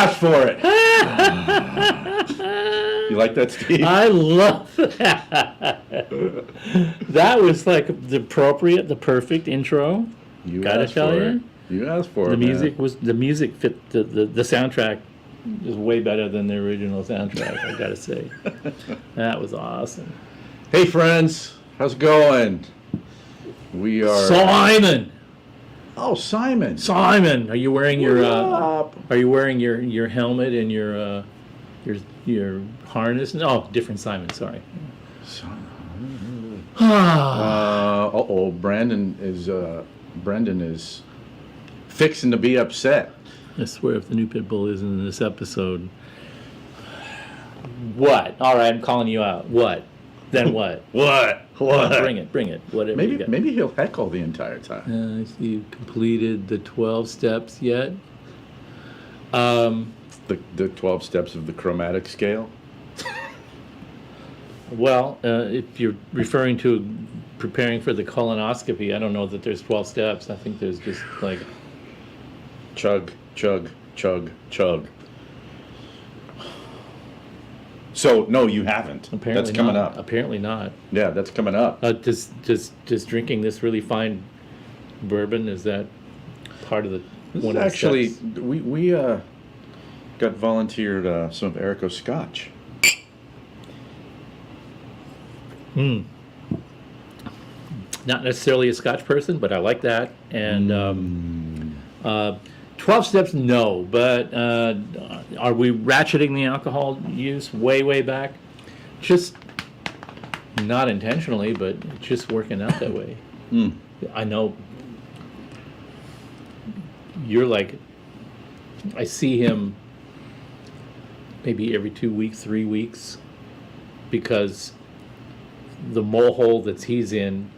asked for it. You like that, Steve? I love that. That was like the perfect intro. You Gotta asked tell for you. it. You asked for The it. music fit the soundtrack is way better than the original soundtrack, I gotta say. That was awesome. Hey friends, how's it going? We are Simon! Oh, Simon. Simon, are you wearing your up? are you wearing your helmet and your harness? No, different Simon, sorry. Brendan is fixing to be upset. I swear if the new pit bull isn't in this episode. What? All right, I'm calling you out. What? Then what? What? Bring it. Whatever. Maybe he'll heckle the entire time. I see you completed the 12 steps yet. The 12 steps of the chromatic scale. Well, if you're referring to preparing for the colonoscopy, I don't know that there's 12 steps. I think there's just like chug, chug, chug, chug. So no, you haven't. Apparently that's coming not. up. Apparently not. Yeah, that's coming up. Does drinking this really fine bourbon, is that part of the? This one is of the actually steps? we got volunteered some of Erico's scotch. Not necessarily a Scotch person, but I like that. And 12 steps, no. But are we ratcheting the alcohol use way back? Just not intentionally, but it's just working out that way. I know you're like, I see him maybe every 2 weeks, 3 weeks, because the mole hole that he's in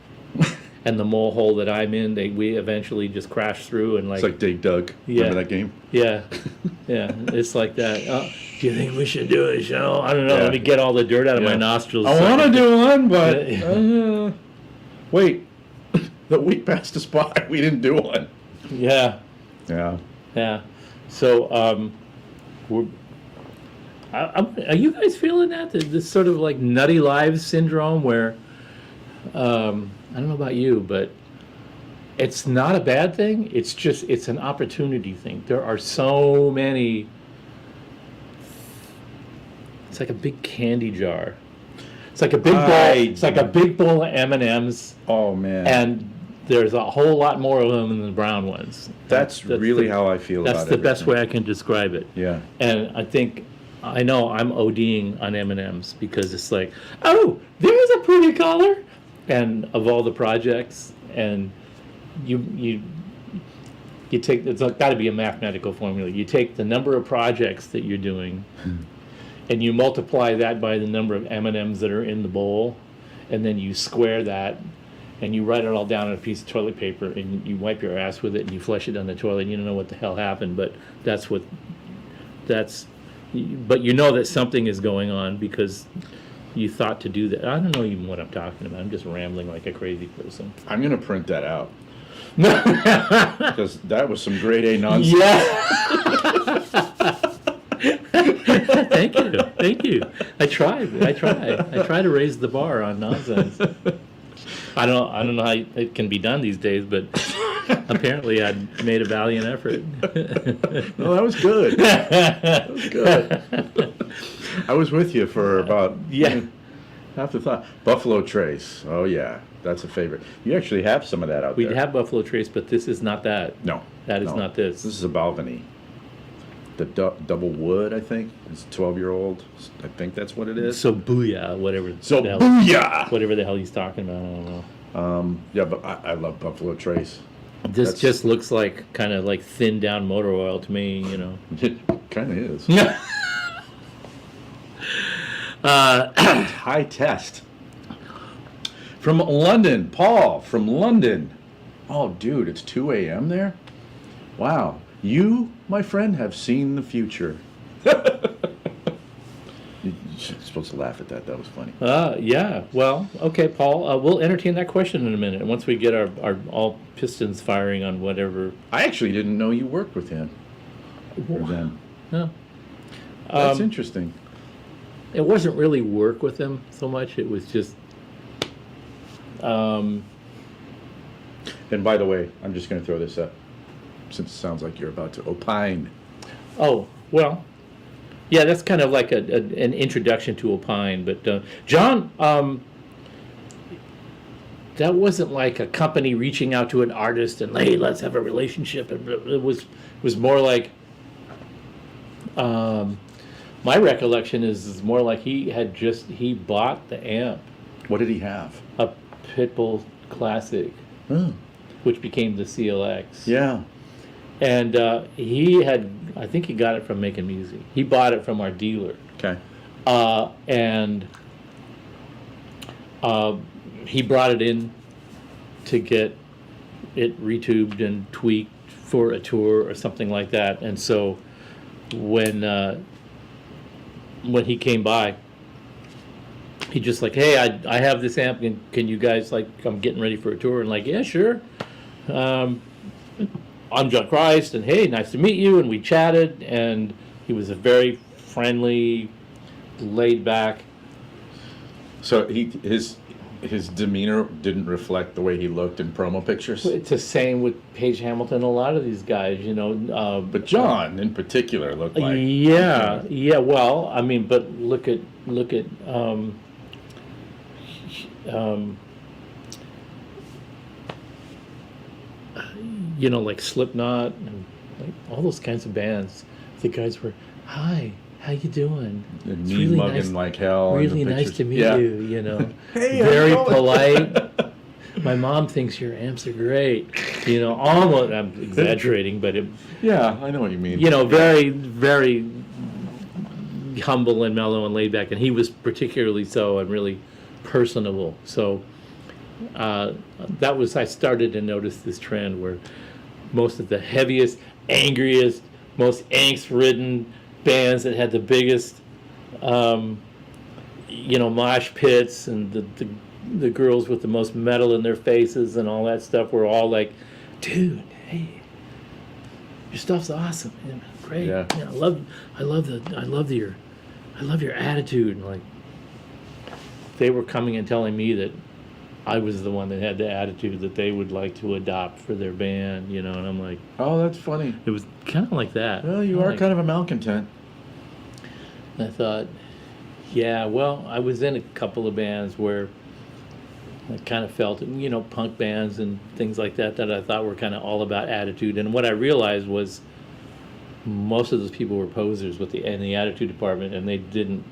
and the mole hole that I'm in, we eventually just crash through and like. It's like Dig Dug. Yeah. Remember that game? Yeah, yeah, it's like that. Do you think we should do a show? I don't know. Yeah. Let me get all the dirt out of my nostrils. I want to do one, but wait, the week passed us by. We didn't do one. Yeah, Yeah. So, are you guys feeling that? This sort of like nutty lives syndrome where, I don't know about you, but it's not a bad thing. It's an opportunity thing. There are so many. It's like a big candy jar. It's like a big bowl. It's like a big bowl of M&Ms. Oh man. And there's a whole lot more of them than the brown ones. That's really how I feel about it. That's the best way I can describe it. Yeah. And I know I'm ODing on M&Ms because it's like, oh, there's a pretty color. And of all the projects, and you take, it's got to be a mathematical formula. You take the number of projects that you're doing, and you multiply that by the number of M&Ms that are in the bowl, and then you square that, and you write it all down on a piece of toilet paper, and you wipe your ass with it, and you flush it down the toilet, and you don't know what the hell happened, but but you know that something is going on because you thought to do that. I don't know even what I'm talking about. I'm just rambling like a crazy person. I'm going to print that out. Because that was some grade A nonsense. Yeah. Thank you. I try to raise the bar on nonsense. I don't know how it can be done these days, but apparently I made a valiant effort. No, that was good. That was good. I was with you for about half the thought. Buffalo Trace. Oh yeah, that's a favorite. You actually have some of that out there. We have Buffalo Trace, but this is not that. No. That is not this. This is a Balvenie. The double wood, I think. It's 12-year-old. I think that's what it is. So booyah, whatever. Booyah! Whatever the hell he's talking about, I don't know. Yeah, but I love Buffalo Trace. This just looks like kind of like thinned down motor oil to me, you know. It kind of is. Yeah. High test. From London, Paul from London. Oh, dude, it's 2 a.m. there? Wow. You, my friend, have seen the future. You're supposed to laugh at that. That was funny. Yeah. Well, okay, Paul. We'll entertain that question in a minute. Once we get our all pistons firing on whatever. I actually didn't know you worked with him. Or them. Yeah. That's interesting. It wasn't really work with them so much. It was just. And by the way, I'm just going to throw this up, since it sounds like you're about to opine. Oh, well, yeah, that's kind of like an introduction to Opine. But John, that wasn't like a company reaching out to an artist and, hey, let's have a relationship. It was more like, my recollection is more like he bought the amp, What did he have? a Pitbull Classic, Oh, which became the CLX. yeah. And I think he got it from Making Music. He bought it from our dealer. Okay. And he brought it in to get it retubed and tweaked for a tour or something like that. And so when he came by, he just like, hey, I have this amp. Can you guys, like, I'm getting ready for a tour. And like, yeah, sure. I'm John Christ, and hey, nice to meet you. And we chatted, and he was a very friendly, laid back. So his demeanor didn't reflect the way he looked in promo pictures. It's the same with Paige Hamilton. A lot of these guys, you know. But John, in particular, looked like. Yeah. Well, I mean, but look at you know, like Slipknot and like all those kinds of bands. The guys were, hi, how you doing? And It's mean really mugging nice- like hell. in the Really nice pictures. to meet Yeah. you, you know. Hey, how's Very it going? polite. My mom thinks your amps are great. You know, almost, I'm exaggerating, but it, Yeah, I know what you mean. you know, very, very humble and mellow and laid back. And he was particularly so, and really personable. So I started to notice this trend where most of the heaviest, angriest, most angst-ridden bands that had the biggest, you know, mosh pits and the girls with the most metal in their faces and all that stuff were all like, dude, hey, your stuff's awesome, man. Great. Yeah. I love your attitude. And like, they were coming and telling me that I was the one that had the attitude that they would like to adopt for their band, you know, and I'm like, Oh, that's funny. it was kind of like that. Well, you are kind of a malcontent. I thought, yeah, well, I was in a couple of bands where I kind of felt, you know, punk bands and things like that I thought were kind of all about attitude. And what I realized was most of those people were posers in the attitude department, and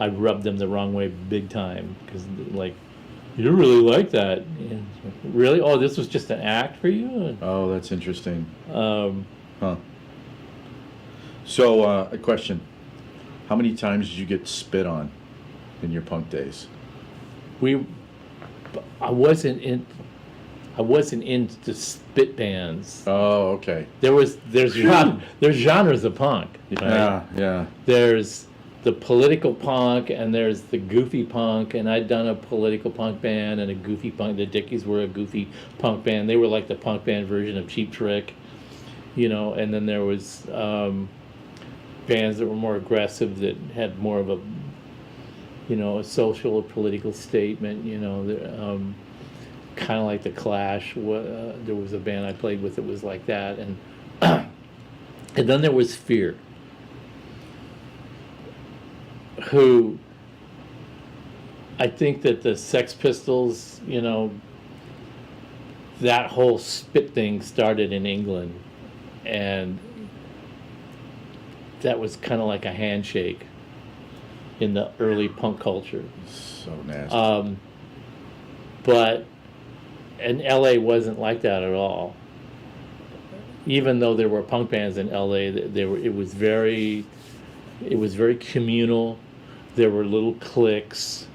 I rubbed them the wrong way big time, because like, you don't really like that. And, really? Oh, this was just an act for you? Oh, that's interesting. Um, Huh. So, a question. How many times did you get spit on in your punk days? I wasn't into spit bands. Oh, okay. There's genres of punk. Right? Yeah. There's the political punk and there's the goofy punk, and I'd done a political punk band and a goofy punk. The Dickies were a goofy punk band. They were like the punk band version of Cheap Trick, you know. And then there was bands that were more aggressive, that had more of a, you know, a social or political statement, you know. Kind of like the Clash. There was a band I played with that was like that, and and then there was Fear, who I think that the Sex Pistols, you know, that whole spit thing started in England, and that was kind of like a handshake in the early punk culture. So nasty. But and LA wasn't like that at all. Even though there were punk bands in LA, it was very communal. There were little cliques,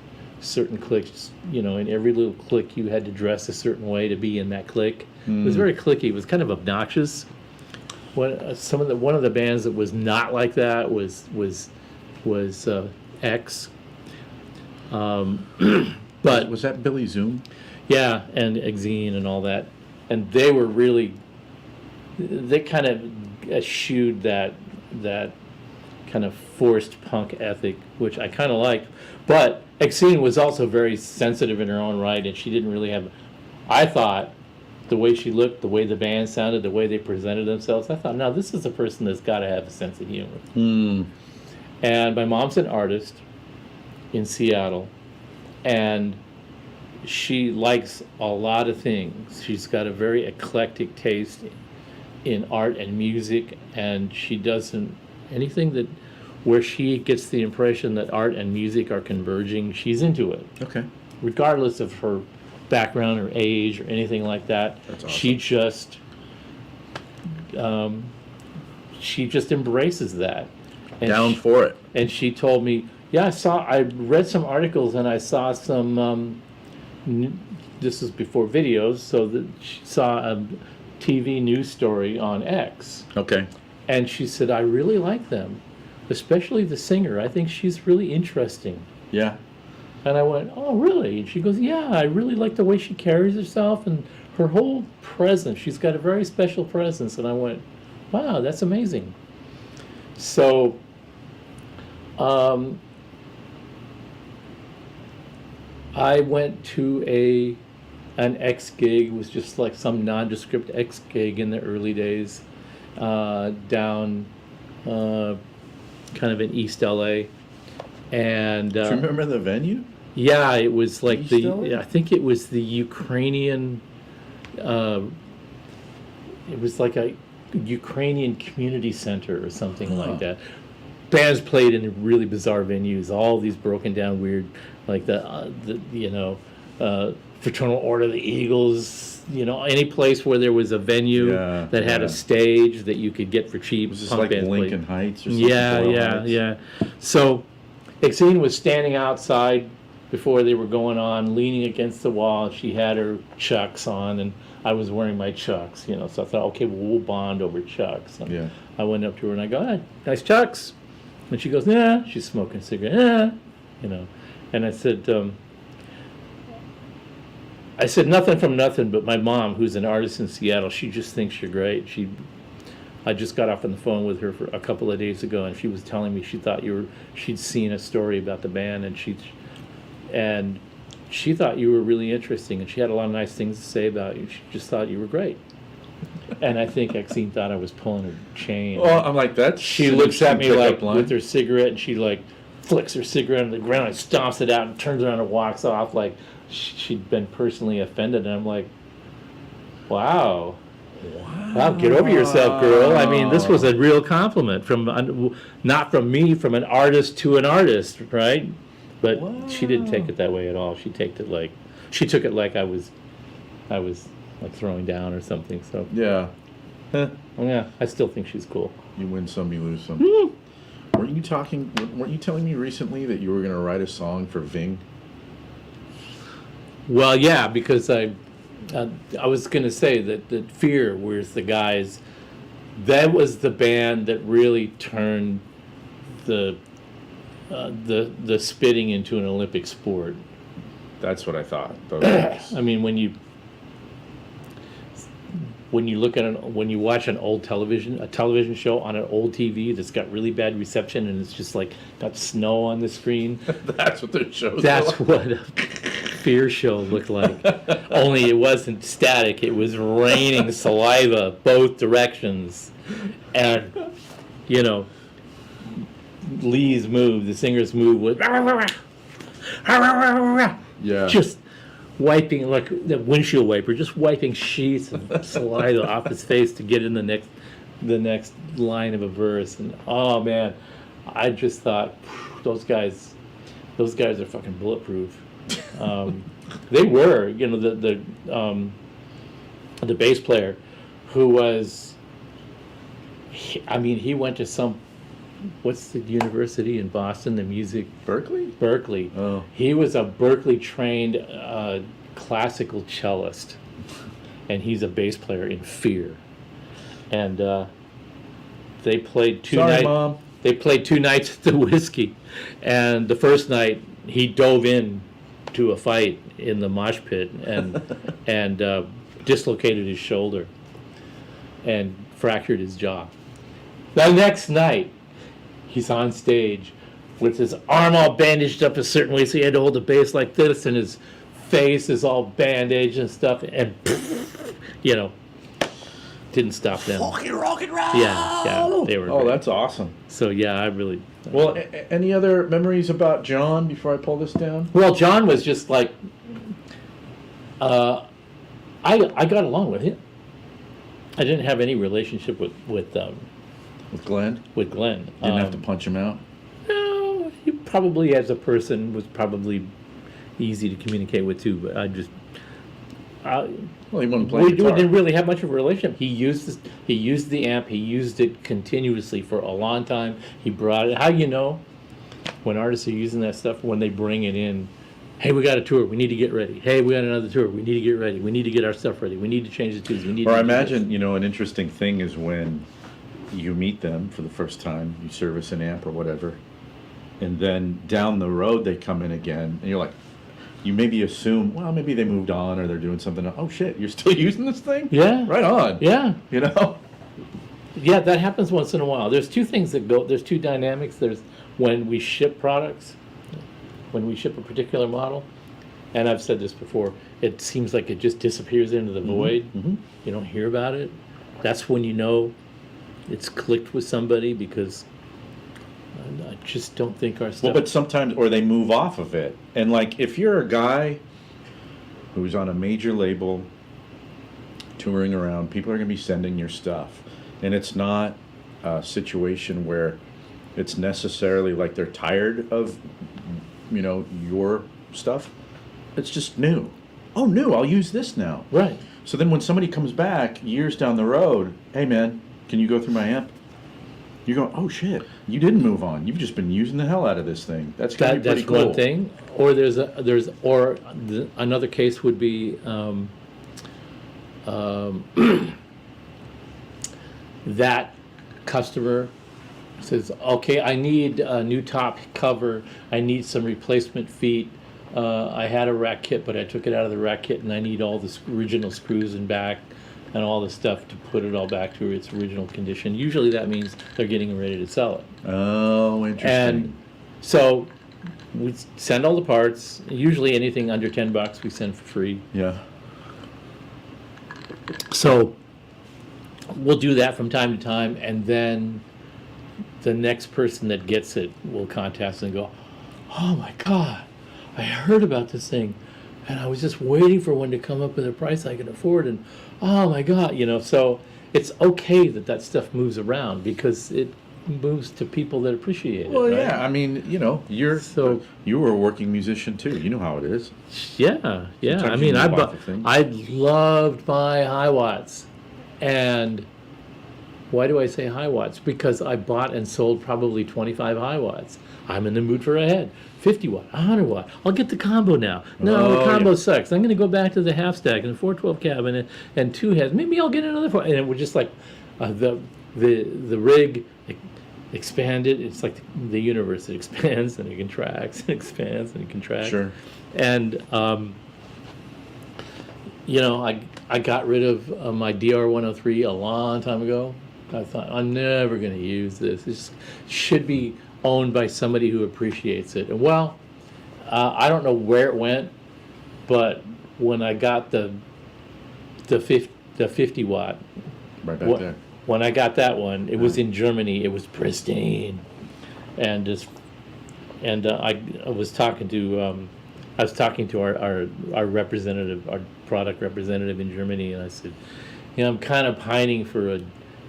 certain cliques, you know, in every little clique you had to dress a certain way to be in that clique. It was very cliquey. It was kind of obnoxious. One of the bands that was not like that was X. But was that Billy Zoom? yeah, and Exene and all that, and they were really, they kind of eschewed that kind of forced punk ethic, which I kind of liked. But Exene was also very sensitive in her own right, and she didn't really have. I thought the way she looked, the way the band sounded, the way they presented themselves, I thought, now this is a person that's got to have a sense of humor. And my mom's an artist in Seattle, and she likes a lot of things. She's got a very eclectic taste in art and music, and she doesn't anything that where she gets the impression that art and music are converging, she's into it. Okay. Regardless of her background or age or anything like that. That's awesome. She just embraces that. And Down for it. And she told me, yeah, I read some articles and I saw some, this is before videos, so that she saw a TV news story on X. Okay. And she said, I really like them, especially the singer. I think she's really interesting. Yeah. And I went, oh, really? And she goes, yeah, I really like the way she carries herself and her whole presence. She's got a very special presence. And I went, wow, that's amazing. So I went to an X gig. It was just like some nondescript X gig in the early days down kind of in East LA. And Do you remember the venue? yeah, it was like LA? I think it was the Ukrainian, it was like a Ukrainian community center or something like that. Bands played in really bizarre venues, all these broken down weird, like the Fraternal Order of the Eagles, any place where there was a venue that had a stage that you could get for cheap. Was this like Lincoln Heights or something? Yeah. So Exene was standing outside before they were going on, leaning against the wall. She had her Chucks on, and I was wearing my Chucks, so I thought, okay, well, we'll bond over Chucks. And I went up to her and I go, hey, nice Chucks. And she goes, yeah. She's smoking a cigarette, And I said nothing from nothing, but my mom, who's an artist in Seattle, she just thinks you're great. I just got off on the phone with her for a couple of days ago, and she was telling me she thought she'd seen a story about the band, and she thought you were really interesting, and she had a lot of nice things to say about you. She just thought you were great. And I think Exene thought I was pulling her chain. Well, I'm like, that. She looks at me like with her cigarette, and she like flicks her cigarette on the ground and stomps it out and turns around and walks off like she'd been personally offended. And I'm like, wow, get over yourself, girl. I mean, this was a real compliment not from me, from an artist to an artist, right? But she didn't take it that way at all. She took it like I was like throwing down or something. So yeah, yeah, I still think she's cool. You win some, you lose some. Weren't you telling me recently that you were going to write a song for Ving? Well, yeah, because I was going to say that Fear was the guys. That was the band that really turned the spitting into an Olympic sport. That's what I thought. I mean, when you look at when you watch a television show on an old TV that's got really bad reception and it's just like got snow on the screen. That's what the show's That's what a Fear show looked like. Only it wasn't static. It was raining saliva both directions. And, Lee's move, the singer's move was just wiping, like the windshield wiper, just wiping sheets of saliva off his face to get in the next line of a verse. And oh man, I just thought those guys are fucking bulletproof. They were, the bass player, who was, he went to what's the university in Boston, the music? Berkeley. Oh. He was a Berkeley-trained classical cellist, and he's a bass player in Fear. And they played two nights. Mom. They played 2 nights at the Whiskey, and the first night he dove in to a fight in the mosh pit and dislocated his shoulder and fractured his jaw. The next night, he's on stage with his arm all bandaged up a certain way, so he had to hold the bass like this, and his face is all bandaged and stuff, and you know, didn't stop them. Fucking rock and roll. Yeah, they were. Oh, great. that's awesome. So yeah, I really. Well, any other memories about John before I pull this down? Well, John was just like, I got along with him. I didn't have any relationship with With Glenn? Glenn. Didn't have to punch him out? No, he probably as a person was probably easy to communicate with too. But I just, Well, he wouldn't play we guitar. didn't really have much of a relationship. He used the amp. He used it continuously for a long time. He brought it. How you know when artists are using that stuff when they bring it in? Hey, we got a tour. We need to get ready. Hey, we got another tour. We need to get ready. We need to get our stuff ready. We need to change the tunes. We need. Or to I do this. imagine, you know, an interesting thing is when you meet them for the first time, you service an amp or whatever, and then down the road they come in again, and you're like, you maybe assume, well, maybe they moved on or they're doing something. Oh shit, you're still using this thing? Yeah. Right on. Yeah. You know? Yeah, that happens once in a while. There's two things that go. There's two dynamics. There's when we ship products, when we ship a particular model, and I've said this before. It seems like it just disappears into the void. Mm-hmm. You don't hear about it. That's when you know it's clicked with somebody because I just don't think our Well, stuff. but sometimes, or they move off of it. And like, if you're a guy who's on a major label, touring around, people are going to be sending your stuff. And it's not a situation where it's necessarily like they're tired of, you know, your stuff. It's just new. Oh, new, I'll use this now. Right. So then when somebody comes back years down the road, hey man, can you go through my amp? You go, oh shit, you didn't move on. You've just been using the hell out of this thing. That's gonna be pretty That's cool. one thing. Or another case would be that customer says, okay, I need a new top cover. I need some replacement feet. I had a rack kit, but I took it out of the rack kit, and I need all the original screws and back and all the stuff to put it all back to its original condition. Usually that means they're getting ready to sell it. Oh, interesting. And so we send all the parts. Usually anything under $10 we send for free. Yeah. So we'll do that from time to time, and then the next person that gets it will contact us and go, oh my God, I heard about this thing, and I was just waiting for one to come up with a price I can afford, and oh my God, you know, so it's okay that that stuff moves around because it moves to people that appreciate it. Well, right? yeah. I mean, you know, you were a working musician too. You know how it is. Yeah. I Sometimes mean, you I move off the thing. loved my Hiwatts, and why do I say Hiwatts? Because I bought and sold probably 25 Hiwatts. I'm in the mood for a head. 50 watt, 100 watt. I'll get the combo now. No, the combo sucks. I'm going to go back to the half stack and the 412 cabinet and two heads. Maybe I'll get another four. And it was just like the rig expanded. It's like the universe. It expands and it contracts and expands and it contracts. Sure. And you know, I got rid of my DR103 a long time ago. I thought I'm never going to use this. This should be owned by somebody who appreciates it. And well, I don't know where it went, but when I got the 50 watt, Right back there. when I got that one, it was in Germany. It was pristine, and I was talking to our representative, our product representative in Germany, and I said, you know, I'm kind of pining for a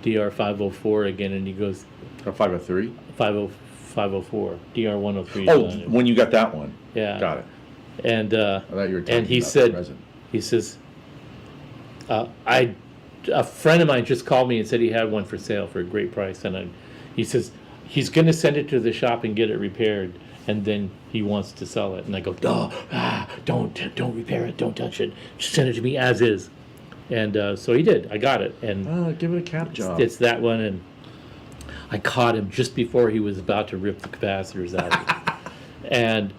DR504 again, and he goes, Or 503? 504 DR103. Oh, when you got that one. Yeah. Got it. And I thought you were talking and he about the said, present. he says, a friend of mine just called me and said he had one for sale for a great price, and he says he's going to send it to the shop and get it repaired, and then he wants to sell it. And I go, don't repair it, don't touch it, just send it to me as is. And so he did. I got it, and Give it a cap job. it's that one, and I caught him just before he was about to rip the capacitors out. and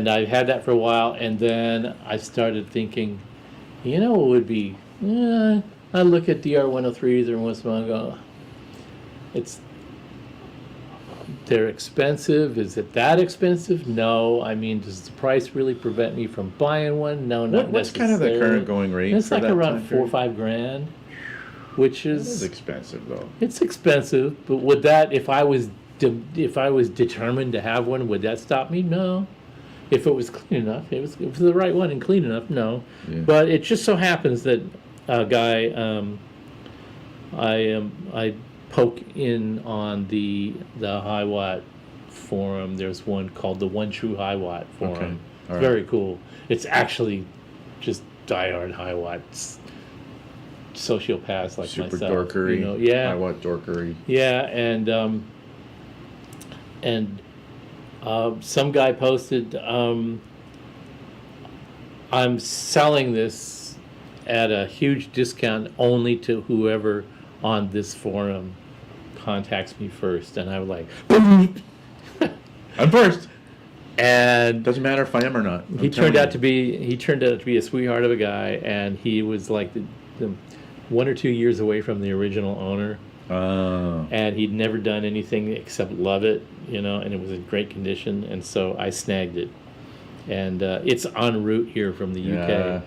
I had that for a while, and then I started thinking, you know what would be, I look at DR103s every once in a while and go, they're expensive. Is it that expensive? No. I mean, does the price really prevent me from buying one? No, not What's kind of the necessarily. current going rate? It's for like that around time 4 or period? 5 grand, which That is is expensive though. it's expensive. But would that, if I was determined to have one, would that stop me? No. If it was clean enough, if it was the right one and clean enough, no. Yeah. But it just so happens that a guy, I poke in on the Hiwatt forum. There's one called the One True Hiwatt forum. Okay. All It's right. very cool. It's actually just diehard Hiwatt sociopaths like Super myself. dorkery. You know? Yeah. I want dorkery. Yeah, and some guy posted, I'm selling this at a huge discount only to whoever on this forum contacts me first. And I was like, boom! I'm first. And Doesn't matter if I am or not. he turned out to be a sweetheart of a guy, and he was like the 1 or 2 years away from the original owner. And he'd never done anything except love it, you know, and it was in great condition, and so I snagged it. And it's en route here from the UK. Yeah,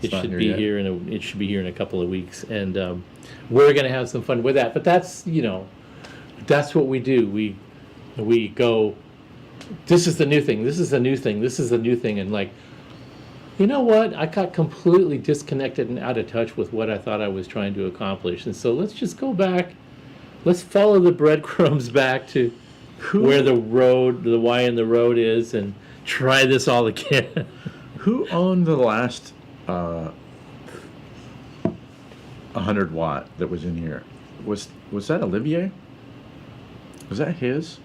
It not should here be yet. here it should be here in a couple of weeks, and we're gonna have some fun with that. But that's, you know, that's what we do. We go, this is the new thing, this is the new thing, this is the new thing, and like, you know what? I got completely disconnected and out of touch with what I thought I was trying to accomplish. And so let's just go back. Let's follow the breadcrumbs back to where the Y in the road is, and try this all again. Who owned the last 100 watt that was in here? Was that Olivier? Was that his?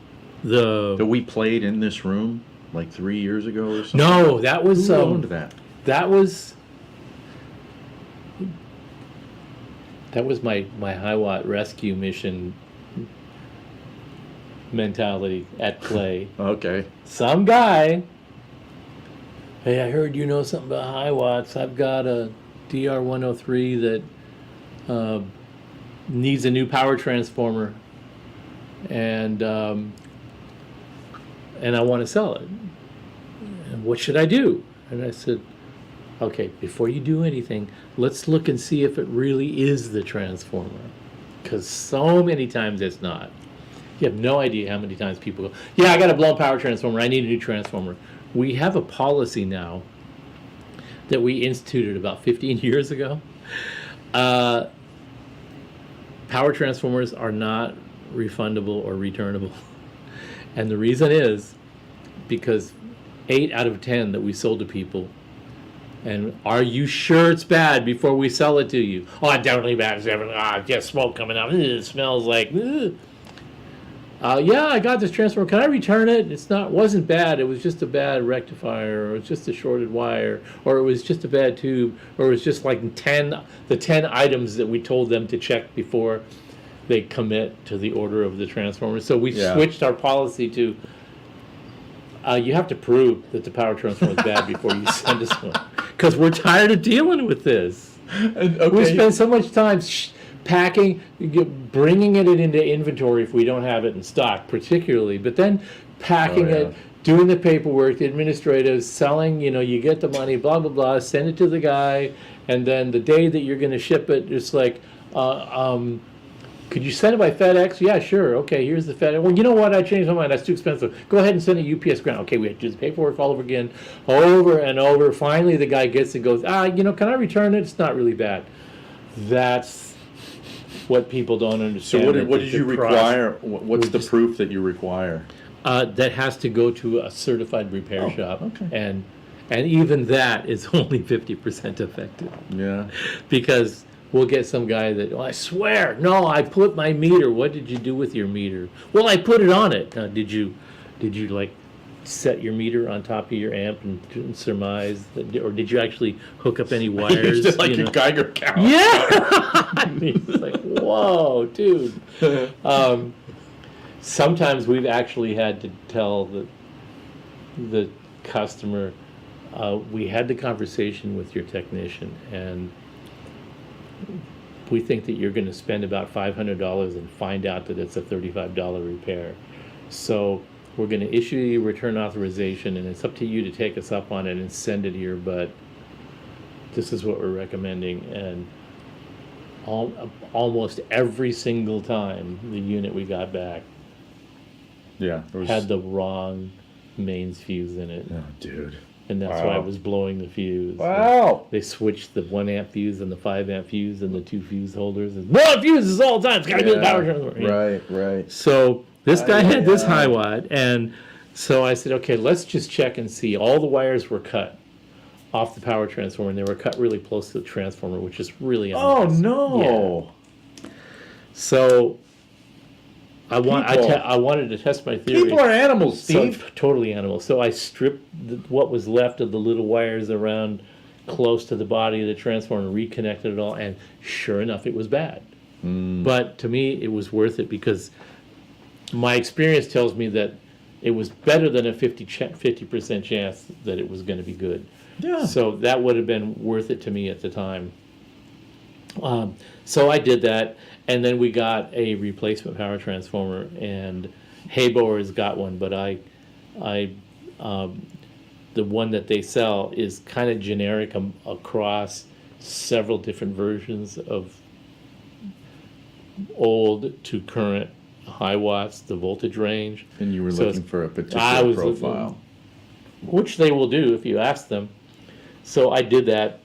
That we played in this room like 3 years ago or something? No, that was Who owned that? That was my Hiwatt rescue mission mentality at play. Okay. Some guy, hey, I heard you know something about Hiwatts. I've got a DR103 that needs a new power transformer, and I want to sell it. And what should I do? And I said, okay, before you do anything, let's look and see if it really is the transformer. Because so many times it's not. You have no idea how many times people go, yeah, I got a blown power transformer, I need a new transformer. We have a policy now that we instituted about 15 years ago. Power transformers are not refundable or returnable. And the reason is because 8 out of 10 that we sold to people, and are you sure it's bad before we sell it to you? Oh, it's definitely bad. It's definitely, just smoke coming out. It smells like, yeah, I got this transformer. Can I return it? Wasn't bad. It was just a bad rectifier, or it was just a shorted wire, or it was just a bad tube, or it was just like the 10 items that we told them to check before they commit to the order of the transformer. So we switched our policy to, you have to prove that the power transformer is bad before you send us one. Because we're tired of dealing with this. Okay. We spend so much time packing, bringing it into inventory if we don't have it in stock, particularly, but then packing it, doing the paperwork, the administrative, selling, you get the money, blah, blah, blah, send it to the guy, and then the day that you're going to ship it, it's like, could you send it by FedEx? Yeah, sure. Okay, here's the FedEx. Well, you know what? I changed my mind. That's too expensive. Go ahead and send it UPS ground. Okay, we have to do the paperwork all over again, over and over. Finally, the guy gets it and goes, can I return it? It's not really bad. That's what people don't understand. So what did you require? What's the proof that you require? That has to go to a certified repair shop. Okay. And even that is only 50% effective. Yeah. Because we'll get some guy that, I swear, no, I put my meter. What did you do with your meter? Well, I put it on it. Did you like set your meter on top of your amp and surmise that, or did you actually hook up any wires? It's like a Geiger count. Yeah. I mean, it's like, whoa, dude. Sometimes we've actually had to tell the customer, we had the conversation with your technician, and we think that you're going to spend about $500 and find out that it's a $35 repair. So we're going to issue you return authorization, and it's up to you to take us up on it and send it here, but this is what we're recommending. And almost every single time the unit we got back Yeah. It was, had the wrong mains fuse in it. oh, dude. And that's why Wow. it was blowing the fuse. Wow. They switched the 1 amp fuse and the 5 amp fuse and the 2 fuse holders. And blowing fuses all the time. It's got to be the power transformer. Right. So this guy had this yeah. Hiwatt, and so I said, okay, let's just check and see. All the wires were cut off the power transformer, and they were cut really close to the transformer, which is really Oh, nice. no. So I People. wanted to test my theory. People are animals, So, Steve. totally animal. So I stripped what was left of the little wires around close to the body of the transformer and reconnected it all, and sure enough, it was bad. But to me, it was worth it because my experience tells me that it was better than a 50% chance that it was going to be good. Yeah. So that would have been worth it to me at the time. So I did that, and then we got a replacement power transformer, and Haybower's got one, but the one that they sell is kind of generic across several different versions of old to current Hiwatts, the voltage range. And you were So looking it's- for a I particular was profile. which they will do if you ask them. So I did that,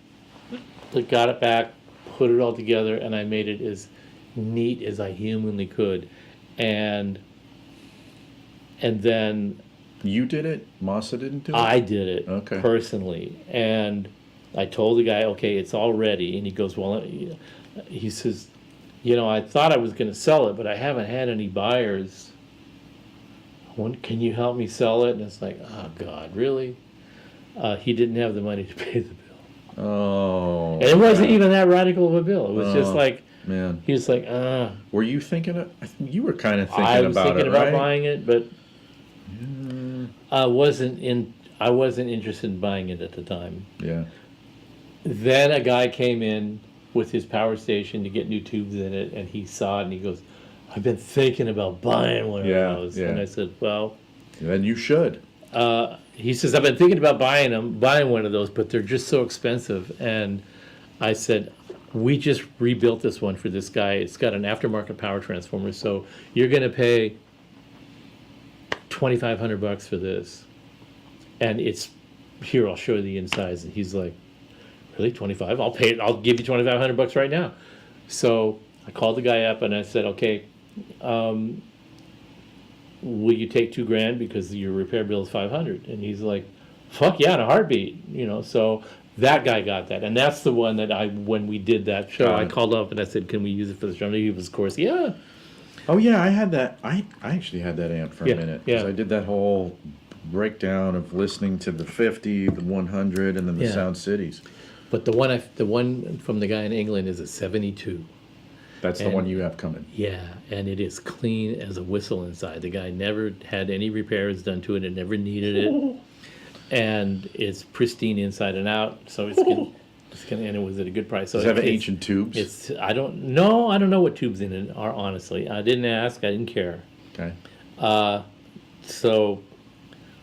got it back, put it all together, and I made it as neat as I humanly could. And then You did it? Masa didn't do it? I did it Okay. personally. And I told the guy, okay, it's all ready. And he goes, well, he says, I thought I was going to sell it, but I haven't had any buyers. Can you help me sell it? And it's like, oh, God, really? He didn't have the money to pay the bill. Oh. And it wasn't even that radical of a bill. It was just Oh, like, Man. he was like, Were you thinking of, I think you were kind of thinking I was about thinking it, about right? buying it, but I wasn't interested in buying it at the time. Yeah. Then a guy came in with his power station to get new tubes in it, and he saw it and he goes, I've been thinking about buying one Yeah, of those. yeah. And I said, well, Then you should. he says, I've been thinking about buying one of those, but they're just so expensive. And I said, we just rebuilt this one for this guy. It's got an aftermarket power transformer, so you're going to pay $2,500 for this. And it's, here, I'll show you the insides. And he's like, really, 25? I'll pay it. I'll give you $2,500 right now. So I called the guy up and I said, okay, will you take $2,000 because your repair bill is $500? And he's like, fuck yeah, in a heartbeat. So that guy got that. And that's the one that when we did that show, Got I it. called up and I said, can we use it for the show? And he was, of course, yeah. Oh, yeah, I had that. I actually had that amp for Yeah, a minute. Because yeah. I did that whole breakdown of listening to the 50, the 100, and then the Yeah. Sound Cities. But the one from the guy in England is a 72. That's the And- one you have coming. Yeah, and it is clean as a whistle inside. The guy never had any repairs done to it and never needed it. And it's pristine inside and out. So it's gonna and it was at a good price. So Does it have it's- ancient tubes? It's I don't know what tubes in it are, honestly. I didn't ask, I didn't care. Okay. So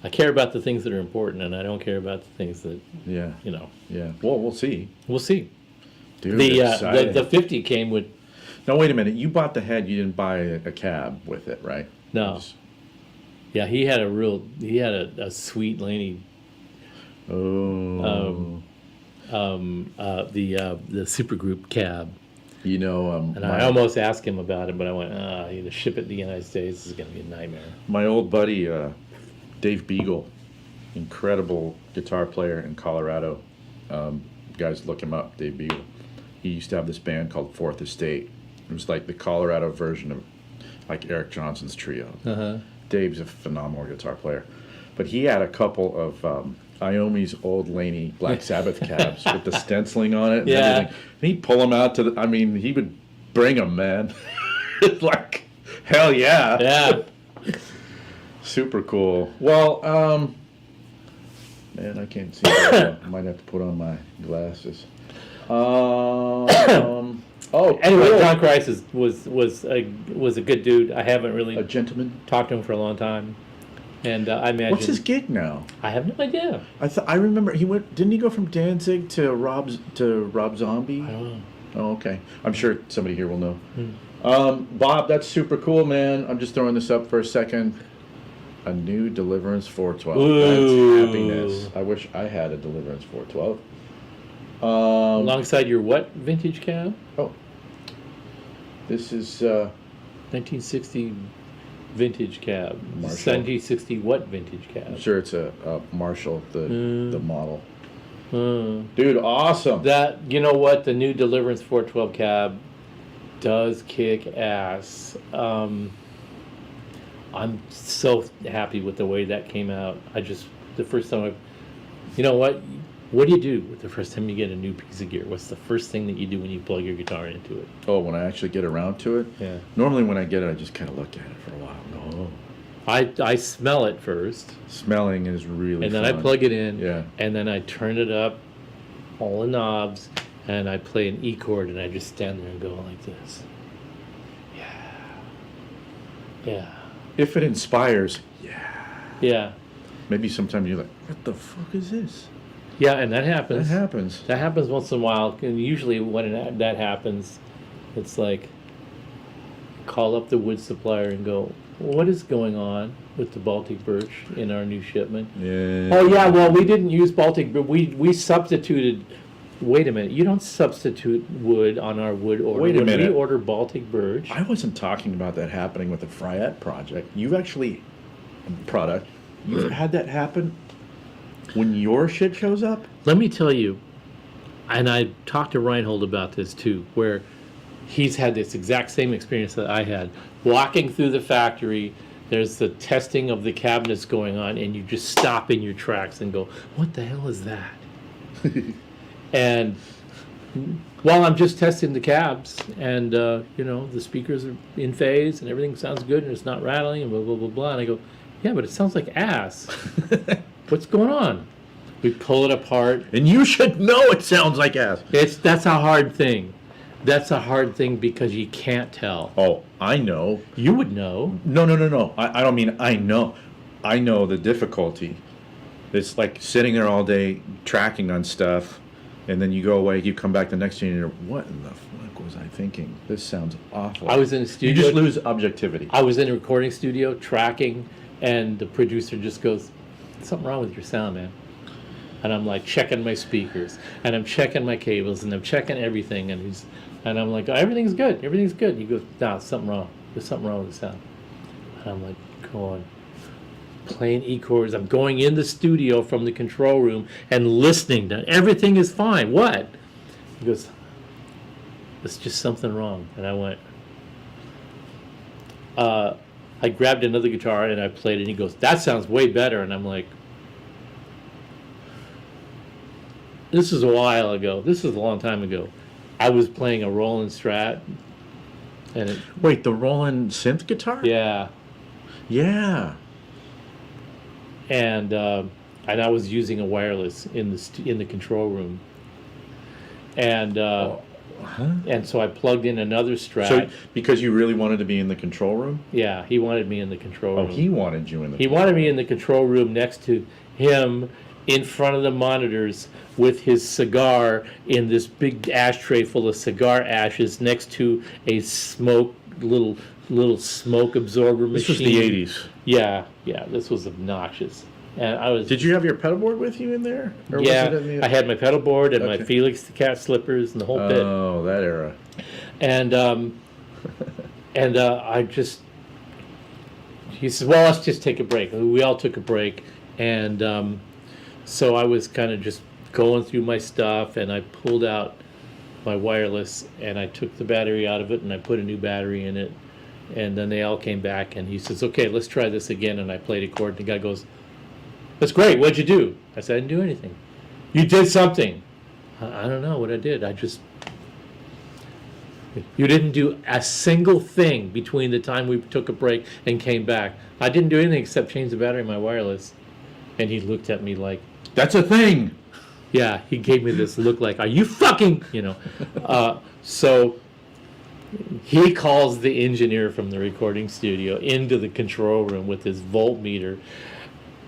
I care about the things that are important and I don't care about the things that Yeah. you know. Yeah. Well, we'll see. We'll see. Dude, The exciting. the 50 came with Now, wait a minute. You bought the head. You didn't buy a cab with it, right? no. Just- Yeah, he had a sweet Laney Oh. the supergroup cab, You know, and I almost asked him about it, but I went, to ship it to the United States is going to be a nightmare. my old buddy, Dave Beagle, incredible guitar player in Colorado. Guys, look him up, Dave Beagle. He used to have this band called Fourth Estate. It was like the Colorado version of like Eric Johnson's Trio. Uh-huh. Dave's a phenomenal guitar player. But he had a couple of Iomi's old Laney Black Sabbath cabs with the stenciling on it and Yeah. everything. And he'd pull them out to the, I mean, he would bring them, man. It's like, hell yeah. Yeah. Super cool. Well, man, I can't see. I might have to put on my glasses. Oh, Anyway, cool. John Christ was a good dude. I haven't really A gentleman. talked to him for a long time, and I imagine. What's his gig now? I have no idea. I remember he went. Didn't he go from Danzig to Rob Zombie? I don't know. Oh, okay. I'm sure somebody here will know. Hmm. Bob, that's super cool, man. I'm just throwing this up for a second. A new Deliverance 412. Ooh. That's happiness. I wish I had a Deliverance 412. Alongside your what vintage cab? Oh, this is 1960 vintage cab. Marshall. 1960 what vintage cab? I'm sure it's a Marshall, the model. Uh, Dude, awesome. That, you know what, the new Deliverance 412 cab does kick ass. I'm so happy with the way that came out. The first time you know what do you do with the first time you get a new piece of gear? What's the first thing that you do when you plug your guitar into it? Oh, when I actually get around to it? Yeah. Normally when I get it, I just kind of look at it for a while. No. I smell it first, Smelling is really and then fun. I plug it in, Yeah. and then I turn it up, all the knobs, and I play an E chord, and I just stand there and go like this. Yeah. If it inspires, Yeah. maybe sometimes you're like, what the fuck is this? Yeah, and that That happens. happens. That happens once in a while, and usually when that happens, it's like call up the wood supplier and go, what is going on with the Baltic birch in our new shipment? Yeah. Oh yeah, well we didn't use Baltic, but we substituted. Wait a minute, you don't substitute wood on our wood order. Wait a minute. When we order Baltic birch, I wasn't talking about that happening with the Fryette project. You've actually, you've had that happen when your shit shows up? let me tell you, and I talked to Reinhold about this too, where he's had this exact same experience that I had. Walking through the factory, there's the testing of the cabinets going on, and you just stop in your tracks and go, what the hell is that? And while I'm just testing the cabs, and the speakers are in phase, and everything sounds good, and it's not rattling, and blah, blah, blah, blah, and I go, yeah, but it sounds like ass. What's going on? We pull it apart. And you should know it sounds like ass. That's a hard thing. That's a hard thing because you can't tell. Oh, I know. You would know. No. I don't mean I know. I know the difficulty. It's like sitting there all day tracking on stuff, and then you go away, you come back the next day, and you're, what in the fuck was I thinking? This sounds awful. I was in a You studio. just lose objectivity. I was in a recording studio tracking, and the producer just goes, something wrong with your sound, man. And I'm like checking my speakers, and I'm checking my cables, and I'm checking everything, and I'm like, oh, everything's good. He goes, no, something wrong. There's something wrong with the sound. And I'm like, going, playing E chords. I'm going in the studio from the control room and listening to everything is fine. What? He goes, there's just something wrong. And I went, I grabbed another guitar and I played it, and he goes, that sounds way better. And I'm like, this is a while ago. This is a long time ago. I was playing a Roland Strat, and it, Wait, the Roland synth guitar? yeah, Yeah. and I was using a wireless in the control room, and and so I plugged in another Strat. So, because you really wanted to be in the control room? Yeah, he wanted me in the control Oh, room. he wanted you in the He wanted me in the control room next to him in front of the monitors with his cigar in this big ashtray full of cigar ashes next to a little smoke absorber machine. This was the 80s. Yeah, this was obnoxious. And I was Did you have your pedal board with you in there? Or yeah, was it in the... I had my pedal board and my Okay. Felix the Cat slippers and the whole bit. Oh, that era. And I just, he said, well, let's just take a break. We all took a break, and so I was kind of just going through my stuff, and I pulled out my wireless, and I took the battery out of it, and I put a new battery in it, and then they all came back, and he says, okay, let's try this again, and I played a chord, and the guy goes, that's great, what'd you do? I said, I didn't do anything. You did something. I don't know what I did. You didn't do a single thing between the time we took a break and came back. I didn't do anything except change the battery in my wireless. And he looked at me like, That's a thing. yeah, he gave me this look like, are you fucking, So he calls the engineer from the recording studio into the control room with his voltmeter,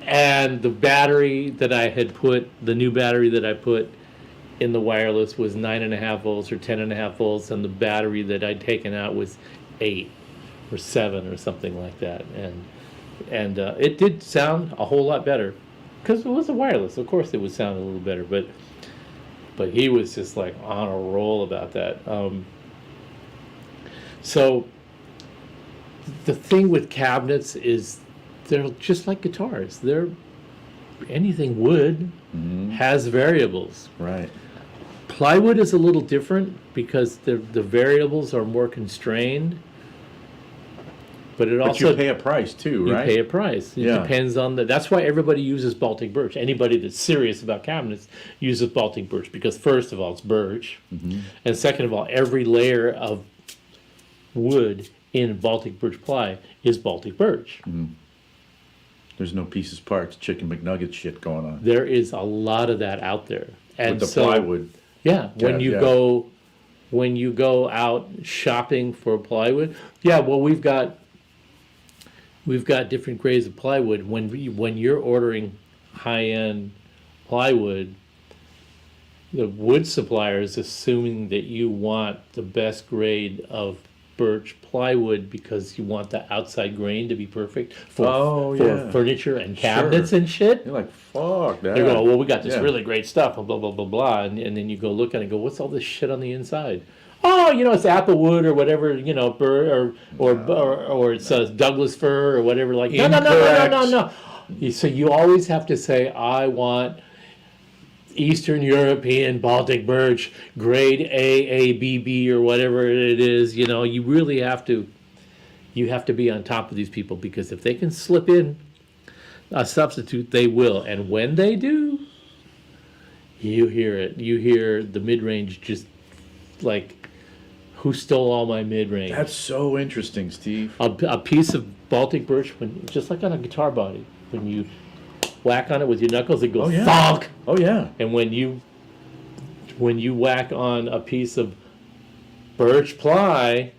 and the battery that I had put, the new battery that I put in the wireless was 9.5 volts or 10.5 volts, and the battery that I'd taken out was 8 or 7 or something like that, and it did sound a whole lot better because it was a wireless. Of course, it would sound a little better, but he was just like on a roll about that. So the thing with cabinets is they're just like guitars. They're anything wood has variables. Right. Plywood is a little different because the variables are more constrained. But it But also you pay a price too, you right? pay a price. It Yeah. depends on that's why everybody uses Baltic birch. Anybody that's serious about cabinets uses Baltic birch because first of all it's birch, and second of all every layer of wood in Baltic birch ply is Baltic birch. There's no pieces, parts, chicken McNugget shit going on There is a lot of that out there, and with the so plywood. yeah, when you yeah. go out shopping for plywood, yeah, well we've got different grades of plywood. When you're ordering high-end plywood, the wood supplier is assuming that you want the best grade of birch plywood because you want the outside grain to be perfect for yeah. furniture and cabinets Sure. and shit. You're like, fuck that. They go, well, we got this Yeah. really great stuff, and blah, blah, blah, blah. And then you go look at it and go, what's all this shit on the inside? Oh, it's applewood or whatever, or it says Douglas fir or whatever. Like, no. So you always have to say, I want Eastern European Baltic birch, grade AABB or whatever it is. You really have to be on top of these people because if they can slip in a substitute, they will. And when they do, you hear it. You hear the mid-range just like, who stole all my mid-range? That's so interesting, Steve. A piece of Baltic birch, just like on a guitar body, when you whack on it with your knuckles, it goes thonk. Oh yeah. And when you whack on a piece of birch ply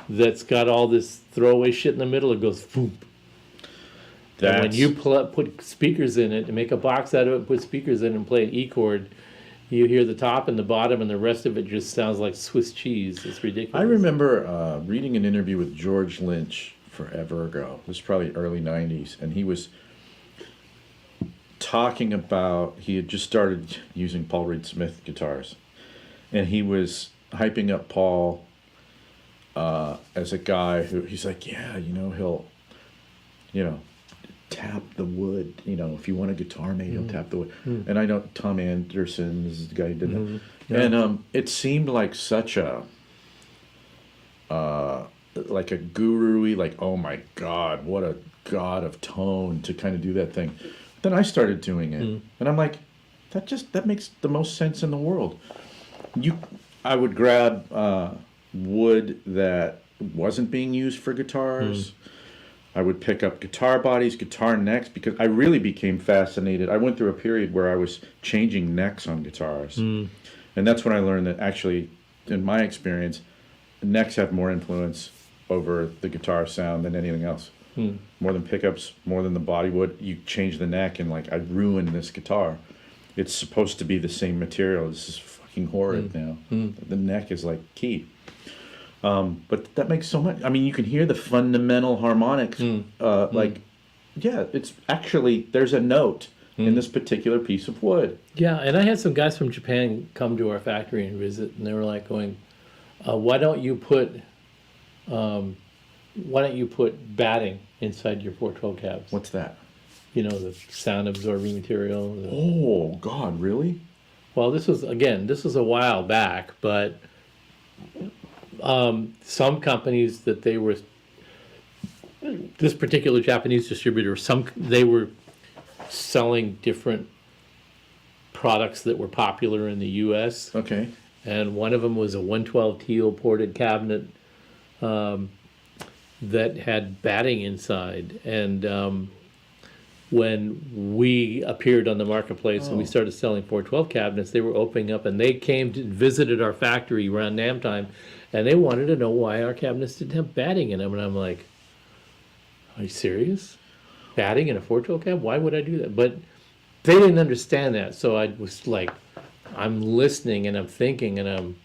that's got all this throwaway shit in the middle, it goes boom. And when you put speakers in it and make a box out of it, and put speakers in and play an E chord, you hear the top and the bottom, and the rest of it just sounds like Swiss cheese. It's ridiculous. I remember reading an interview with George Lynch forever ago. This was probably early 90s, and he was talking about, he had just started using Paul Reed Smith guitars, and he was hyping up Paul as a guy who, he's like, yeah, he'll, tap the wood, if you want a guitar made, he'll tap the wood. And I know Tom Anderson is the guy who did that. Yeah. And it seemed like such a like a guru-y, like, oh my God, what a god of tone to kind of do that thing. Then I started doing it, and I'm like, that makes the most sense in the world. I would grab wood that wasn't being used for guitars. I would pick up guitar bodies, guitar necks, because I really became fascinated. I went through a period where I was changing necks on guitars. And that's when I learned that actually, in my experience, necks have more influence over the guitar sound than anything else. More than pickups, more than the body would. You change the neck and like, I ruined this guitar. It's supposed to be the same material. This is fucking horrid now. The neck is like key. But that makes so much. I mean, you can hear the fundamental harmonics. It's actually, there's a note in this particular piece of wood. Yeah, and I had some guys from Japan come to our factory and visit, and they were like going, why don't you put batting inside your 412 cabs? What's that? The sound absorbing material. Oh, God, really? Well, this was a while back, but some companies that they were, this particular Japanese distributor, they were selling different products that were popular in the U.S. Okay. And one of them was a 112 teal ported cabinet that had batting inside, and when we appeared on the marketplace and we started selling 412 cabinets, they were opening up and they came to visited our factory around NAMM time, and they wanted to know why our cabinets didn't have batting in them. And I'm like, are you serious? Batting in a 412 cab? Why would I do that? But they didn't understand that. So I was like, I'm listening and I'm thinking, and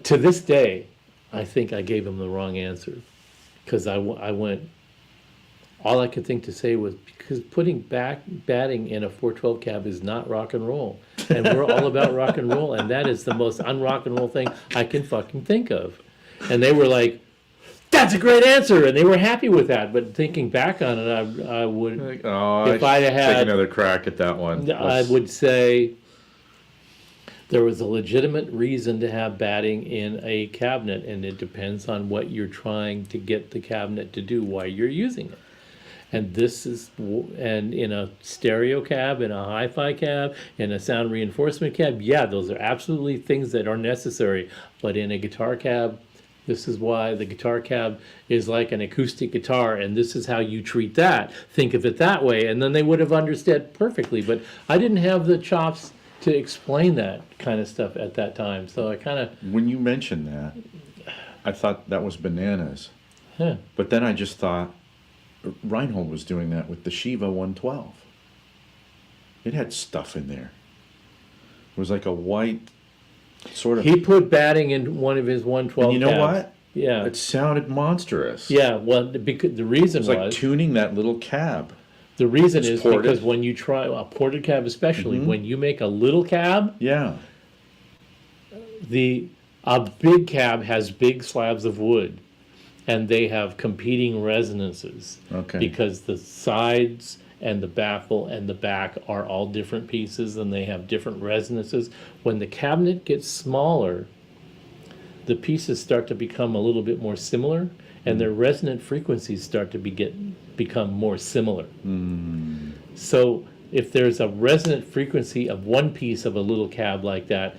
to this day, I think I gave them the wrong answer, because I went, all I could think to say was, because putting batting in a 412 cab is not rock and roll. And we're all about rock and roll, and that is the most un-rock and roll thing I can fucking think of. And they were like, that's a great answer, and they were happy with that. But thinking back on it, I would, Like, oh, if I had take another crack at that one. I would say there was a legitimate reason to have batting in a cabinet, and it depends on what you're trying to get the cabinet to do while you're using it. And this is, and in a stereo cab, in a hi-fi cab, in a sound reinforcement cab, yeah, those are absolutely things that are necessary. But in a guitar cab, this is why the guitar cab is like an acoustic guitar, and this is how you treat that. Think of it that way, and then they would have understood perfectly. But I didn't have the chops to explain that kind of stuff at that time, so I kind of... When you mentioned that, I thought that was bananas. Huh. But then I just thought, Reinhold was doing that with the Shiva 112. It had stuff in there. It was like a white sort of... He put batting in one of his 112 And you know cabs. what? Yeah. It sounded monstrous. Yeah, well, because the reason It was like tuning that little cab. the reason it's is ported. because when you try a ported cab, especially when you make a little cab, Yeah. a big cab has big slabs of wood, and they have competing resonances. Okay. Because the sides and the baffle and the back are all different pieces, and they have different resonances. When the cabinet gets smaller, the pieces start to become a little bit more similar, and their resonant frequencies start to become more similar. So if there's a resonant frequency of one piece of a little cab like that,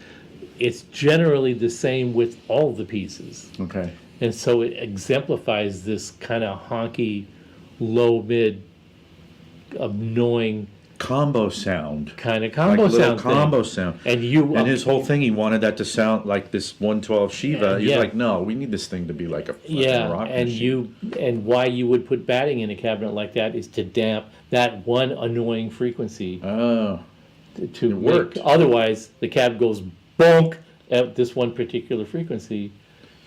it's generally the same with all the pieces. Okay. And so it exemplifies this kind of honky, low, mid, annoying Combo sound. kind of combo Like little sound combo thing. sound. And his whole thing, he wanted that to sound like this 112 Shiva. He's Yeah. like, no, we need this thing to be like a fucking Yeah, rock and machine. and why you would put batting in a cabinet like that is to damp that one annoying frequency Oh. to It make, worked. otherwise the cab goes bonk at this one particular frequency.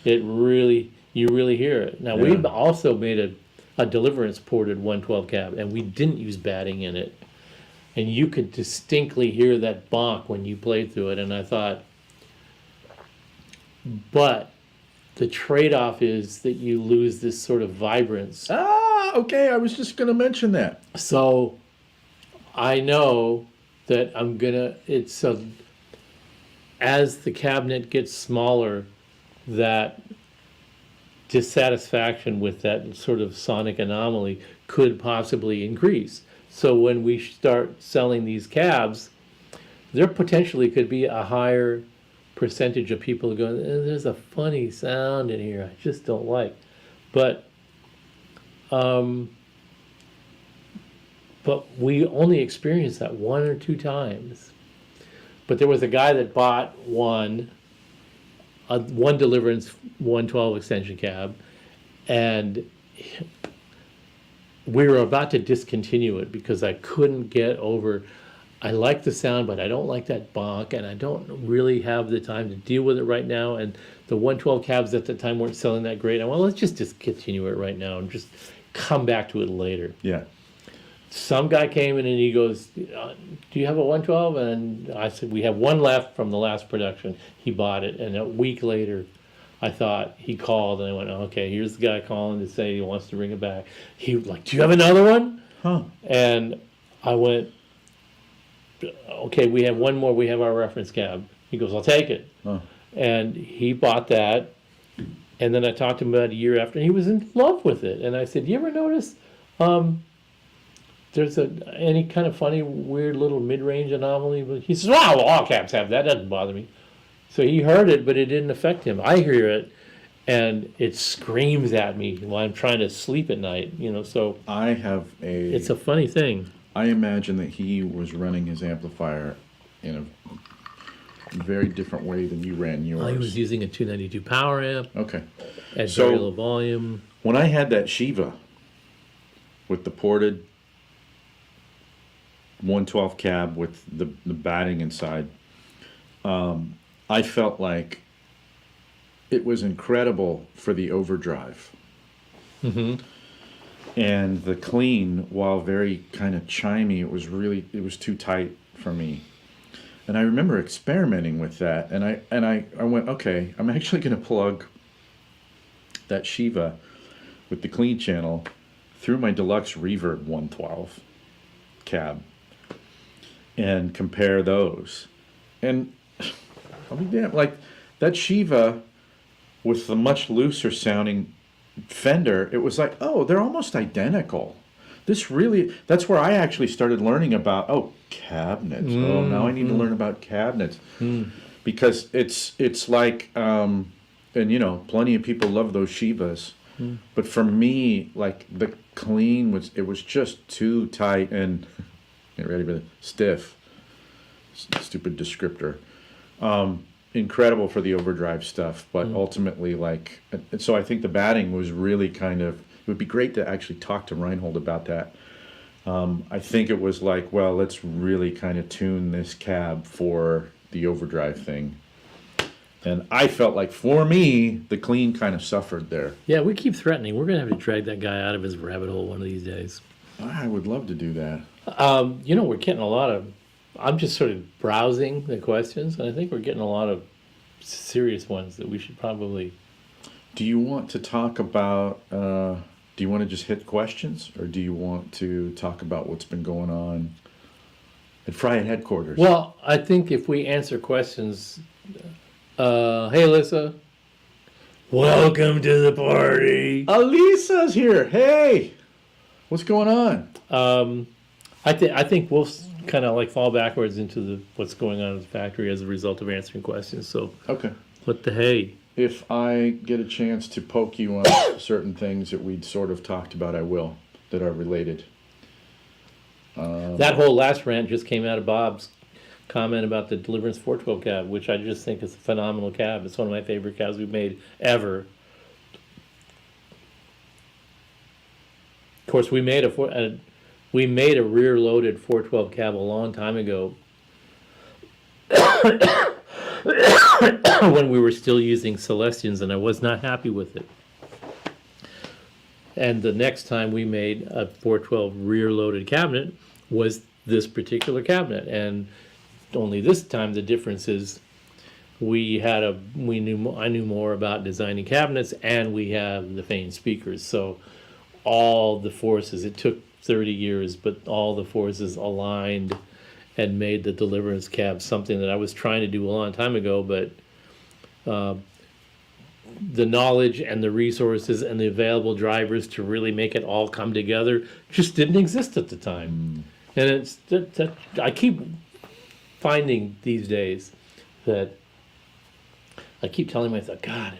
You really hear it. Now Yeah. we've also made a Deliverance ported 112 cab, and we didn't use batting in it. And you could distinctly hear that bonk when you played through it, and I thought, but the trade-off is that you lose this sort of vibrance. Ah, okay, I was just going to mention that. So I know that as the cabinet gets smaller, that dissatisfaction with that sort of sonic anomaly could possibly increase. So when we start selling these cabs, there potentially could be a higher percentage of people going, there's a funny sound in here I just don't like. But we only experienced that one or two times. But there was a guy that bought one Deliverance 112 extension cab, and we were about to discontinue it because I couldn't get over, I like the sound, but I don't like that bonk, and I don't really have the time to deal with it right now, and the 112 cabs at the time weren't selling that great. I went, well, let's just discontinue it right now and just come back to it later. Yeah. Some guy came in and he goes, do you have a 112? And I said, we have one left from the last production. He bought it, and a week later, I thought, he called, and I went, okay, here's the guy calling to say he wants to bring it back. He was like, do you have another one? Huh. And I went, okay, we have one more. We have our reference cab. He goes, I'll take it. Huh. And he bought that, and then I talked to him about a year after, and he was in love with it. And I said, you ever notice there's any kind of funny, weird little mid-range anomaly? But he says, well, all cabs have that. Doesn't bother me. So he heard it, but it didn't affect him. I hear it, and it screams at me while I'm trying to sleep at night. So I have it's a funny thing. I imagine that he was running his amplifier in a very different way than you ran yours. I was using a 292 power amp Okay. at So- very low volume. When I had that Shiva with the ported 112 cab with the batting inside, I felt like it was incredible for the overdrive. Mm-hmm. And the clean, while very kind of chimey, it was too tight for me. And I remember experimenting with that, and I went, okay, I'm actually going to plug that Shiva with the clean channel through my deluxe reverb 112 cab and compare those. And I'll be damned, like that Shiva with the much looser sounding Fender, it was like, oh, they're almost identical. That's where I actually started learning about, cabinets. Oh, now I need to learn about cabinets. Because it's like, and plenty of people love those Shivas. But for me, like the clean it was just too tight and, get ready for the stiff, stupid descriptor. Incredible for the overdrive stuff, but ultimately, so I think the batting was really it would be great to actually talk to Reinhold about that. I think it was like, well, let's really kind of tune this cab for the overdrive thing. And I felt like, for me, the clean kind of suffered there. Yeah, we keep threatening. We're going to have to drag that guy out of his rabbit hole one of these days. I would love to do that. We're getting a lot of... I'm just sort of browsing the questions, and I think we're getting a lot of serious ones that we should probably... Do you want to talk about... do you want to just hit questions, or do you want to talk about what's been going on at Fry at headquarters? Well, I think if we answer questions... hey, Alyssa. Welcome to the party. Alisa's here. Hey, what's going on? I think we'll kind of fall backwards into what's going on at the factory as a result of answering questions. So, Okay. what the hey? If I get a chance to poke you on certain things that we'd sort of talked about, I will, that are related. That whole last rant just came out of Bob's comment about the Deliverance 412 cab, which I just think is a phenomenal cab. It's one of my favorite cabs we've made ever. Of course, we made a rear-loaded 412 cab a long time ago when we were still using Celestians, and I was not happy with it. And the next time we made a 412 rear-loaded cabinet was this particular cabinet, and only this time the difference is I knew more about designing cabinets, and we have the Fane speakers. So all the forces, it took 30 years, but all the forces aligned and made the Deliverance cab something that I was trying to do a long time ago, but the knowledge and the resources and the available drivers to really make it all come together just didn't exist at the time. And I keep finding these days that I keep telling myself, God,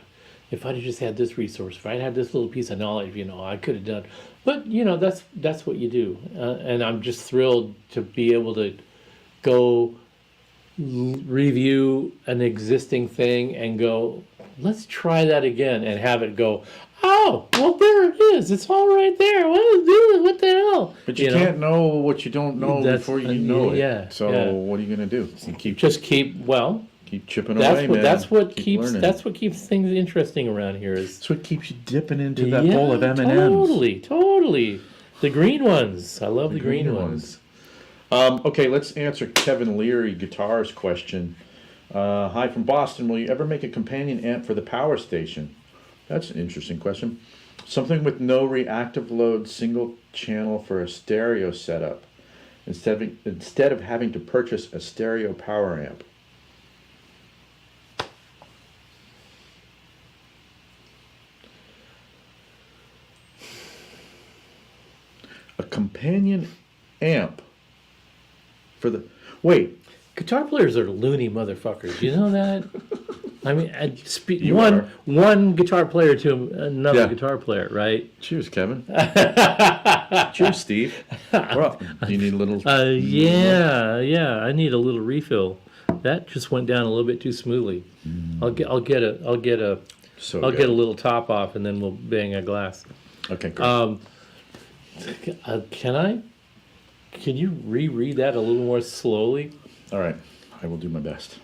if I'd have just had this resource, if I'd had this little piece of knowledge, I could have done. But that's what you do, and I'm just thrilled to be able to go review an existing thing and go, let's try that again, and have it go, oh, well, there it is. It's all right there. What the hell? But you can't know what you don't know before you know it. Yeah. So what are you going to do? You keep chipping away, man. That's what keeps learning. things interesting around here. That's what keeps you dipping into that bowl of M&Ms. Totally. The green ones. I love the green ones. Okay, let's answer Kevin Leary Guitars question. Hi from Boston. Will you ever make a companion amp for the power station? That's an interesting question. Something with no reactive load, single channel for a stereo setup, instead of having to purchase a stereo power amp. A companion amp for the... Wait. Guitar players are loony motherfuckers. You know that? I mean, You are. one guitar player to another Yeah. guitar player, right? Cheers, Kevin. Cheers, Steve. Well, do you need a little? Yeah. I need a little refill. That just went down a little bit too smoothly. I'll get a So I'll good. get a little top off, and then we'll bang a glass. Okay, great. Can you reread that a little more slowly? All right, I will do my best.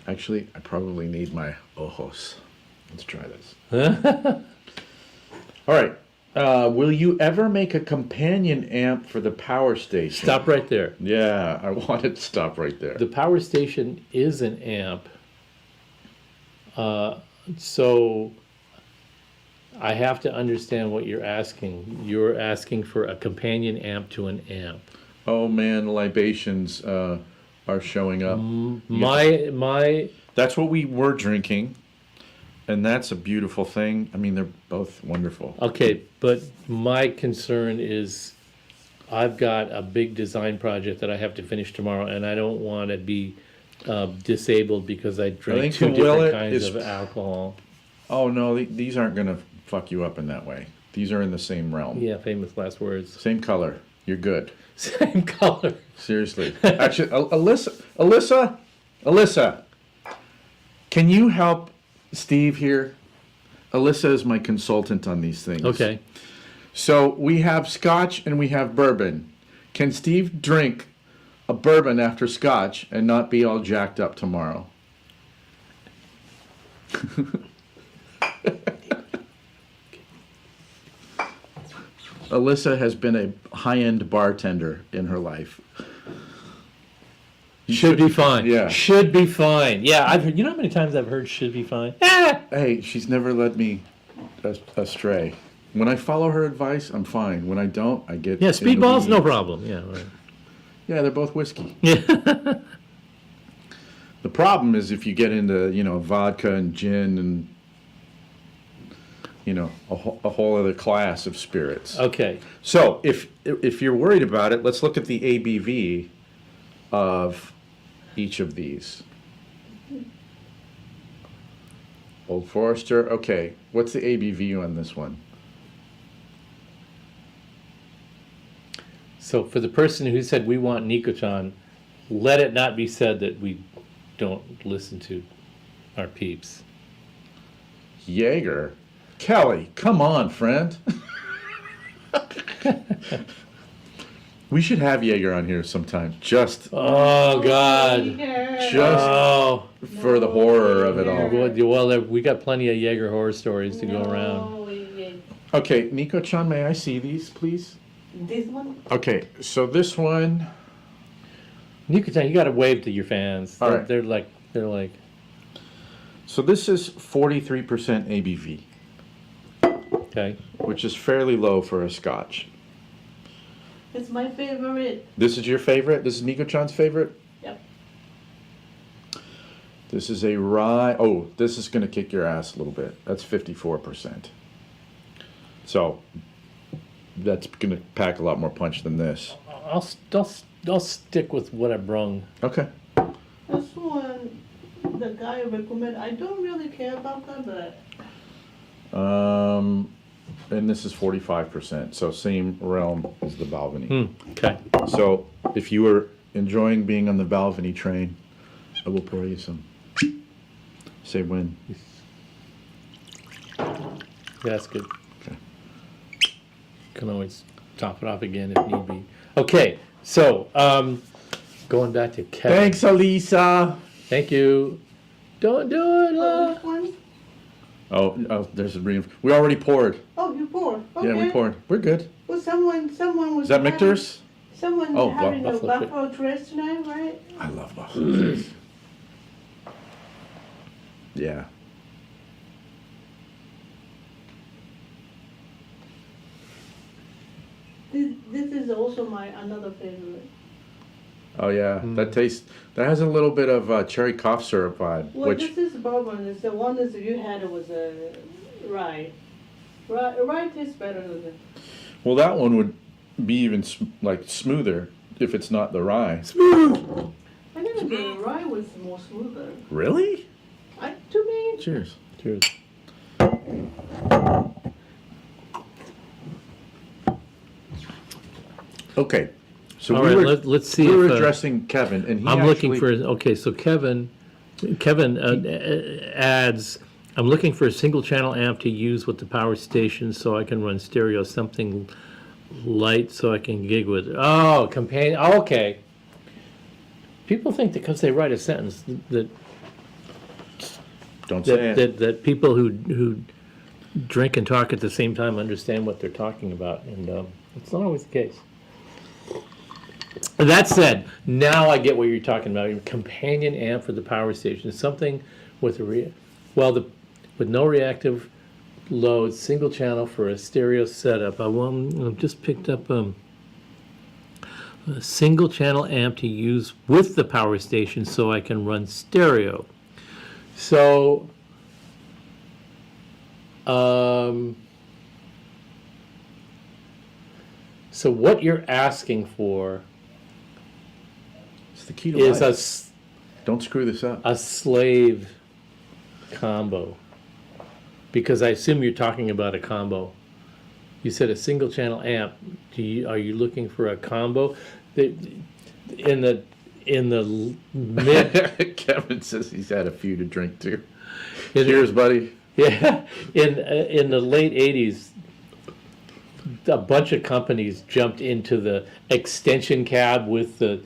Actually, I probably need my ojos. Let's try this. All right. Will you ever make a companion amp for the power station? Stop right there. Yeah, I wanted to stop right there. The power station is an amp. So I have to understand what you're asking. You're asking for a companion amp to an amp. Oh man, libations are showing up. My That's what we were drinking, and that's a beautiful thing. I mean, they're both wonderful. Okay, but my concern is I've got a big design project that I have to finish tomorrow, and I don't want to be disabled because I drank think two the different Willet kinds is- of alcohol. Oh no, these aren't gonna fuck you up in that way. These are in the same realm. Yeah, famous last words. Same color. You're good. Same color. Seriously. Actually, Alyssa, can you help Steve here? Alyssa is my consultant on these things. Okay. So we have scotch and we have bourbon. Can Steve drink a bourbon after scotch and not be all jacked up tomorrow? Alyssa has been a high-end bartender in her life. Should be fine. Yeah. Should be fine. Yeah, I've heard. You know how many times I've heard "should be fine"? Ah! Hey, she's never led me astray. When I follow her advice, I'm fine. When I don't, I get Yeah, in the speedballs, no weeds. problem. Yeah. Right. Yeah, they're both whiskey. Yeah. The problem is if you get into, vodka and gin and, a whole other class of spirits. Okay. So if you're worried about it, let's look at the ABV of each of these. Old Forester. Okay, what's the ABV on this one? So for the person who said we want Nico-chan, let it not be said that we don't listen to our peeps. Jaeger. Kelly, come on, friend. We should have Jaeger on here sometime, just Oh God. Oh. for the horror of it all. Well, we got plenty of Jaeger horror stories to go around. Okay, Nico-chan, may I see these, please? This one? Okay, so this one, Nico-chan, you got to wave to your fans. All right. They're like. so this is 43% ABV, Okay. which is fairly low for a scotch. It's my favorite. This is your favorite? This is Nico-chan's favorite? Yep. This is a rye. Oh, this is going to kick your ass a little bit. That's 54%. So that's going to pack a lot more punch than this. I'll stick with what I brung. Okay. This one, the guy recommended. I don't really care about that, but And this is 45%. So same realm as the Balvenie. Okay. So if you were enjoying being on the Balvenie train, I will pour you some. Say when. Yeah, that's good. Okay. Can always top it off again if need be. Okay, so going back to Kevin. Thanks, Alisa. Thank you. Don't do it. which one? Oh, there's a we already poured. Oh, you poured. Okay. Yeah, we poured. We're good. Well, someone was. Is that having- Michter's? Someone Oh, having a Buffalo Trace. Buffalo Trace tonight, right? I love Buffalo. Yeah. This is also my another favorite. Oh yeah, that has a little bit of cherry cough syrup vibe, Well, which this is bourbon. It's the one that you had was a rye. Rye tastes better than it. well that one would be even like smoother if it's not the rye. I think the rye was more smoother. Really? To me, Cheers. Cheers. Okay. So All we right, were, let's see we were if, addressing Kevin, and he I'm looking actually- for, okay, so Kevin adds, I'm looking for a single channel amp to use with the power station so I can run stereo, something light so I can gig with it. Oh, companion, okay. People think that because they write a sentence that Don't say it. that people who drink and talk at the same time understand what they're talking about, and it's not always the case. That said, now I get what you're talking about. Your companion amp for the power station, something with with no reactive load, single channel for a stereo setup. I've just picked up a single channel amp to use with the power station so I can run stereo. So, so what you're asking for It's the key to is life. Don't screw this up. a slave combo, because I assume you're talking about a combo. You said a single channel amp. Are you looking for a combo? In the mid Kevin says he's had a few to drink too. Cheers, buddy. Yeah, in the late '80s, a bunch of companies jumped into the extension cab with the,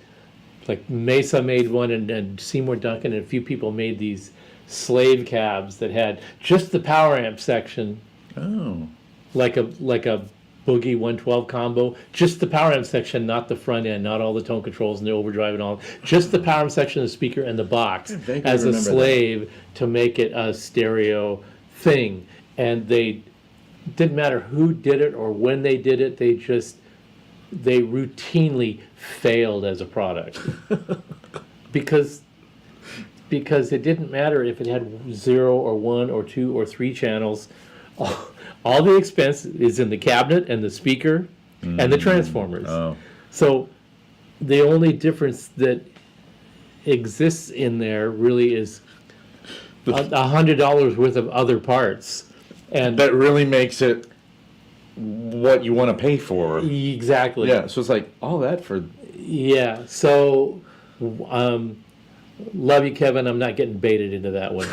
like Mesa made one, and Seymour Duncan and a few people made these slave cabs that had just the power amp section, Oh. like a Boogie 112 combo, just the power amp section, not the front end, not all the tone controls and the overdrive and all, just the power amp section, the speaker and the box vaguely as a remember that. slave to make it a stereo thing. And they didn't matter who did it or when they did it, they routinely failed as a product. because it didn't matter if it had 0 or 1 or 2 or 3 channels. All the expense is in the cabinet and the speaker and the transformers. Oh. So the only difference that exists in there really is $100 worth of other parts. And That really makes it what you want to pay for. exactly. Yeah, so it's like all that for. Yeah. So, love you, Kevin. I'm not getting baited into that one.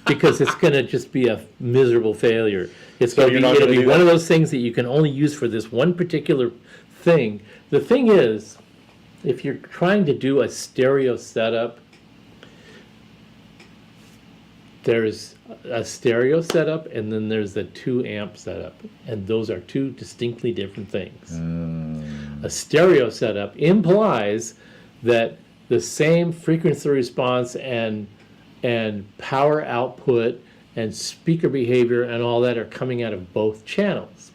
Because it's going to just be a miserable failure. It's So going you're to not be, it'll gonna be do one that? of those things that you can only use for this one particular thing. The thing is, if you're trying to do a stereo setup, there's a stereo setup and then there's the 2 amp setup. And those are 2 distinctly different things. A stereo setup implies that the same frequency response and power output and speaker behavior and all that are coming out of both channels.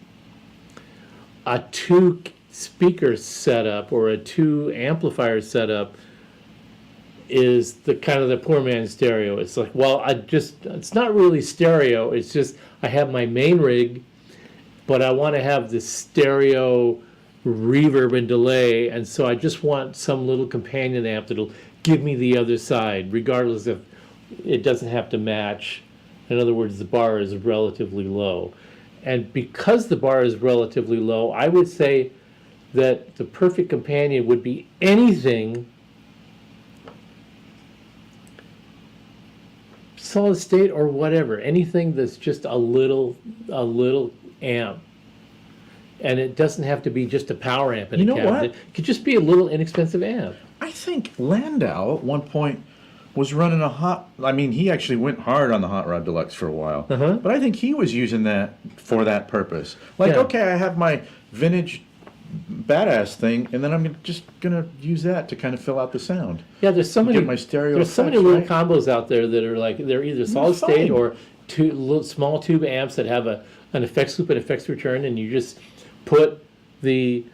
A 2 speaker setup or a 2 amplifier setup is the kind of the poor man's stereo. It's like, well, it's not really stereo, it's just I have my main rig, but I want to have the stereo reverb and delay, and so I just want some little companion amp that'll give me the other side, regardless if it doesn't have to match. In other words, the bar is relatively low. And because the bar is relatively low, I would say that the perfect companion would be anything solid state or whatever, anything that's just a little amp. And it doesn't have to be just a power amp in You a know cabinet. what? It could just be a little inexpensive amp. I think Landau at one point was running he actually went hard on the Hot Rod Deluxe for a while. Uh-huh. But I think he was using that for that purpose. Like, Yeah. okay, I have my vintage badass thing, and then I'm just gonna use that to kind of fill out the sound. Yeah, there's so many. Get my stereo There's so many effects, little right? combos out there that are like they're either solid state fine. or 2 little small tube amps that have an effects loop and effects return, and you just put you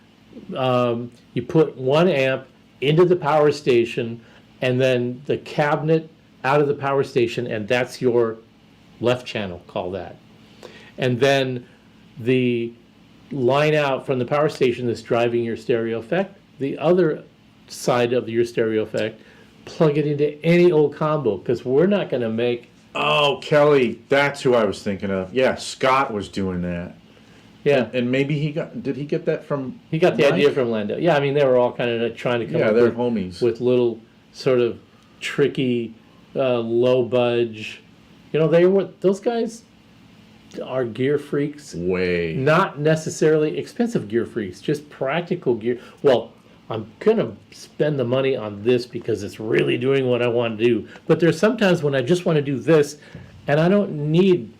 put 1 amp into the power station, and then the cabinet out of the power station, and that's your left channel. Call that, and then the line out from the power station that's driving your stereo effect. The other side of your stereo effect plug it into any old combo because we're not going to make. Oh, Kelly, that's who I was thinking of. Yeah, Scott was doing that. Yeah, And maybe did he get that from he got the Mike? idea from Lando. Yeah, I mean they were all kind of trying to come Yeah, up they're with, homies. with little sort of tricky, low budge. You know, those guys are gear freaks. Way. Not necessarily expensive gear freaks, just practical gear. Well, I'm gonna spend the money on this because it's really doing what I want to do. But there's sometimes when I just want to do this, and I don't need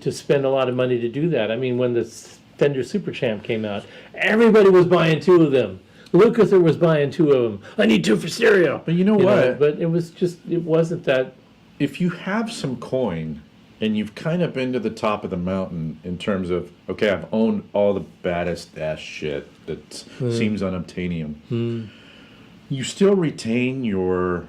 to spend a lot of money to do that. I mean, when the Fender Super Champ came out, everybody was buying 2 of them. Lukather was buying 2 of them. I need 2 for stereo. But you know what? But it wasn't that. If you have some coin and you've kind of been to the top of the mountain in terms of, okay, I've owned all the baddest ass shit that seems unobtainium, you still retain your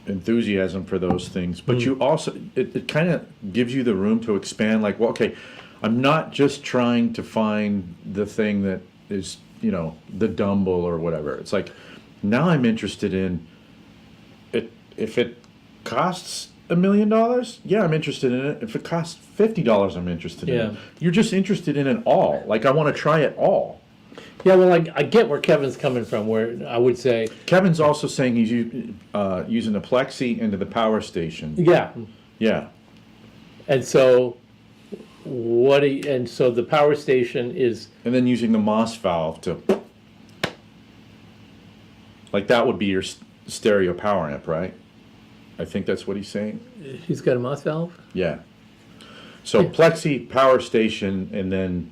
enthusiasm for those things, but you also, it kind of gives you the room to expand, like, well, okay, I'm not just trying to find the thing that is, you know, the Dumble or whatever. It's like, now I'm interested in it. If it costs $1 million, yeah, I'm interested in it. If it costs $50, I'm interested in it. You're just interested in it all. Like, I want to try it all. Yeah, well, I get where Kevin's coming from, where I would say... Kevin's also saying he's using a plexi into the power station. Yeah. Yeah. And so so the power station is... And then using the Moss valve to... Like, that would be your stereo power amp, right? I think that's what he's saying. He's got a Moss valve? Yeah. So plexi, power station, and then...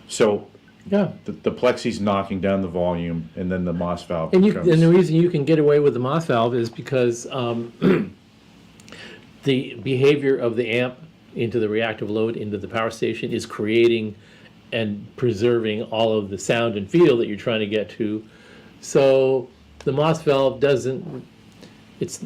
So... Yeah. The plexi's knocking down the volume, and then the Moss valve And comes. the reason you can get away with the Moss valve is because the behavior of the amp into the reactive load into the power station is creating and preserving all of the sound and feel that you're trying to get to. So the Moss valve doesn't... It's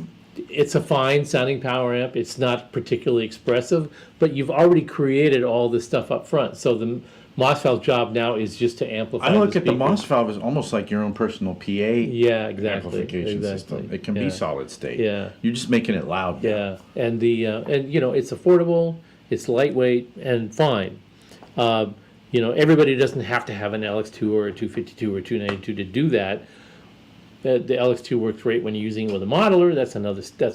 a fine sounding power amp. It's not particularly expressive, but you've already created all this stuff up front. So the Moss valve job now is just to amplify. I look at the speaker. Moss valve as almost like your own personal PA Yeah, exactly. amplification system. It can be solid state. Yeah. You're just making it loud. Yeah, and you know, it's affordable, it's lightweight, and fine. You know, everybody doesn't have to have an LX2 or a 252 or 292 to do that. The LX2 works great when you're using it with a modeler. That's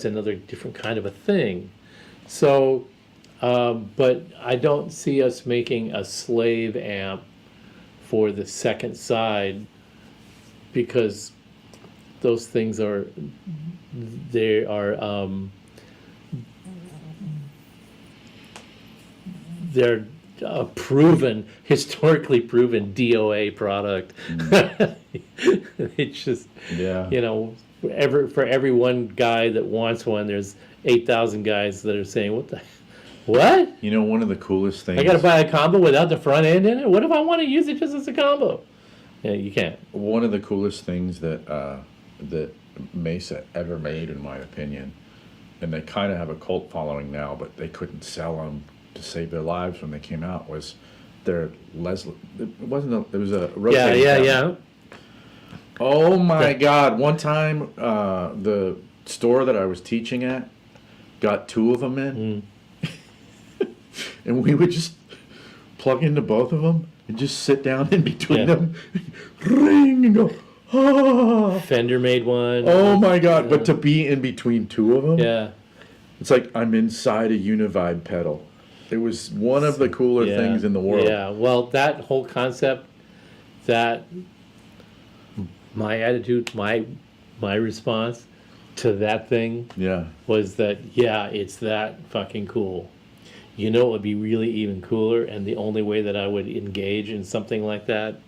another different kind of a thing. So. But I don't see us making a slave amp for the second side because those things they're historically proven DOA product. It's just, you know, for every one guy that wants one, there's 8,000 guys that are saying, what? You know, one of the coolest things... I got to buy a combo without the front end in it? What if I want to use it just as a combo? Yeah, you can't. One of the coolest things that that Mesa ever made, in my opinion, and they kind of have a cult following now, but they couldn't sell them to save their lives when they came out, was their Leslie... It was a rotating cabinet. Oh my God. One time, the store that I was teaching at got 2 of them in. And we would just plug into both of them and just sit down in between them, ring, and go, ah. Fender made one. Oh my God. But to be in between 2 of them, yeah, it's like I'm inside a Univibe pedal. It was one of the cooler things in the world. Yeah, well, that whole concept, my attitude, my response to that thing was that, it's that fucking cool. You know, it would be really even cooler, and the only way that I would engage in something like that,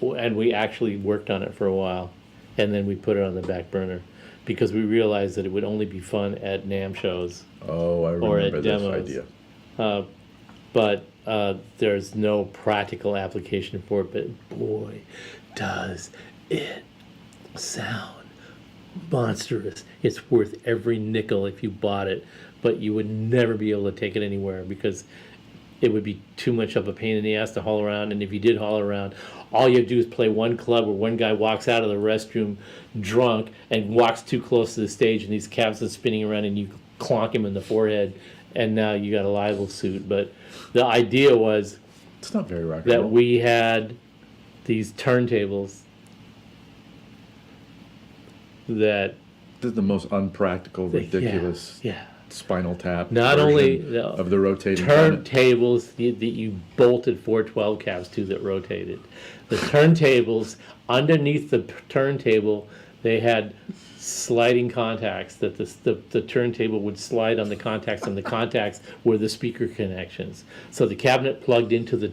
and we actually worked on it for a while, and then we put it on the back burner because we realized that it would only be fun at NAMM shows. Oh, I remember this idea. But there's no practical application for it, but boy, does it sound monstrous. It's worth every nickel if you bought it, but you would never be able to take it anywhere because it would be too much of a pain in the ass to haul around. And if you did haul around, all you do is play one club where one guy walks out of the restroom drunk and walks too close to the stage, and these cabs are spinning around, and you clonk him in the forehead, and now you got a libel suit. But the idea was It's not very rock and that roll. we had these turntables that This is the most unpractical, ridiculous yeah. Spinal Tap. Not version only of the rotating cabinet. turntables that you bolted 412 cabs to that rotated. The turntables, underneath the turntable, they had sliding contacts that the turntable would slide on the contacts, and the contacts were the speaker connections. So the cabinet plugged into the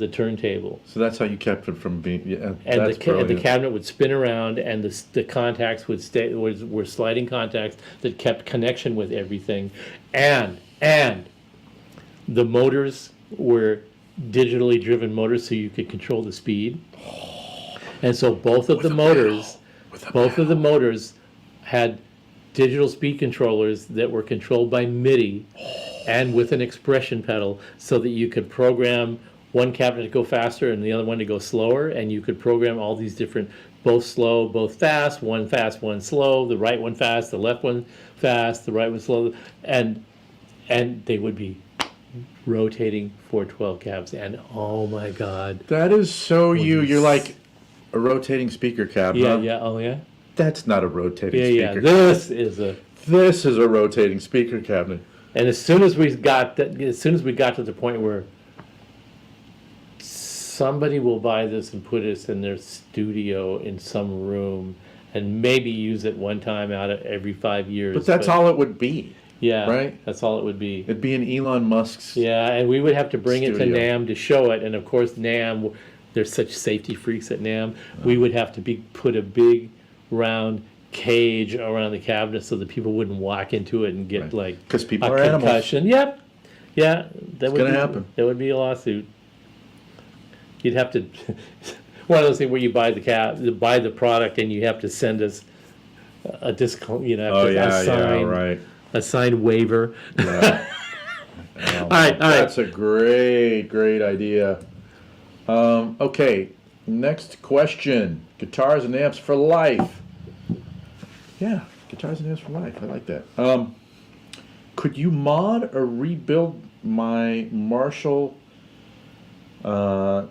turntable. So that's how you kept it from being. Yeah, And that's the brilliant. cabinet would spin around, and the contacts would stay were sliding contacts that kept connection with everything, and the motors were digitally driven motors, so you could control the speed. And so both of the motors had digital speed controllers that were controlled by MIDI and with an expression pedal, so that you could program one cabinet to go faster and the other one to go slower, and you could program all these different, both slow, both fast, one slow, the right one fast, the left one fast, the right one slow, and they would be rotating 412 cabs, and oh my God. That is so you. When You're like a rotating speaker cab. Yeah, huh? yeah, oh yeah? That's not a rotating Yeah, speaker. this is a... This is a rotating speaker cabinet. And as soon as we got to the point where somebody will buy this and put this in their studio in some room and maybe use it one time out of every 5 years. But that's all it would be. Yeah, right? That's all it would be. It'd be in Elon Musk's. Yeah, and we would have to bring it to Studio. NAM to show it. And of course, NAM, they're such safety freaks at NAM. We would have to put a big round cage around the cabinet so that people wouldn't walk into it and get Right. like 'Cause people a are animals. concussion. Yep. Yeah, that would gonna be, happen. That would be a lawsuit. You'd have to one of those things where you buy the product and you have to send us a discount. You know, Oh yeah, sign, yeah, right. a signed waiver. Yeah. All right. That's a great idea. Okay, next question. Guitars and amps for life. Yeah, guitars and amps for life. I like that. Could you mod or rebuild my Marshall, how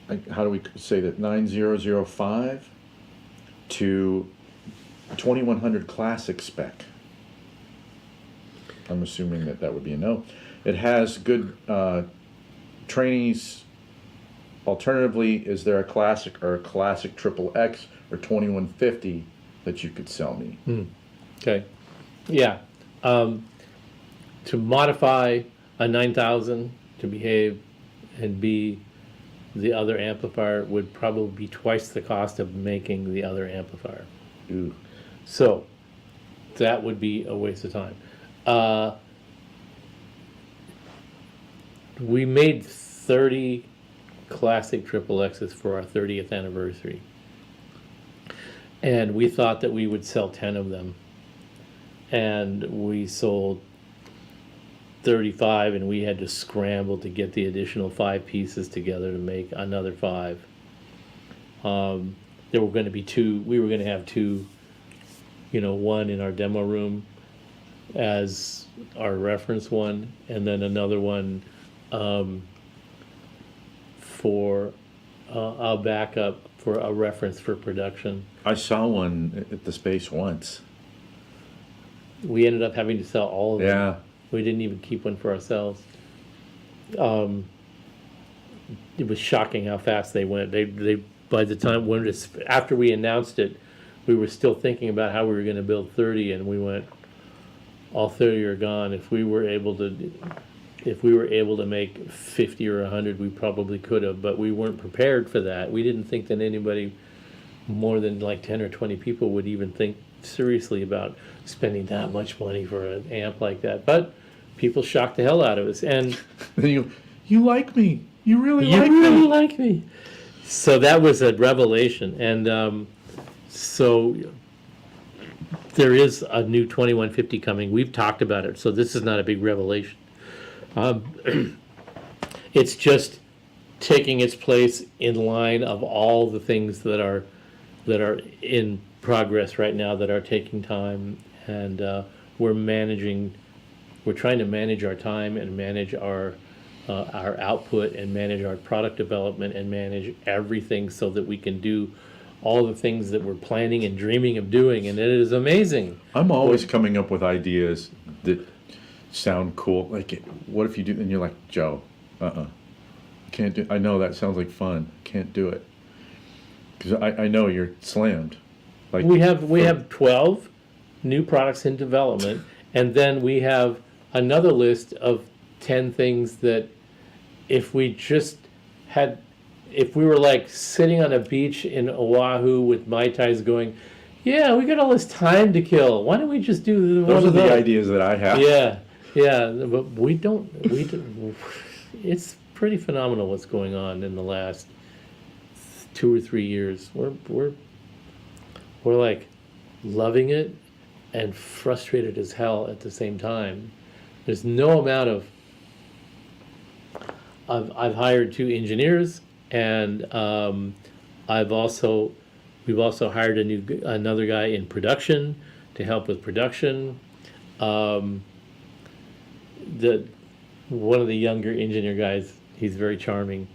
do we say that, 9005 to 2100 classic spec? I'm assuming that would be a no. It has good trainees. Alternatively, is there a classic or a classic triple X or 2150 that you could sell me? Okay. Yeah. To modify a 9000 to behave and be the other amplifier would probably be twice the cost of making the other amplifier. Ooh. So that would be a waste of time. We made 30 classic triple X's for our 30th anniversary. And we thought that we would sell 10 of them. And we sold 35, and we had to scramble to get the additional 5 pieces together to make another 5. There were going to be 2, we were going to have 2, one in our demo room as our reference one, and then another one for a backup for a reference for production. I saw one at the space once. We ended up having to sell all of them. Yeah. We didn't even keep one for ourselves. It was shocking how fast they went. They by the time after we announced it, we were still thinking about how we were going to build 30, and we went, all 30 are gone. If we were able to make 50 or 100, we probably could have, but we weren't prepared for that. We didn't think that anybody more than like 10 or 20 people would even think seriously about spending that much money for an amp like that. But people shocked the hell out of us, and You like me. You really you like really me. like me. So that was a revelation, and so there is a new 2150 coming. We've talked about it, so this is not a big revelation. It's just taking its place in line of all the things that are in progress right now that are taking time, and we're trying to manage our time and manage our output and manage our product development and manage everything so that we can do all the things that we're planning and dreaming of doing, and it is amazing. I'm always coming up with ideas that sound cool. Like, what if you do, and you're like, Joe, can't do, I know that sounds like fun, can't do it. Because I know you're slammed. Like We have 12 new products in development, and then we have another list of 10 things that if we were like sitting on a beach in Oahu with Mai Tais going, yeah, we got all this time to kill. Why don't we just do one those are of the those? ideas that I have. Yeah, but we don't, it's pretty phenomenal what's going on in the last 2 or 3 years. We're like loving it and frustrated as hell at the same time. There's no amount of, I've hired 2 engineers, and we've also hired another guy in production to help with production. One of the younger engineer guys, he's very charming.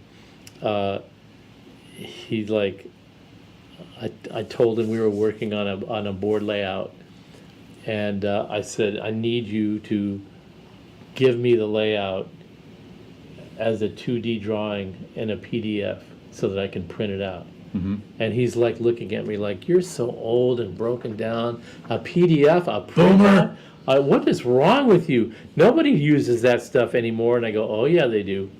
He's like, I told him we were working on a board layout, and I said, I need you to give me the layout as a 2D drawing in a PDF so that I can print it out. Mm-hmm. And he's like looking at me like, you're so old and broken down. A PDF, a printout? What is wrong with you? Nobody uses that stuff anymore. And I go, oh yeah, they do.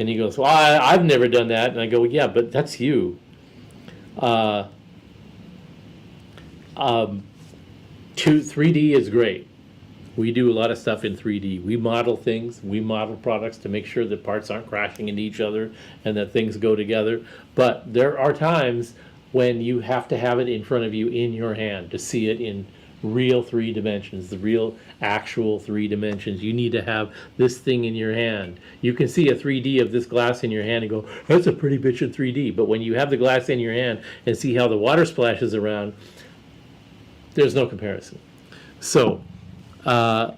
And he goes, well, I've never done that. And I go, yeah, but that's you. 3D is great. We do a lot of stuff in 3D. We model things, we model products to make sure that parts aren't crashing into each other and that things go together. But there are times when you have to have it in front of you in your hand to see it in real 3 dimensions, the real actual 3 dimensions. You need to have this thing in your hand. You can see a 3D of this glass in your hand and go, that's a pretty bitch in 3D. But when you have the glass in your hand and see how the water splashes around, there's no comparison. So, our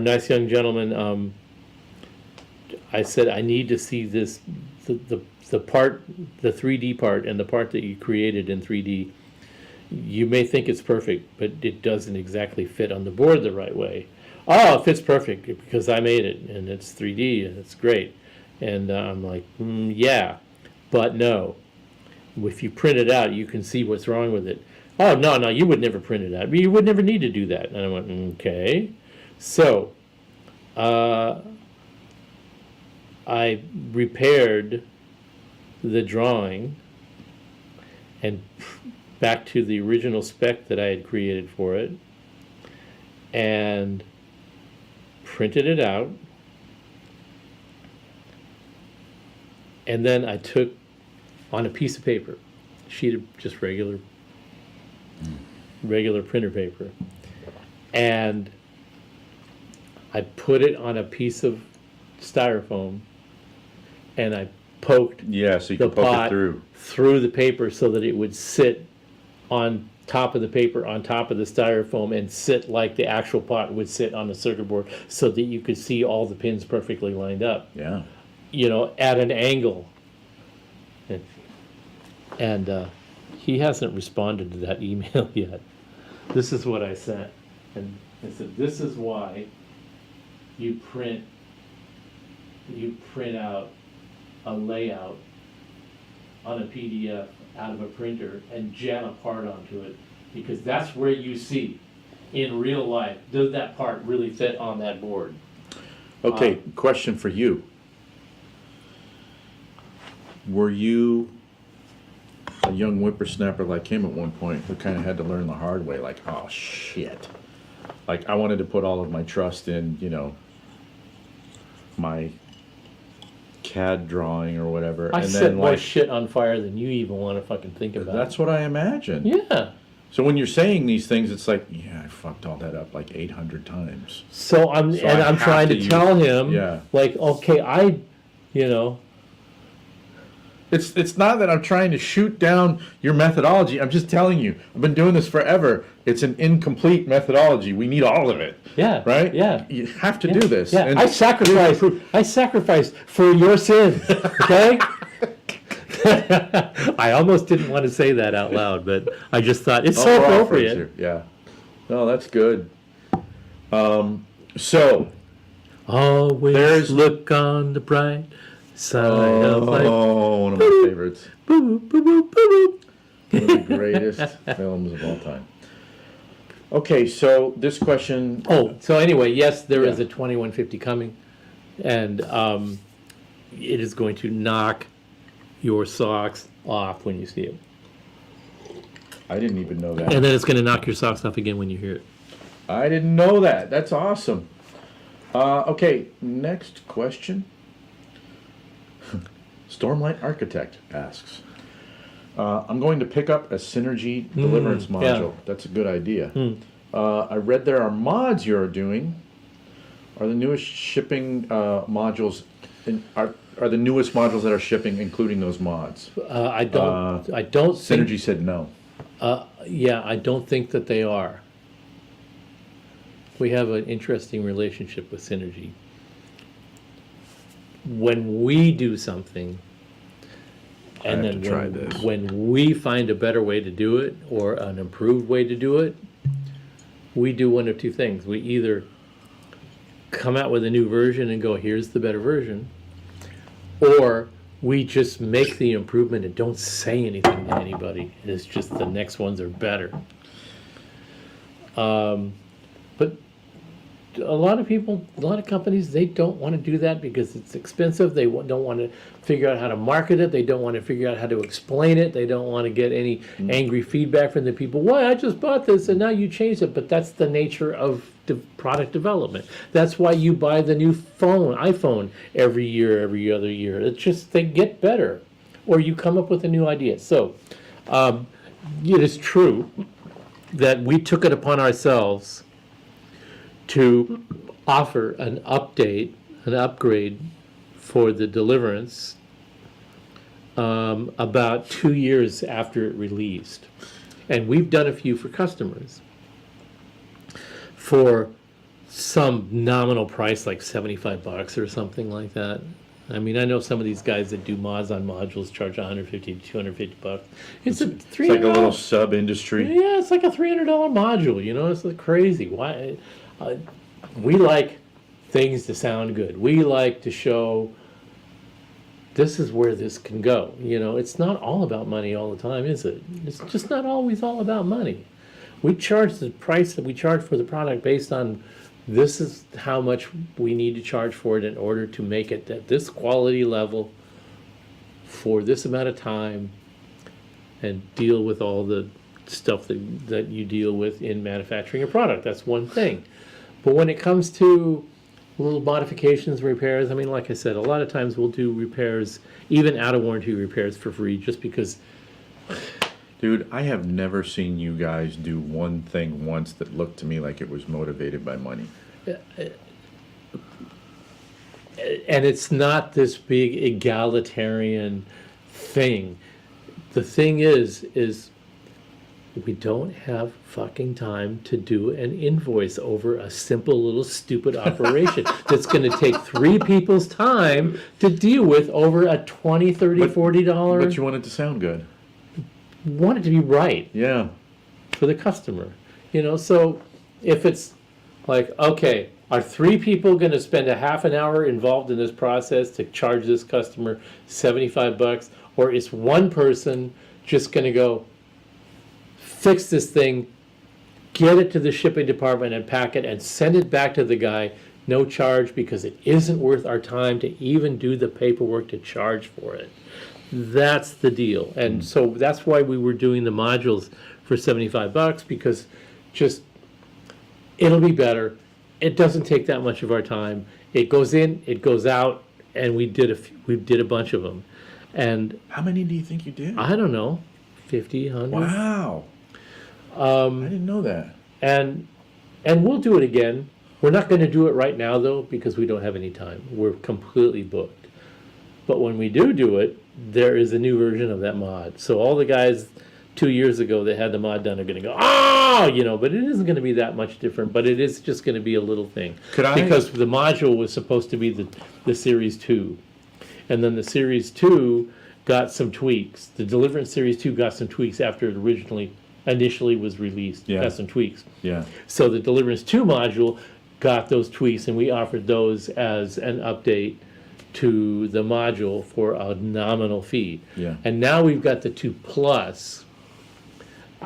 nice young gentleman, I said, I need to see this, the part, the 3D part and the part that you created in 3D. You may think it's perfect, but it doesn't exactly fit on the board the right way. Oh, it fits perfect because I made it and it's 3D and it's great. And I'm like, yeah, but no. If you print it out, you can see what's wrong with it. Oh, no, you would never print it out. You would never need to do that. And I went, okay. So, I repaired the drawing and back to the original spec that I had created for it and printed it out. And then I took on a piece of paper, sheet of just regular printer paper, and I put it on a piece of styrofoam and I poked So you the can poke pot it through the paper so that it would sit on top of the paper, on top of the styrofoam, and sit like the actual pot would sit on the circuit board so that you could see all the pins perfectly lined up, Yeah. at an angle. And he hasn't responded to that email yet. This is what I sent. And I said, this is why you print out a layout on a PDF out of a printer and jam a part onto it, because that's where you see in real life, does that part really fit on that board? Okay, question for you. Were you a young whippersnapper like him at one point who kind of had to learn the hard way, like, oh shit, like I wanted to put all of my trust in, my CAD drawing or whatever, I and set then more like shit on fire than you even want to fucking think about. that's what I imagine. Yeah. So when you're saying these things, it's like, yeah, I fucked all that up like 800 times. So I'm So I have trying to to tell use- him, yeah. like, okay, you know, It's not that I'm trying to shoot down your methodology. I'm just telling you, I've been doing this forever. It's an incomplete methodology. We need all of it. Yeah, Right? yeah. You have to do this. yeah, And I sacrificed for your sins, okay? I almost didn't want to say that out loud, but I just thought it's so we're all friends appropriate. here. Yeah. No, that's good. So Always There's- look on the bright side of life. oh, one of my favorites. Boo, boo, boo, boo, boo. One of the greatest films of all time. Okay, so this question. Oh, so anyway, yes, there is Yeah. a 2150 coming, and it is going to knock your socks off when you see it. I didn't even know that. And then it's going to knock your socks off again when you hear it. I didn't know that. That's awesome. Okay, next question. Stormlight Architect asks, I'm going to pick up a Synergy Deliverance yeah. module. That's a good idea. I read there are mods you're doing. Are the newest shipping modules, are the newest modules that are shipping including those mods? I don't think, Synergy said no. yeah, I don't think that they are. We have an interesting relationship with Synergy. When we do something, and have then to try this. when we find a better way to do it or an improved way to do it, we do one of two things. We either come out with a new version and go, here's the better version, or we just make the improvement and don't say anything to anybody. And it's just the next ones are better. But a lot of people, a lot of companies, they don't want to do that because it's expensive. They don't want to figure out how to market it. They don't want to figure out how to explain it. They don't want to get any angry feedback from the people. Why, I just bought this and now you changed it. But that's the nature of product development. That's why you buy the new iPhone every year, every other year. It's just, they get better. Or you come up with a new idea. So it is true that we took it upon ourselves to offer an update, an upgrade for the Deliverance about 2 years after it released. And we've done a few for customers for some nominal price, like $75 or something like that. I mean, I know some of these guys that do mods on modules charge $150 to $250. It's a $300. It's like a little sub-industry. Yeah, it's like a $300 module, you know, it's like crazy. Why? We like things to sound good. We like to show this is where this can go. You know, it's not all about money all the time, is it? It's just not always all about money. We charge the price that we charge for the product based on this is how much we need to charge for it in order to make it at this quality level for this amount of time and deal with all the stuff that you deal with in manufacturing a product. That's one thing. But when it comes to little modifications, repairs, I mean, like I said, a lot of times we'll do repairs, even out of warranty repairs for free, just because. Dude, I have never seen you guys do one thing once that looked to me like it was motivated by money. And it's not this big egalitarian thing. The thing is we don't have fucking time to do an invoice over a simple little stupid operation that's going to take 3 people's time to deal with over a $20, $30, $40. But you want it to sound good. Want it to be right Yeah. for the customer. You know, so if it's like, okay, are 3 people going to spend a half an hour involved in this process to charge this customer $75, or is one person just going to go fix this thing, get it to the shipping department and pack it and send it back to the guy, no charge, because it isn't worth our time to even do the paperwork to charge for it. That's the deal. And so that's why we were doing the modules for $75, because just it'll be better. It doesn't take that much of our time. It goes in, it goes out, and we did a bunch of them. And How many do you think you did? I don't know, 50, 100. Wow. I didn't know that. And And we'll do it again. We're not going to do it right now, though, because we don't have any time. We're completely booked. But when we do it, there is a new version of that mod. So all the guys 2 years ago that had the mod done are going to go, oh, you know, but it isn't going to be that much different. But it is just going to be a little thing. Because the module was supposed to be the Series 2. And then the Series 2 got some tweaks. The Deliverance Series 2 got some tweaks after it initially was released. Yeah. Got some tweaks. Yeah. So the Deliverance 2 module got those tweaks, and we offered those as an update to the module for a nominal fee. Yeah. And now we've got the 2 Plus,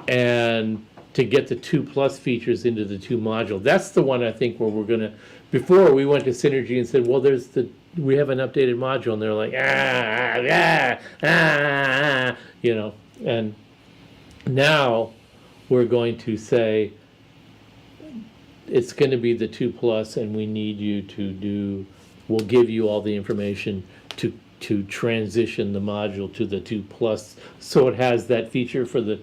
and to get the 2 Plus features into the 2 module, that's the one I think where we're gonna. Before we went to Synergy and said, well, we have an updated module, and they're like, you know, and now we're going to say it's going to be the 2 Plus, and we need you to we'll give you all the information to transition the module to the 2 Plus, so it has that feature for the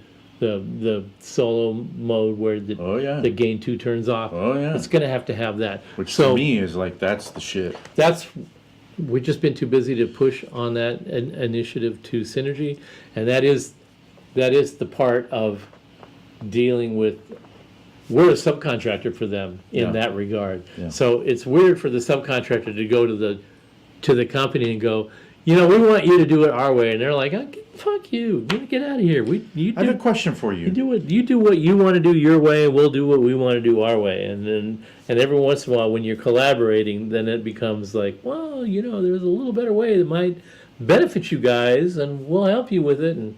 solo mode where the gain 2 turns off. Oh yeah. It's going to have that. Which to me is like, that's the shit. We've just been too busy to push on that initiative to Synergy, and that is the part of dealing with. We're a subcontractor for them in that regard. Yeah. So it's weird for the subcontractor to go to the company and go, you know, we want you to do it our way, and they're like, oh, fuck you, get out of here. I have a question for you. You do what you want to do your way, and we'll do what we want to do our way. And every once in a while, when you're collaborating, then it becomes like, well, you know, there's a little better way that might benefit you guys, and we'll help you with it. And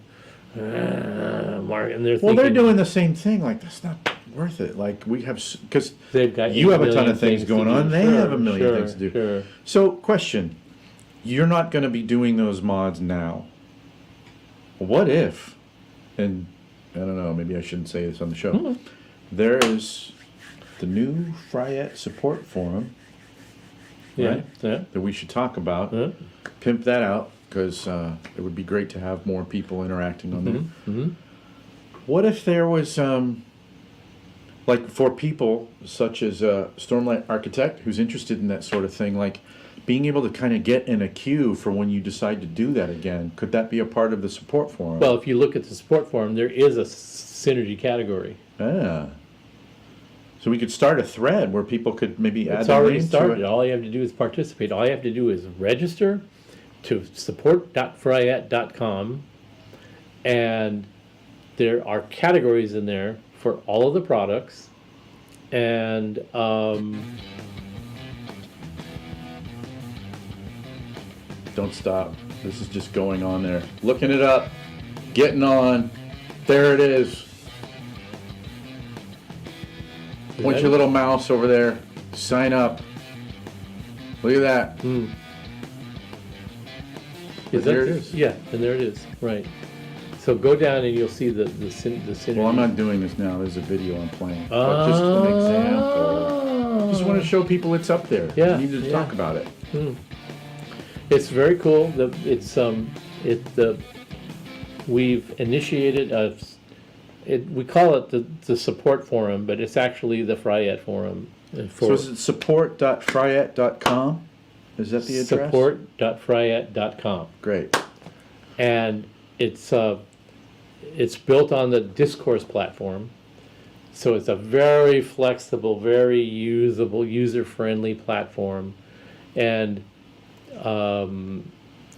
Mark, and they're doing the same thing. Like, that's not worth it. Like, we have, because you have a ton of things going on. They have a million things to do. Sure. So, question: you're not going to be doing those mods now. What if? And I don't know. Maybe I shouldn't say this on the show. Mm-hmm. There is the new Hiwatt support forum. Right? Yeah. That we should talk about. Pimp that out, because it would be great to have more people interacting on there. Mm-hmm. What if there was, like, for people such as Stormlight Architect, who's interested in that sort of thing, like being able to kind of get in a queue for when you decide to do that again? Could that be a part of the support forum? Well, if you look at the support forum, there is a Synergy category. Yeah. So we could start a thread where people could maybe add It's their already name started. to it. All you have to do is participate. All you have to do is register to support.hiwatt.com, and there are categories in there for all of the products, and Don't stop. This is just going on there. Looking it up. Getting on. There it is. Point your little mouse over there. Sign up. Look at that. There it is. Yeah, and there it is. Right. So go down and you'll see the Synergy. Well, I'm not doing this now. There's a video I'm playing. But just an example. Just want to show people it's up there. Yeah, We need to talk about it. It's very cool. We've initiated we call it the support forum, but it's actually the Hiwatt forum. So is it support.hiwatt.com? Is that the address? Support.hiwatt.com. Great. And it's built on the Discourse platform, so it's a very flexible, very usable, user-friendly platform, and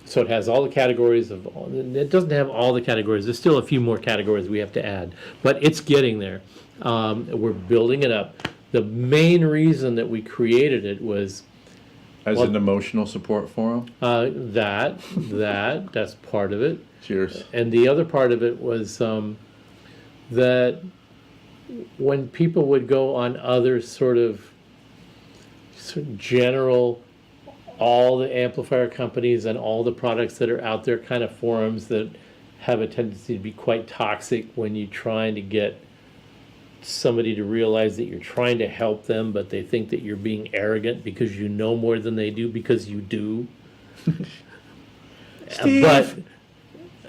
so it has all the categories of. It doesn't have all the categories. There's still a few more categories we have to add, but it's getting there. We're building it up. The main reason that we created it was As an emotional support forum? That's part of it. Cheers. And the other part of it was that when people would go on other sort of general, all the amplifier companies and all the products that are out there kind of forums that have a tendency to be quite toxic when you're trying to get somebody to realize that you're trying to help them, but they think that you're being arrogant because you know more than they do, because you do. Steve.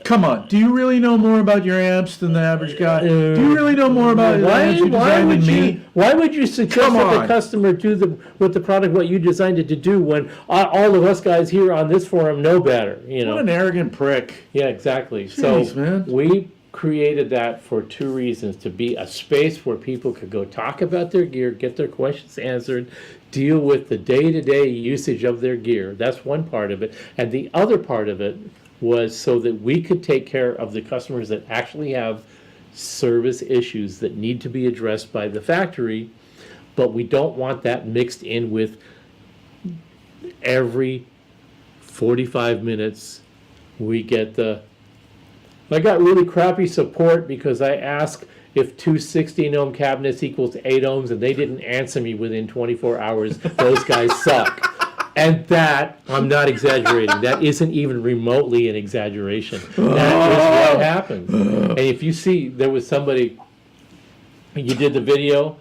Come on, do you really know more about your amps than the average guy? Do you really know more about the amps you designed than me? Why would you suggest Come that the on. customer do with the product what you designed it to do when all of us guys here on this forum know better? You know. What an arrogant prick. Yeah, exactly. Jeez, So man. we created that for two reasons: to be a space where people could go talk about their gear, get their questions answered, deal with the day-to-day usage of their gear. That's one part of it. And the other part of it was so that we could take care of the customers that actually have service issues that need to be addressed by the factory, but we don't want that mixed in with every 45 minutes we get I got really crappy support because I asked if two 16 ohm cabinets equals 8 ohms and they didn't answer me within 24 hours. Those guys suck. And that, I'm not exaggerating, that isn't even remotely an exaggeration. That is what happens. And if you see, there was somebody, you did the video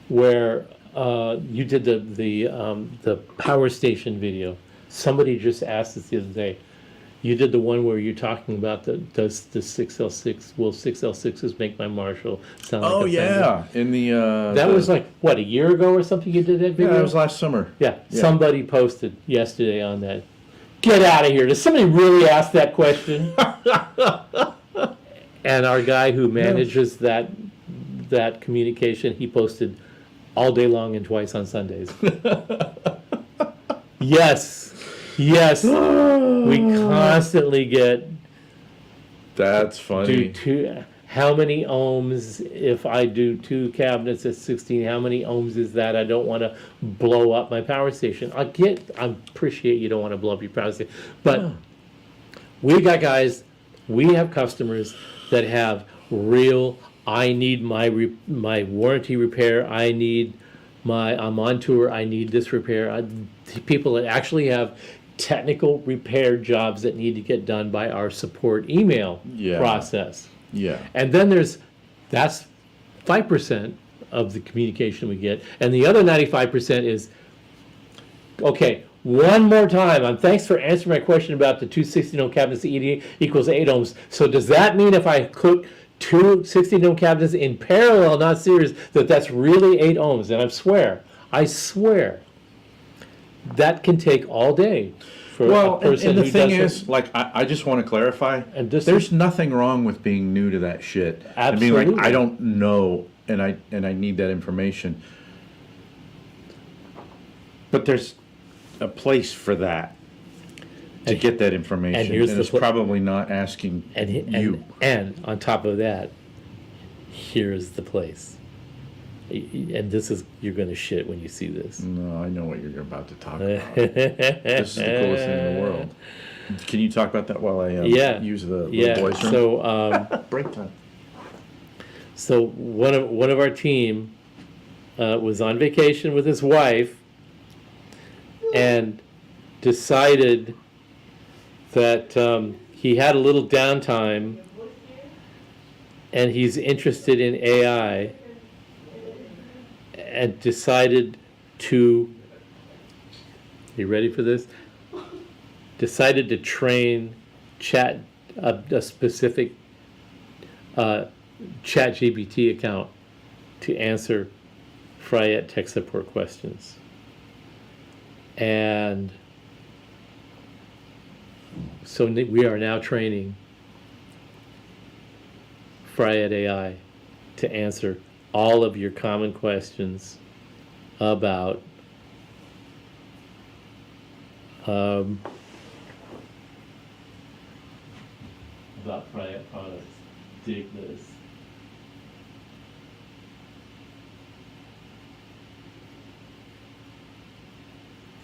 where you did the power station video. Somebody just asked us the other day, you did the one where you're talking about does the 6L6, will 6L6s make my Marshall sound like a Fender? Yeah, in the That was like, what, a year ago or something you did that video? yeah, that was last summer. Yeah, somebody posted yesterday on that. Get out of here. Does somebody really ask that question? And our guy who manages that communication, he posted all day long and twice on Sundays. Yes. We constantly get That's funny. how many ohms if I do two cabinets at 16, how many ohms is that? I don't want to blow up my power station. I appreciate you don't want to blow up your power station, but we got guys, we have customers that have real, I need my warranty repair, I'm on tour, I need this repair. People that actually have technical repair jobs that need to get done by our support email process. Yeah. And then that's 5% of the communication we get. And the other 95% is, okay, one more time, thanks for answering my question about the two 16 ohm cabinets equals 8 ohms. So does that mean if I cook two 16 ohm cabinets in parallel, not series, that's really 8 ohms? And I swear, that can take all day for a person and the who thing doesn't. is, like, I just want to clarify, And this there's is- nothing wrong with being new to that shit. I mean, Absolutely. like, I don't know, and I need that information. But there's a place for that, to get that information. and here's the it's probably not asking you. And on top of that, here's the place. And you're going to shit when you see this. No, I know what you're about to talk about. This is the coolest thing in the world. Can you talk about that while I use the voice room? So Break time. so one of our team was on vacation with his wife and decided that he had a little downtime and he's interested in AI, and decided to, you ready for this? Decided to train a specific ChatGPT account to answer Hiwatt tech support questions. And so we are now training Hiwatt AI to answer all of your common questions about Hiwatt products. Dig this.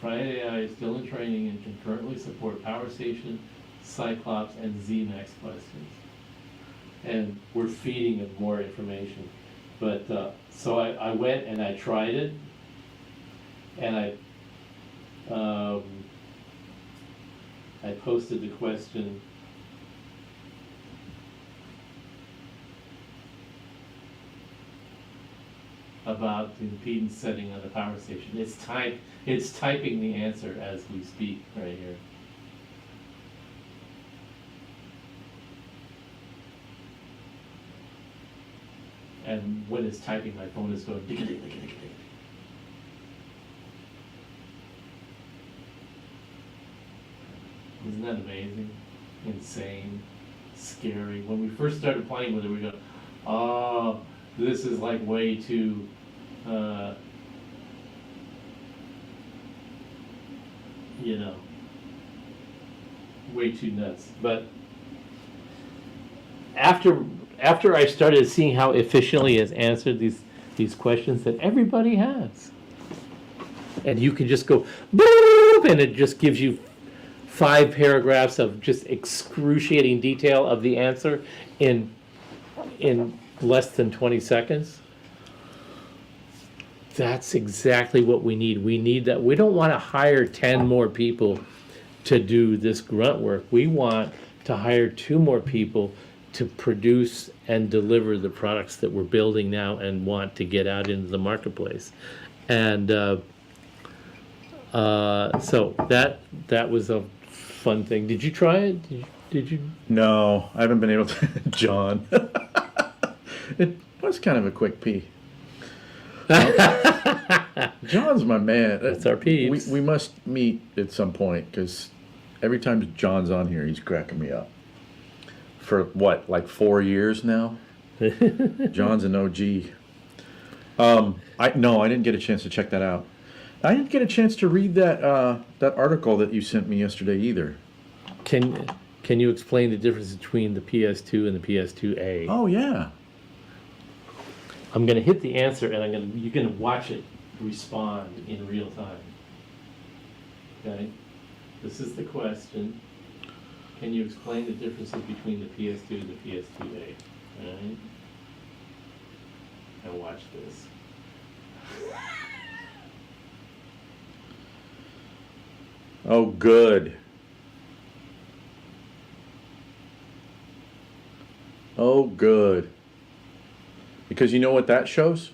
Hiwatt AI is still in training and can currently support Power Station, Cyclops, and ZMAX questions. And we're feeding it more information. But so I went and I tried it, and I posted the question about the impedance setting on the power station. It's typing the answer as we speak right here. and when it's typing, my phone is going dick-a-dick-a-dick-a-dick. Isn't that amazing? Insane, scary. When we first started playing with it, we go, oh, this is like way too, you know, way too nuts. But after I started seeing how efficiently it's answered these questions that everybody has, and you can just go boop, and it just gives you 5 paragraphs of just excruciating detail of the answer in less than 20 seconds. That's exactly what we need. We need that. We don't want to hire 10 more people to do this grunt work. We want to hire 2 more people to produce and deliver the products that we're building now and want to get out into the marketplace. And so that was a fun thing. Did you try it? Did you? No, I haven't been able to. John. It was kind of a quick pee. John's my man. That's our peeps. We must meet at some point, because every time John's on here, he's cracking me up. For what, like 4 years now? John's an OG. I didn't get a chance to check that out. I didn't get a chance to read that that article that you sent me yesterday either. Can you explain the difference between the PS2 and the PS2A? Oh yeah. I'm going to hit the answer, and you're going to watch it respond in real time. Okay? This is the question. Can you explain the differences between the PS2 and the PS2A? All right? Now watch this. Oh, good. Oh, good. Because you know what that shows?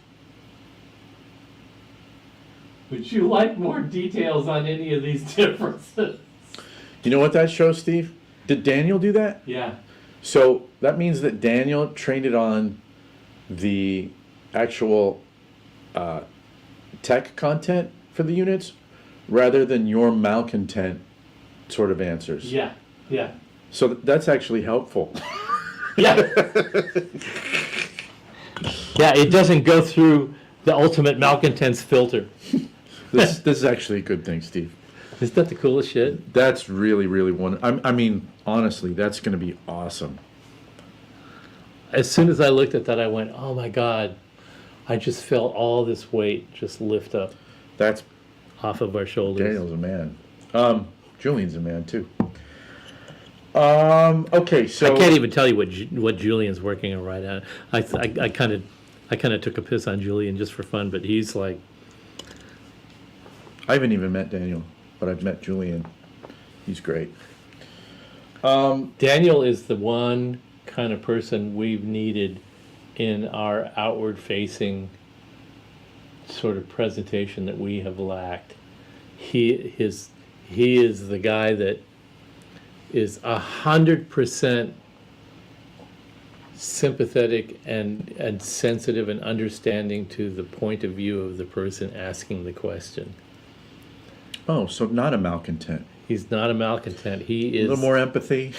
Would you like more details on any of these differences? You know what that shows, Steve? Did Daniel do that? Yeah. So that means that Daniel trained it on the actual tech content for the units rather than your malcontent sort of answers. Yeah. Yeah. So that's actually helpful. Yeah. Yeah, it doesn't go through the ultimate malcontents filter. This is actually a good thing, Steve. Isn't that the coolest shit? That's really, really I mean, honestly, that's going to be awesome. As soon as I looked at that, I went, oh my God, I just felt all this weight just lift up That's off of our shoulders. Daniel's a man. Julian's a man too. Okay, so I can't even tell you what Julian's working on right now. I kind of took a piss on Julian just for fun, but he's like, I haven't even met Daniel, but I've met Julian. He's great. Daniel is the one kind of person we've needed in our outward-facing sort of presentation that we have lacked. He is the guy that is 100% sympathetic and sensitive and understanding to the point of view of the person asking the question. Oh, so not a malcontent. He's not a malcontent. He A is little more empathy,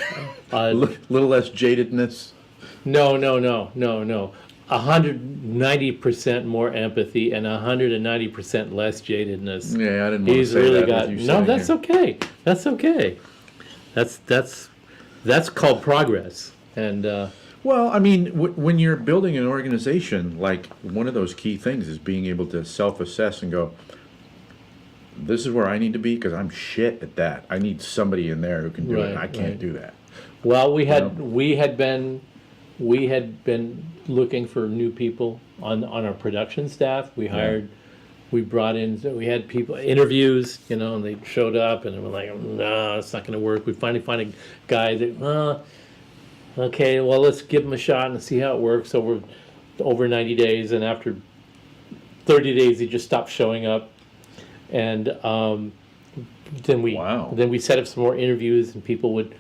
uh, little less jadedness. No. 190% more empathy and 190% less jadedness. Yeah, I didn't want to He's say really that got. with you No, saying that's here. okay. That's okay. That's called progress. And Well, I mean, when you're building an organization, like one of those key things is being able to self-assess and go, this is where I need to be because I'm shit at that. I need somebody in there who can do it. And I Right, can't right. do that. well, we had Yeah. we had been looking for new people on our production staff. We brought in, we had people, interviews, and they showed up and they were like, no, it's not going to work. We finally find a guy that, okay, well, let's give him a shot and see how it works over 90 days. And after 30 days, he just stopped showing up. And then we set up some more interviews, and people would,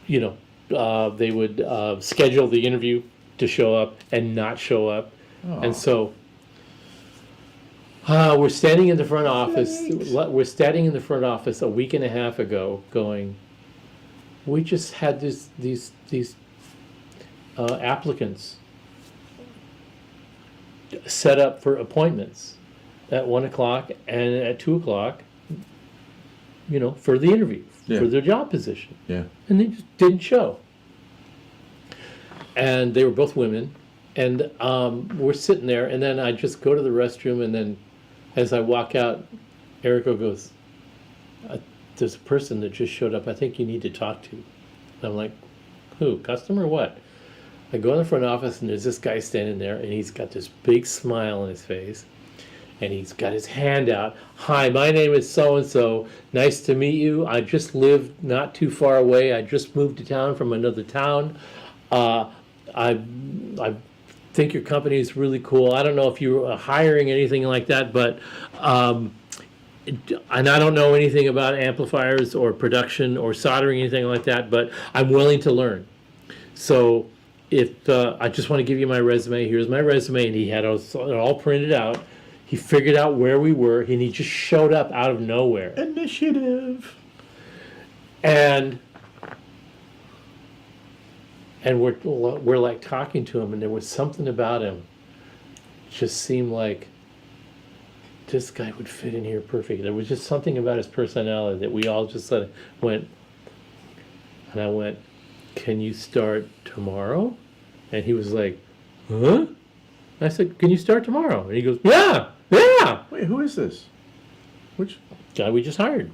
they would schedule the interview to show up and not show up. Oh. And so we're standing in the front office. We're standing in the front office a week and a half ago going, we just had these applicants set up for appointments at 1 o'clock and at 2 o'clock, for the interview, for their job position. Yeah. And they just didn't show. And they were both women. And we're sitting there, and then I just go to the restroom, and then as I walk out, Erico goes, there's a person that just showed up I think you need to talk to. And I'm like, who, customer or what? I go in the front office, and there's this guy standing there, and he's got this big smile on his face, and he's got his hand out. Hi, my name is so-and-so. Nice to meet you. I just live not too far away. I just moved to town from another town. I think your company is really cool. I don't know if you're hiring anything like that, but and I don't know anything about amplifiers or production or soldering, anything like that, but I'm willing to learn. So if I just want to give you my resume, here's my resume, and he had it all printed out. He figured out where we were, and he just showed up out of nowhere. Initiative. And we're like talking to him, and there was something about him. Just seemed like this guy would fit in here perfect. There was just something about his personality that we all just sort of went. And I went, can you start tomorrow? And he was like, huh? I said, can you start tomorrow? And he goes, yeah. Wait, who is this? Which Guy we just hired.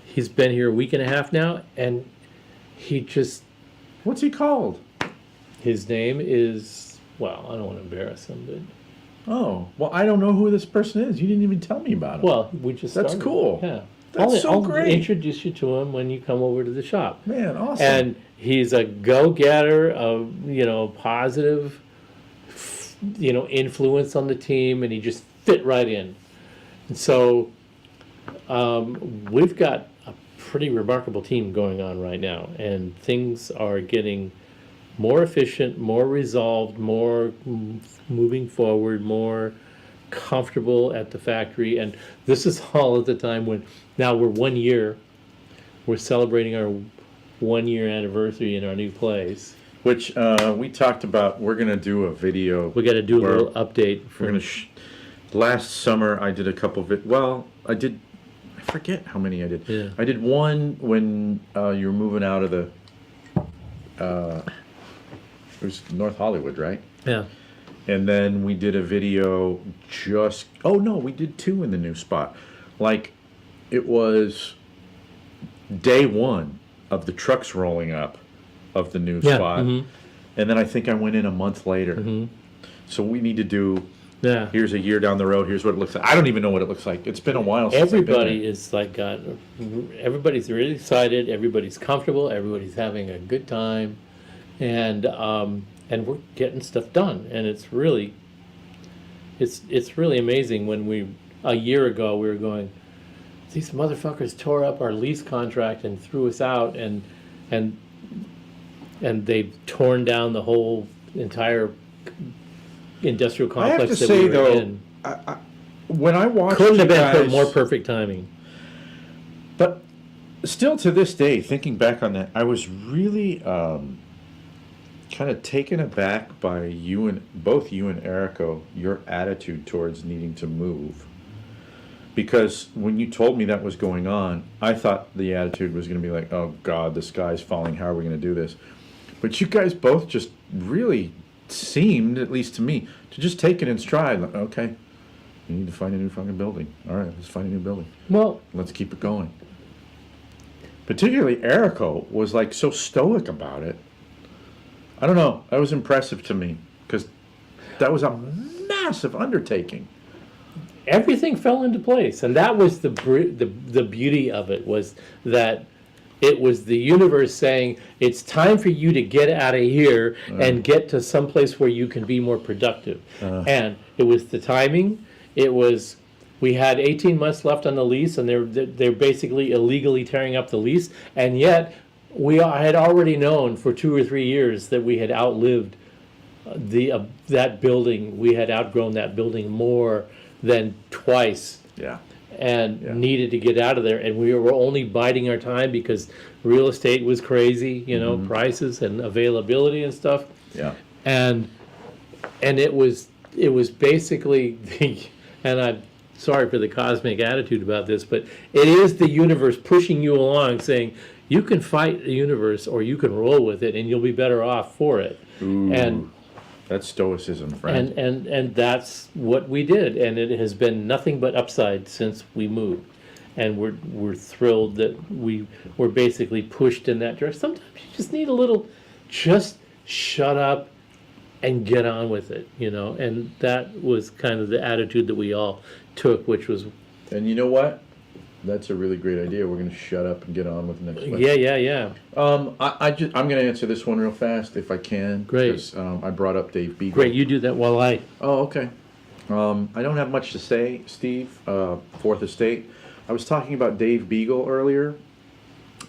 He's been here a week and a half now, and he just, what's he called? his name is, well, I don't want to embarrass him, but, Oh, well, I don't know who this person is. You didn't even tell me about him. well, we just That's started. cool. Yeah. That's so I'll great. introduce you to him when you come over to the shop. Man, awesome. And he's a go-getter, positive, influence on the team, and he just fit right in. And so we've got a pretty remarkable team going on right now, and things are getting more efficient, more resolved, more moving forward, more comfortable at the factory. And this is all at the time when now we're celebrating our 1 year anniversary in our new place. Which we talked about. We're gonna do a video. We got to do a where little update. We're gonna. Last summer, I did a couple I did. I forget how many I did. Yeah. I did one when you were moving out of the. It was North Hollywood, right? Yeah. And then we did a video we did two in the new spot. Like, it was day one of the trucks rolling up of the new Yeah, spot. mhm. And then I think I went in a month later. Mhm. So we need to do, Yeah. here's a year down the road, here's what it looks like. I don't even know what it looks like. It's been a while since I've been Everybody there. is like everybody's really excited, everybody's comfortable, everybody's having a good time, and we're getting stuff done, and it's really amazing. When a year ago we were going, these motherfuckers tore up our lease contract and threw us out, and they've torn down the whole entire industrial I have complex to that we say, were though, in. when I watched Couldn't have you been guys, more perfect timing. But still to this day, thinking back on that, I was really kind of taken aback by both you and Erico, your attitude towards needing to move. Because when you told me that was going on, I thought the attitude was going to be like, oh God, the sky's falling, how are we going to do this? But you guys both just really seemed, at least to me, to just take it in stride. Like, okay, you need to find a new fucking building. All right, let's find a new building. Well, Let's keep it going. Particularly Erico was like so stoic about it. I don't know. That was impressive to me because that was a massive undertaking. everything fell into place, and that was the beauty of it, was that it was the universe saying, it's time for you to get out of here and get to some place where you can be more productive. And it was the timing. It was, we had 18 months left on the lease, and they're basically illegally tearing up the lease, and yet had already known for 2 or 3 years that we had outlived that building, we had outgrown that building more than twice Yeah. and Yeah. needed to get out of there. And we were only biding our time because real estate was crazy, prices and availability and stuff. Yeah. And it was basically and I'm sorry for the cosmic attitude about this, but it is the universe pushing you along, saying you can fight the universe or you can roll with it, and you'll be better off for it. Ooh, And that's stoicism, friend. and that's what we did, and it has been nothing but upside since we moved. And we're thrilled that we were basically pushed in that direction. Sometimes you just need a little, just shut up and get on with it, and that was kind of the attitude that we all took, which was, And you know what? That's a really great idea. We're going to shut up and get on with the next question. yeah. I'm going to answer this one real fast if I can. Great. Because I brought up Dave Beagle. Great, you do that while I, Oh, okay. I don't have much to say, Steve. Fourth Estate. I was talking about Dave Beagle earlier,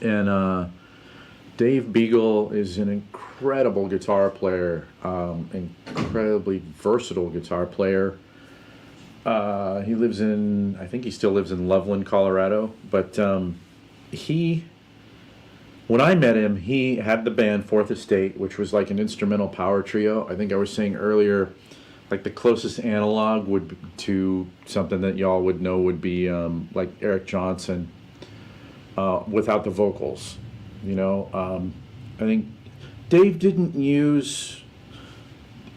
and Dave Beagle is an incredible guitar player, incredibly versatile guitar player. He lives in, I think he still lives in Loveland, Colorado, but when I met him, he had the band Fourth Estate, which was like an instrumental power trio. I think I was saying earlier, like the closest analog to something that y'all would know would be like Eric Johnson without the vocals. I think Dave didn't use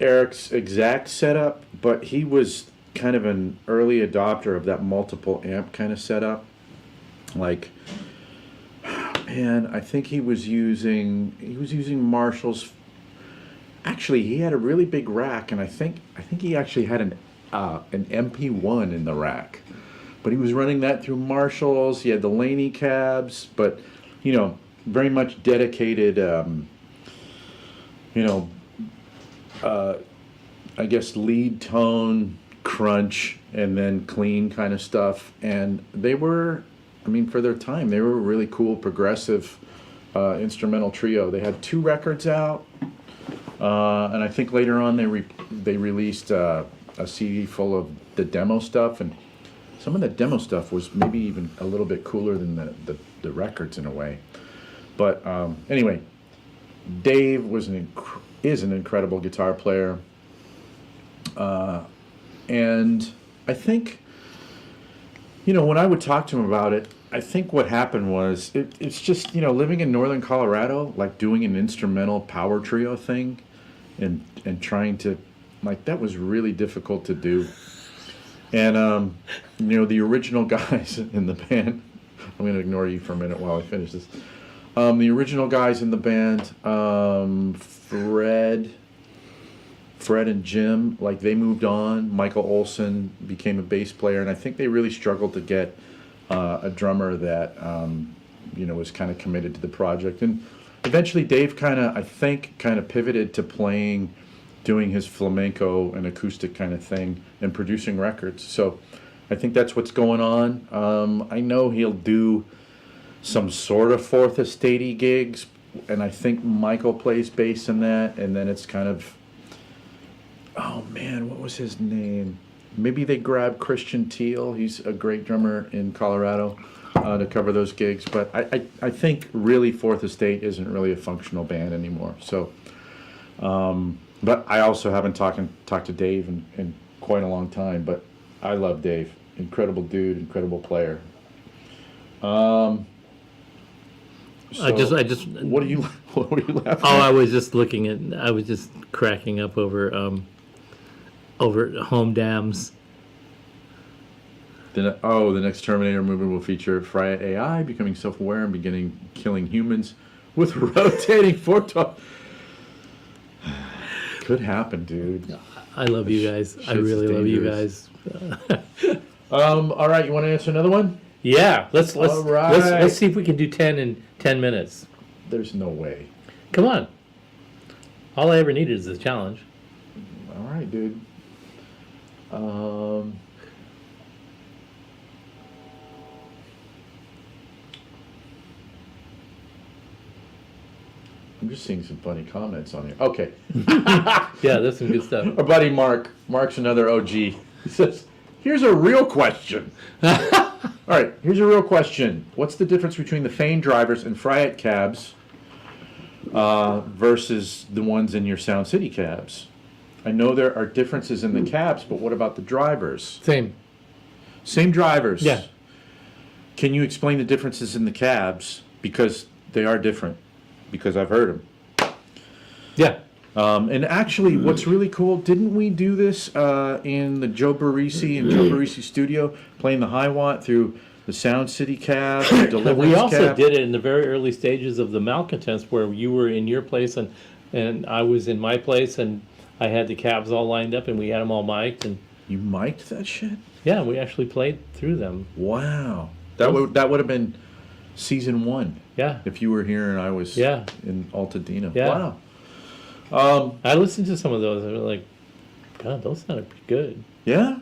Eric's exact setup, but he was kind of an early adopter of that multiple amp kind of setup. Like, man, I think he was using Marshall's. Actually, he had a really big rack, and I think he actually had an MP1 in the rack, but he was running that through Marshalls. He had the Laney cabs, but very much dedicated. I guess lead tone, crunch, and then clean kind of stuff. And they were, for their time, they were a really cool progressive instrumental trio. They had 2 records out. And I think later on they released a CD full of the demo stuff, and some of the demo stuff was maybe even a little bit cooler than the records in a way. But anyway, Dave is an incredible guitar player, and I think when I would talk to him about it, I think what happened was it's just living in northern Colorado, like doing an instrumental power trio thing. And trying to, that was really difficult to do. And, the original guys in the band, I'm going to ignore you for a minute while I finish this. The original guys in the band, Fred and Jim, they moved on. Michael Olson became a bass player, and I think they really struggled to get a drummer that, was kind of committed to the project. And eventually, Dave kind of pivoted to doing his flamenco and acoustic kind of thing and producing records. So I think that's what's going on. I know he'll do some sort of Fourth Estate-y gigs, and I think Michael plays bass in that, and then it's kind of, oh man, what was his name? Maybe they grabbed Christian Teal. He's a great drummer in Colorado. To cover those gigs, but I think really Fourth Estate isn't really a functional band anymore. So, but I also haven't talked to Dave in quite a long time. But I love Dave, incredible dude, incredible player. So I just. What were you laughing at? Oh, I was just cracking up over home dams. The next Terminator movie will feature Freya AI becoming self-aware and beginning killing humans with rotating fork. Could happen, dude. I love you guys. I really love you guys. All right, you want to answer another one? Yeah, let's All right. let's see if we can do 10 in 10 minutes. There's no way. Come on. All I ever needed is a challenge. All right, dude. I'm just seeing some funny comments on here. Okay. Yeah, that's some good stuff. Our buddy Mark's another OG. He says, here's a real question. All right, here's a real question. What's the difference between the Fane drivers and Hiwatt cabs versus the ones in your Sound City cabs? I know there are differences in the cabs, but what about the drivers? Same. Same drivers. Yeah. Can you explain the differences in the cabs? Because they are different. Because I've heard them. Yeah. And actually, what's really cool, didn't we do this in the Joe Barisi studio, playing the Hiwatt through the Sound City cab, the Deliverance We also cab? did it in the very early stages of the Malcontents, where you were in your place and I was in my place, and I had the cabs all lined up and we had them all mic'd, and You mic'd that shit? yeah, we actually played through them. Wow. That would have been season 1 Yeah. if you were here and I was Yeah. in Altadena. Yeah. Wow. I listened to some of those and I was like, God, those sounded pretty good. Yeah?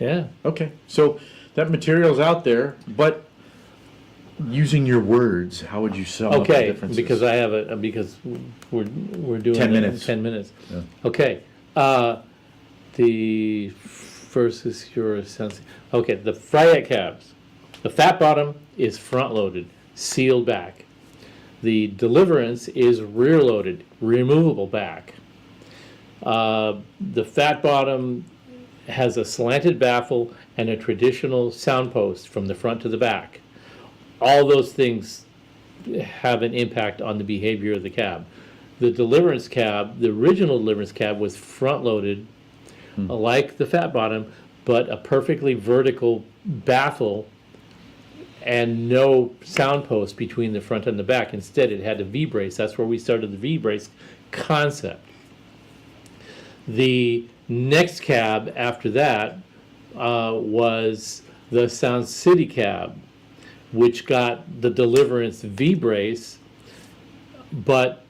Yeah. Okay. So that material's out there, but using your words, how would you sum up the Okay, differences? because I have because we're doing 10 it in minutes. 10 minutes. Yeah. Okay. The first is your sense. Okay, the Hiwatt cabs. The fat bottom is front loaded, sealed back. The Deliverance is rear loaded, removable back. The fat bottom has a slanted baffle and a traditional sound post from the front to the back. All those things have an impact on the behavior of the cab. The Deliverance cab, the original Deliverance cab, was front loaded, like the fat bottom, but a perfectly vertical baffle and no sound post between the front and the back. Instead, it had a V-brace. That's where we started the V-brace concept. The next cab after that was the Sound City cab, which got the Deliverance V-brace, but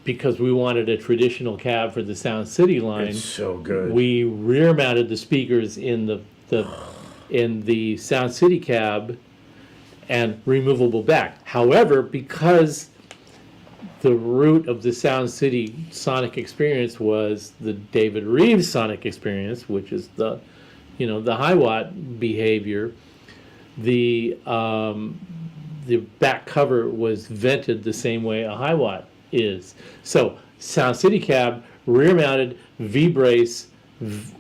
because we wanted a traditional cab for the Sound City line, It's so good. we rear mounted the speakers in the Sound City cab and removable back. However, because the root of the Sound City sonic experience was the David Reeves sonic experience, which is the Hiwatt behavior, the back cover was vented the same way a Hiwatt is. So Sound City cab, rear mounted, V-brace,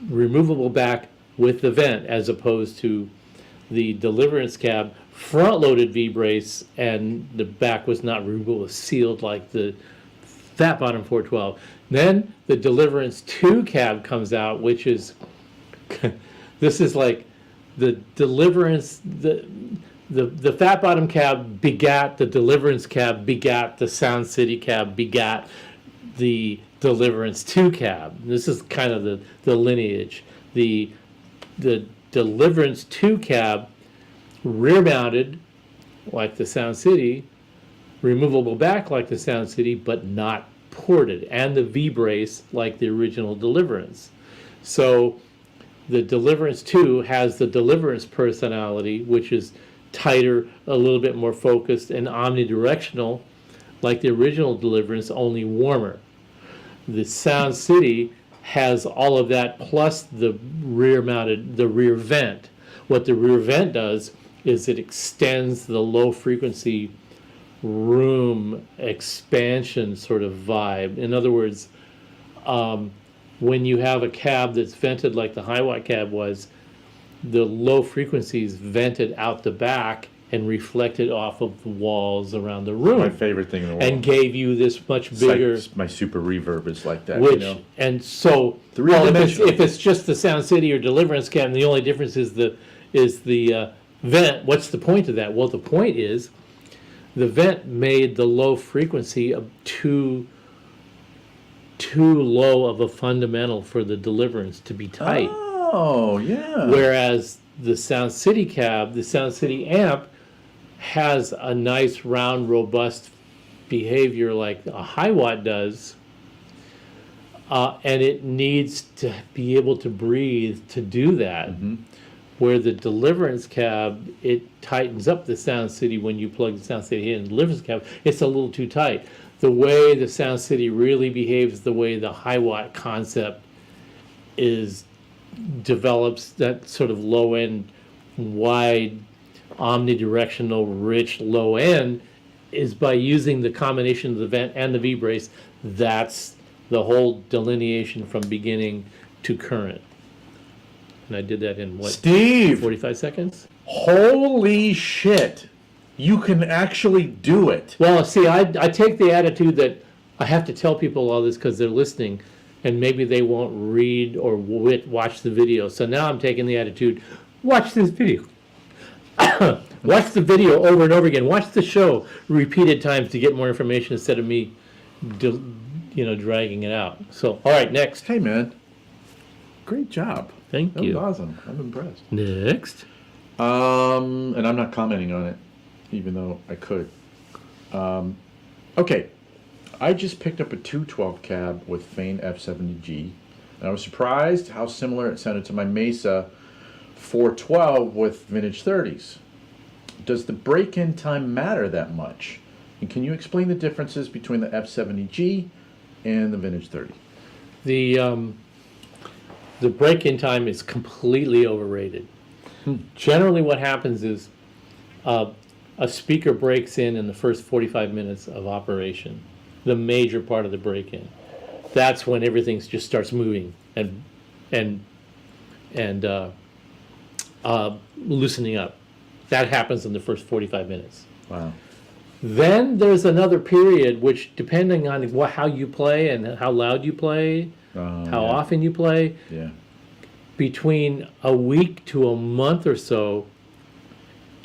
removable back with the vent, as opposed to the Deliverance cab, front loaded V-brace, and the back was not removable, it was sealed like the fat bottom 412. Then the Deliverance 2 cab comes out, which is this is like the Deliverance, the fat bottom cab begat the Deliverance cab, begat the Sound City cab, begat the Deliverance 2 cab. This is kind of the lineage. The Deliverance 2 cab, rear mounted like the Sound City, removable back like the Sound City, but not ported, and the V-brace like the original Deliverance. So the Deliverance 2 has the Deliverance personality, which is tighter, a little bit more focused, and omnidirectional like the original Deliverance, only warmer. The Sound City has all of that plus the rear vent. What the rear vent does is it extends the low frequency room expansion sort of vibe. In other words, when you have a cab that's vented like the Hiwatt cab was, the low frequencies vented out the back and reflected off of the walls around the room. My favorite thing in the world. And gave you this much It's bigger, like my super reverb is like that. which, you know? and so, Three-dimensional. if it's just the Sound City or Deliverance cab, and the only difference is the vent, what's the point of that? Well, the point is the vent made the low frequency of too low of a fundamental for the Deliverance to be tight. Oh, yeah. Whereas the Sound City cab, the Sound City amp, has a nice round robust behavior like a Hiwatt does, and it needs to be able to breathe to do that. Where the Deliverance cab, it tightens up the Sound City when you plug the Sound City in. The Deliverance cab, it's a little too tight. The way the Sound City really behaves, the way the Hiwatt concept develops that sort of low end, wide, omnidirectional, rich low end, is by using the combination of the vent and the V-brace. That's the whole delineation from beginning to current. And I did that in what? Steve, 45 seconds? holy shit. You can actually do it. Well, see, I take the attitude that I have to tell people all this because they're listening, and maybe they won't read or watch the video. So now I'm taking the attitude, watch this video. Watch the video over and over again. Watch the show repeated times to get more information instead of me, dragging it out. So, all right, next. Hey, man. Great job. Thank That you. was awesome. I'm impressed. Next. And I'm not commenting on it, even though I could. Okay. I just picked up a 212 cab with Fane F70G, and I was surprised how similar it sounded to my Mesa 412 with vintage 30s. Does the break-in time matter that much? And can you explain the differences between the F70G and the vintage 30? The break-in time is completely overrated. Generally what happens is a speaker breaks in the first 45 minutes of operation, the major part of the break-in. That's when everything just starts moving and loosening up. That happens in the first 45 minutes. Wow. Then there's another period which, depending on how you play and how loud you play, how often you play, Yeah. between a week to a month or so,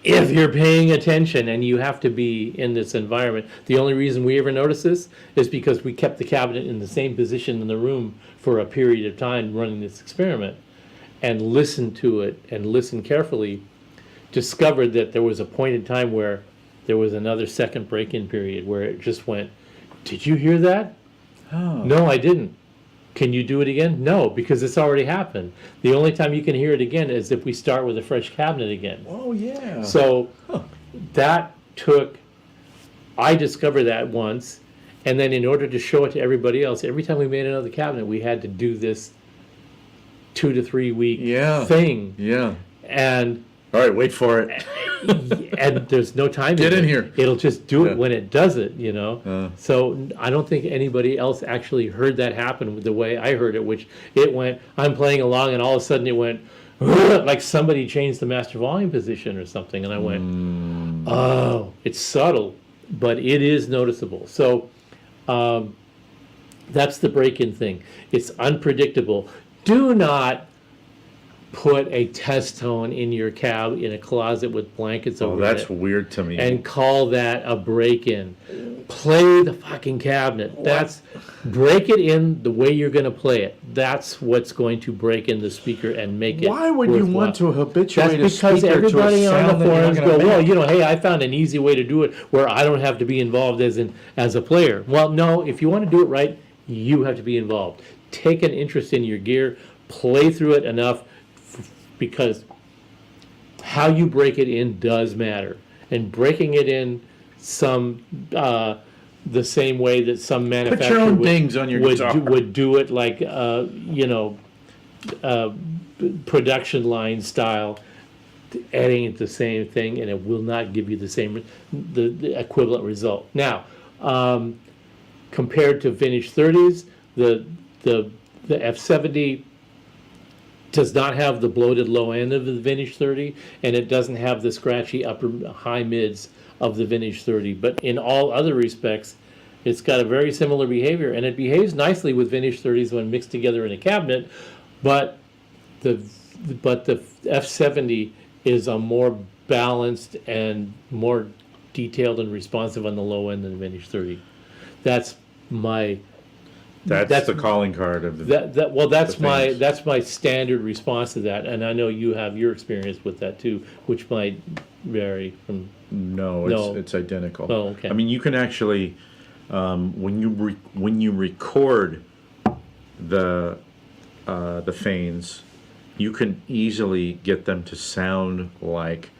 if you're paying attention, and you have to be in this environment. The only reason we ever notice this is because we kept the cabinet in the same position in the room for a period of time running this experiment, and listened to it and listened carefully, discovered that there was a point in time where there was another second break-in period where it just went, "Did you hear that?" Oh. "No, I didn't." "Can you do it again?" "No, because it's already happened." The only time you can hear it again is if we start with a fresh cabinet again. Oh, yeah. So I discovered that once, and then in order to show it to everybody else, every time we made another cabinet, we had to do this 2 to 3 week thing. Yeah. And All right, wait for it. and there's no time. Get in here. It'll just do it Yeah. when it does it, So I don't think anybody else actually heard that happen the way I heard it, which it went, I'm playing along, and all of a sudden it went, like somebody changed the master volume position or something, and I went, oh, it's subtle, but it is noticeable. So that's the break-in thing. It's unpredictable. Do not put a test tone in your cab in a closet with blankets over That's it weird to me. and call that a break-in. Play the fucking cabinet. Break it in the way you're going to play it. That's what's going to break in the speaker and make it Why would you worthwhile. want to habituate a That's because speaker everybody to a on sound the that you're forums not go, gonna well, make? hey, I found an easy way to do it where I don't have to be involved as a player. Well, no, if you want to do it right, you have to be involved. Take an interest in your gear, play through it enough, because how you break it in does matter. And breaking it in the same way that some manufacturer your own dings on your guitar. would do it, like production line style, adding it the same thing, and it will not give you the equivalent result. Now, compared to vintage 30s, the F70 does not have the bloated low end of the vintage 30, and it doesn't have the scratchy upper high mids of the vintage 30. But in all other respects, it's got a very similar behavior, and it behaves nicely with vintage 30s when mixed together in a cabinet. But the F70 is a more balanced and more detailed and responsive on the low end than the vintage 30. That's That's the calling card of the. That's my standard response to that, and I know you have your experience with that too, which might vary from. No, it's identical. Oh, okay. I mean, you can actually, when you record the Fanes, you can easily get them to sound like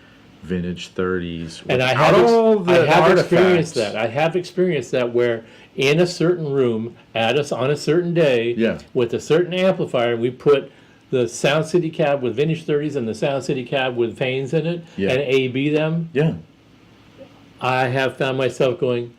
vintage 30s. And I without have, all the I have artifacts. experienced that. I have experienced that where in a certain room, on a certain day, Yeah. with a certain amplifier, we put the Sound City cab with vintage 30s and the Sound City cab with Fanes in it, Yeah. and A/B them. Yeah. I have found myself going,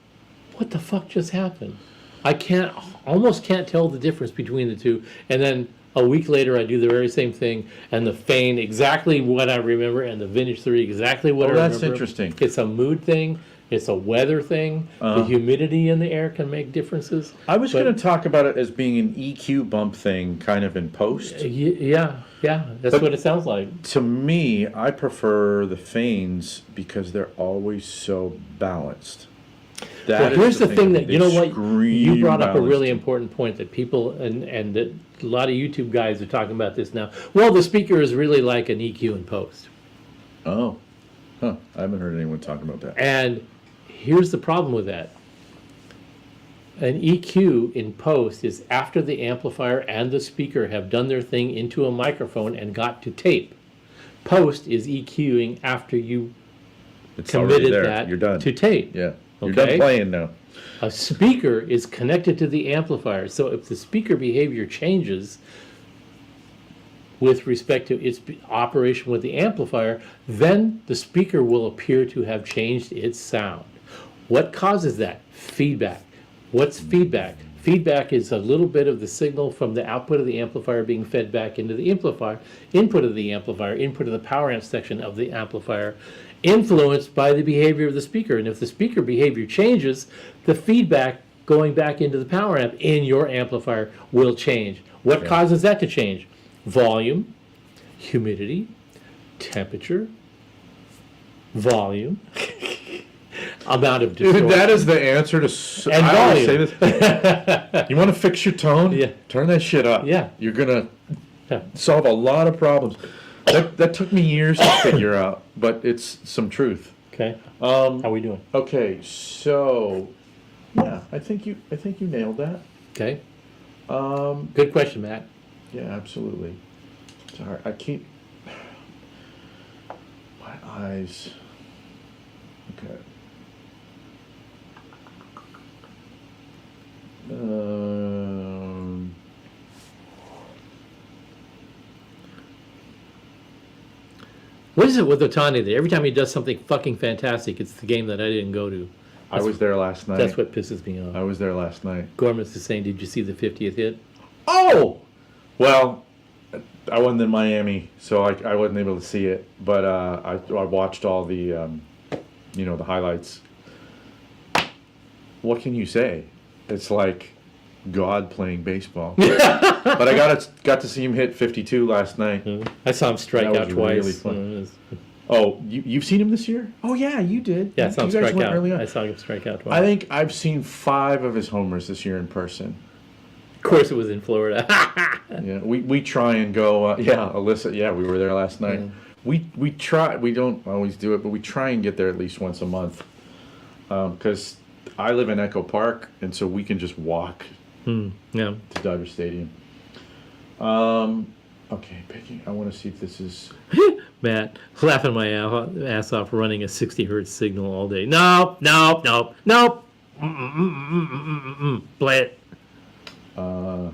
what the fuck just happened? I almost can't tell the difference between the two. And then a week later, I do the very same thing, and the Fane exactly what I remember, and the vintage 30 exactly what I remember. That's interesting. It's a mood thing. It's a weather thing. The humidity in the air can make differences. I was But- going to talk about it as being an EQ bump thing, kind of in post. Yeah, that's But- what it sounds like. To me, I prefer the Fanes because they're always so balanced. Well, here's the thing that, they you know what, you scream brought up a really balanced. important point that people, and that a lot of YouTube guys are talking about this now. Well, the speaker is really like an EQ in post. Oh, huh. I haven't heard anyone talk about that. And here's the problem with that. An EQ in post is after the amplifier and the speaker have done their thing into a microphone and got to tape. Post is EQing after you It's already committed there. that You're done. to tape. Yeah. You're Okay. done playing now. A speaker is connected to the amplifier, so if the speaker behavior changes with respect to its operation with the amplifier, then the speaker will appear to have changed its sound. What causes that? Feedback. What's feedback? Feedback is a little bit of the signal from the output of the amplifier being fed back into the amplifier, input of the amplifier, input of the power amp section of the amplifier, influenced by the behavior of the speaker. And if the speaker behavior changes, the feedback going back into the power amp in your amplifier will change. What causes that to change? Volume, humidity, temperature, volume, amount of distortion. Dude, that is the answer to. And I always say volume. this. You want to fix your tone? Yeah. Turn that shit up. Yeah. You're gonna Yeah. solve a lot of problems. That took me years to figure out, but it's some truth. Okay, how we doing? Okay, so yeah, I think you nailed that. Okay, good question, Matt. Yeah, absolutely. Sorry, I keep my eyes. Okay. What is it with Otani that every time he does something fucking fantastic, it's the game that I didn't go to? I was there last night. That's what pisses me off. I was there last night. Gorman's is saying, did you see the 50th hit? Oh! Well, I wasn't in Miami, so I wasn't able to see it. But I watched all the, the highlights. What can you say? It's like God playing baseball. But I got to see him hit 52 last night. I saw him strike That out was twice. really fun. It was- Oh, you've seen him this year? Oh yeah, you did. yeah, I saw him You guys strike went out. early on. I saw him strike out twice. I think I've seen 5 of his homers this year in person. Of course, it was in Florida. Yeah, we try and go. Yeah, Alyssa. Yeah, we were there last night. We try. We don't always do it, but we try and get there at least once a month. Because I live in Echo Park, and so we can just walk Yeah. to Dodger Stadium. Okay, picking. I want to see if this is. Matt, laughing my ass off running a 60 hertz signal all day. Nope. Play it. Oh,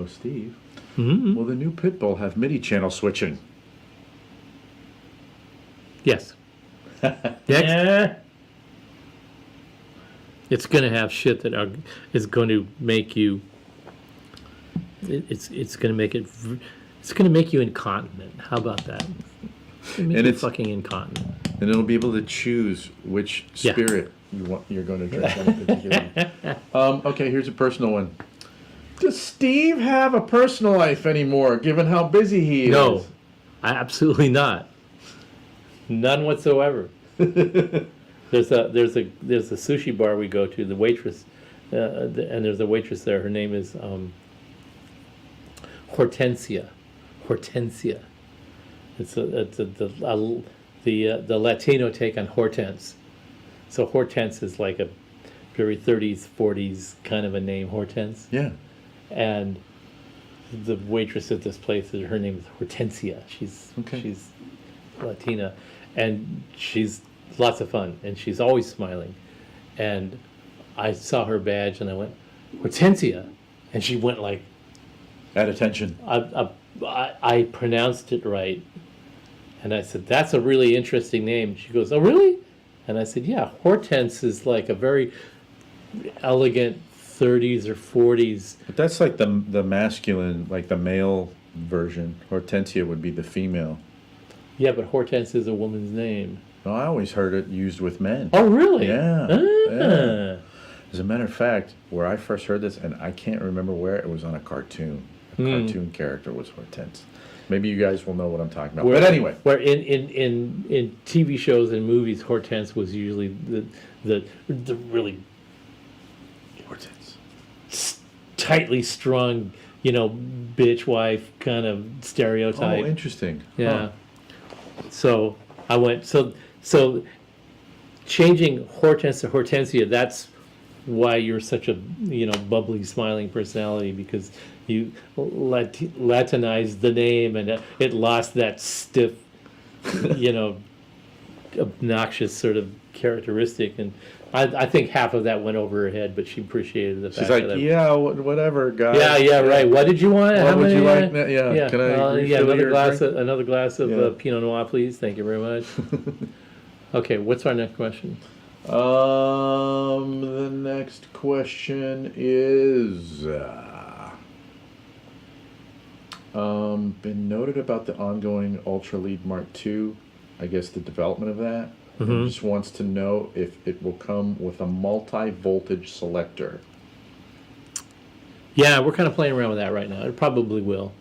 Steve. Mm-hmm. Will the new Pitbull have MIDI channel switching? Yes. Next. It's going to have shit that is going to make you. It's going to make it. It's going to make you incontinent. How about that? It's gonna make And you it's- fucking incontinent. And it'll be able to choose which Yeah. spirit you're going to drink on a particular. Okay, here's a personal one. Does Steve have a personal life anymore, given how busy he is? No, absolutely not. None whatsoever. There's a sushi bar we go to. The waitress, and there's a waitress there. Her name is Hortensia. Hortensia. It's the Latino take on Hortense. So Hortense is like a very 30s, 40s kind of a name, Hortense. Yeah. And the waitress at this place. Her name is Hortensia. She's Latina, and she's lots of fun, and she's always smiling. And I saw her badge, and I went, Hortensia, and she went like, At attention. I pronounced it right, and I said, that's a really interesting name. She goes, oh really? And I said, yeah, Hortense is like a very elegant 30s or 40s. But that's like the masculine, like the male version. Hortensia would be the female. Yeah, but Hortense is a woman's name. No, I always heard it used with men. Oh, really? Yeah. Ah. Yeah. As a matter of fact, where I first heard this, and I can't remember where, it was on a cartoon. A cartoon character was Hortense. Maybe you guys will know what I'm talking about. But anyway. Where in TV shows and movies, Hortense was usually the really Hortense. tightly strung, bitch wife kind of stereotype. Oh, interesting. Yeah. So I went, so changing Hortense to Hortensia, that's why you're such a, bubbly, smiling personality, because you Latinized the name and it lost that stiff, obnoxious sort of characteristic. And I think half of that went over her head, but she appreciated the fact She's like, that yeah, whatever, guys. yeah, right. What did you want? What How would many, you like? Yeah. Can I refill another your glass, drink? another glass of Yeah. Pinot Noir, please. Thank you very much. Okay, what's our next question? The next question is, been noted about the ongoing Ultra Lead Mark II, I guess the development of that. Mhm. Just wants to know if it will come with a multi-voltage selector. Yeah, we're kind of playing around with that right now. It probably will.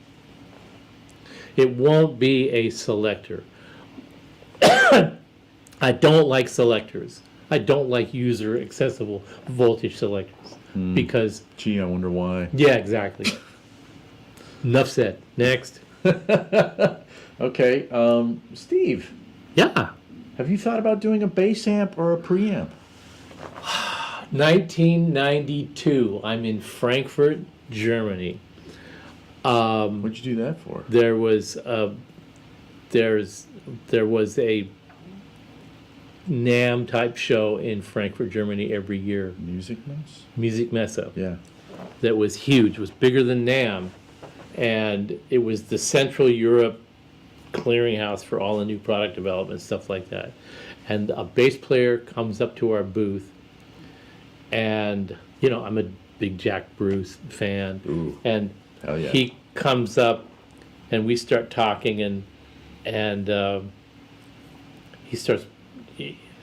It won't be a selector. I don't like selectors. I don't like user accessible voltage selectors because, Gee, I wonder why. yeah, exactly. Enough said. Next. Okay, Steve, Yeah. have you thought about doing a bass amp or a preamp? 1992. I'm in Frankfurt, Germany. What'd you do that for? There was a NAMM type show in Frankfurt, Germany every year. Music Mess? Music Messe. Yeah. That was huge. It was bigger than NAMM, and it was the Central Europe clearinghouse for all the new product development, stuff like that. And a bass player comes up to our booth, and I'm a big Jack Bruce fan. Ooh. And Hell yeah. he comes up, and we start talking, and he starts,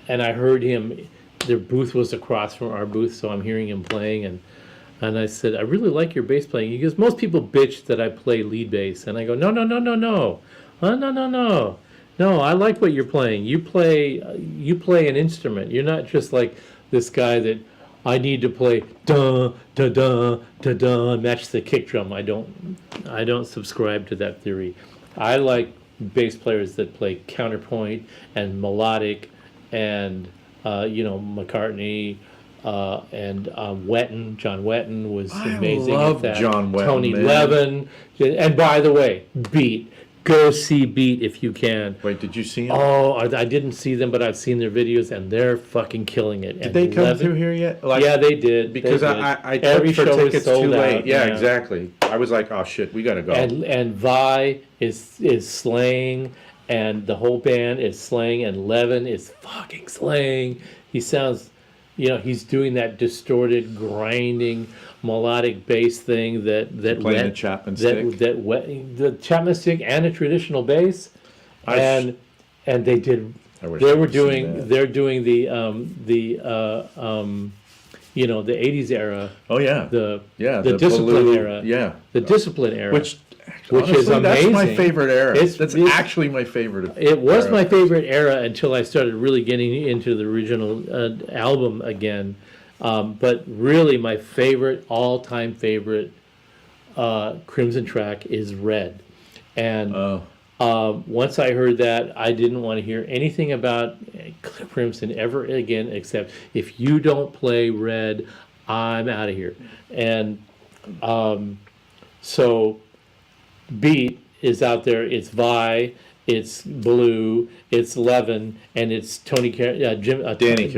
and I heard him. Their booth was across from our booth, so I'm hearing him playing, and I said, I really like your bass playing. He goes, most people bitch that I play lead bass, and I go, no, no, I like what you're playing. You play an instrument. You're not just like this guy that I need to play da da da da da, match the kick drum. I don't subscribe to that theory. I like bass players that play counterpoint and melodic, and McCartney and Wetton. John Wetton was amazing. I love at that. John Wetton, Tony man. Levin, and by the way, Beat. Go see Beat if you can. Wait, did you see him? Oh, I didn't see them, but I've seen their videos, and they're fucking killing it. Did they come through here yet? Like, Yeah, they did. Because they did. I Every took for show was tickets sold too late. out, Yeah, exactly. I was like, oh shit, we gotta go. And Vi is slaying, and the whole band is slaying, and Levin is fucking slaying. He sounds, he's doing that distorted, grinding, melodic bass thing that Playing the Chapman stick. the Chapman stick and a traditional bass, and they did. I wish They I were could've seen doing. that. They're doing the 80s era. Oh yeah. The the discipline Baloo- era. Yeah. The discipline era. Which Which honestly, is that's my amazing. favorite era. That's It's- actually my favorite. It was era. my favorite era until I started really getting into the original album again. But really, my favorite, all-time favorite Crimson track is Red. And once I heard that, I didn't want to hear anything about Crimson ever again, except if you don't play Red, I'm out of here. And so Beat is out there. It's Vi, it's Blue, it's Levin, and it's Danny Carey.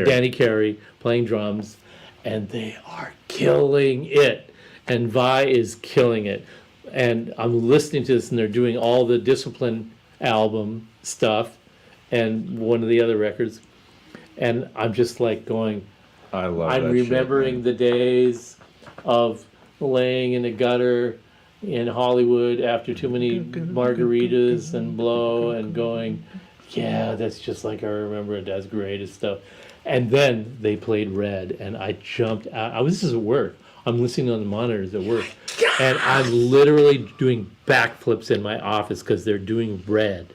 Danny Carey playing drums, and they are killing it. And Vi is killing it. And I'm listening to this, and they're doing all the Discipline album stuff, and one of the other records, and I'm just like going. I love I'm that remembering shit, the days of laying in the gutter in Hollywood after too many margaritas and blow and going, yeah, that's just like I remember it. That's great and stuff. And then they played Red, and I jumped out. This is at work. I'm listening on the monitors at work, and I'm literally doing backflips in my office because they're doing Red,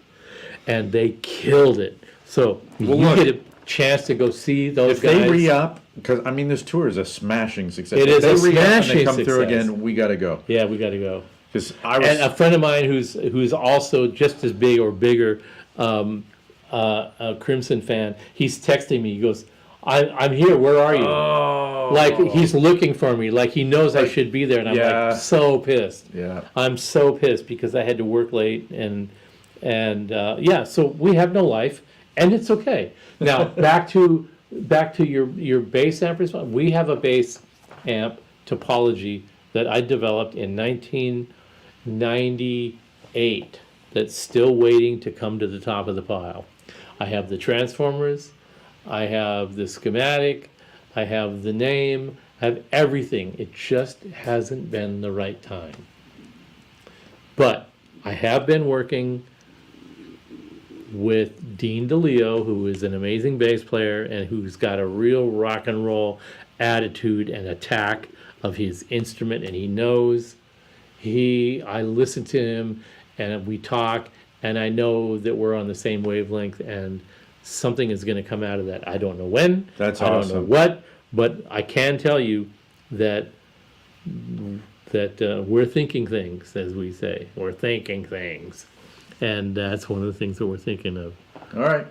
and they killed it. So Well, you look, get a chance to go see those If guys. they re-up, because I mean, this tour is a smashing success. It If is they a re-up and smashing they come through success. again, we got to go. Yeah, we got to go. Because And a friend of mine who's also just as big or bigger, a Crimson fan, he's texting me. He goes, I'm here. Where are you? oh, Like he's looking for me. Like he knows I should be there, and I'm Yeah. like so pissed. yeah. I'm so pissed because I had to work late and yeah. So we have no life, and it's okay. Now back to your bass amp response. We have a bass amp topology that I developed in 1998 that's still waiting to come to the top of the pile. I have the transformers, I have the schematic, I have the name, I have everything. It just hasn't been the right time. But I have been working with Dean DeLeo, who is an amazing bass player and who's got a real rock and roll attitude and attack of his instrument, and he knows. I listen to him and we talk, and I know that we're on the same wavelength, and something is going to come out of that. I don't know when. That's I don't awesome. know what, but I can tell you that we're thinking things, as we say. We're thinking things, and that's one of the things that we're thinking of. All right.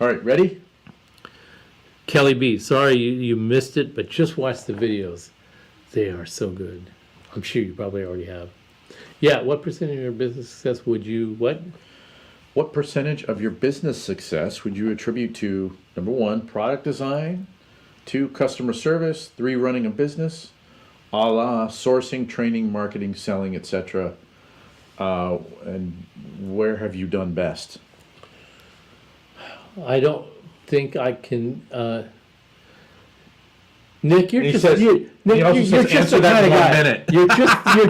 All right. Ready? Kelly B, sorry you missed it, but just watch the videos. They are so good. I'm sure you probably already have. Yeah, what percentage of your business success would you, What percentage of your business success would you attribute to, number 1, product design, 2, customer service, 3, running a business, a la sourcing, training, marketing, selling, etc. And where have you done best? I don't think I can, Nick, you're He just, says- you, Nick, he also you're says, just "Answer the that kind in of 1 guy. minute." You're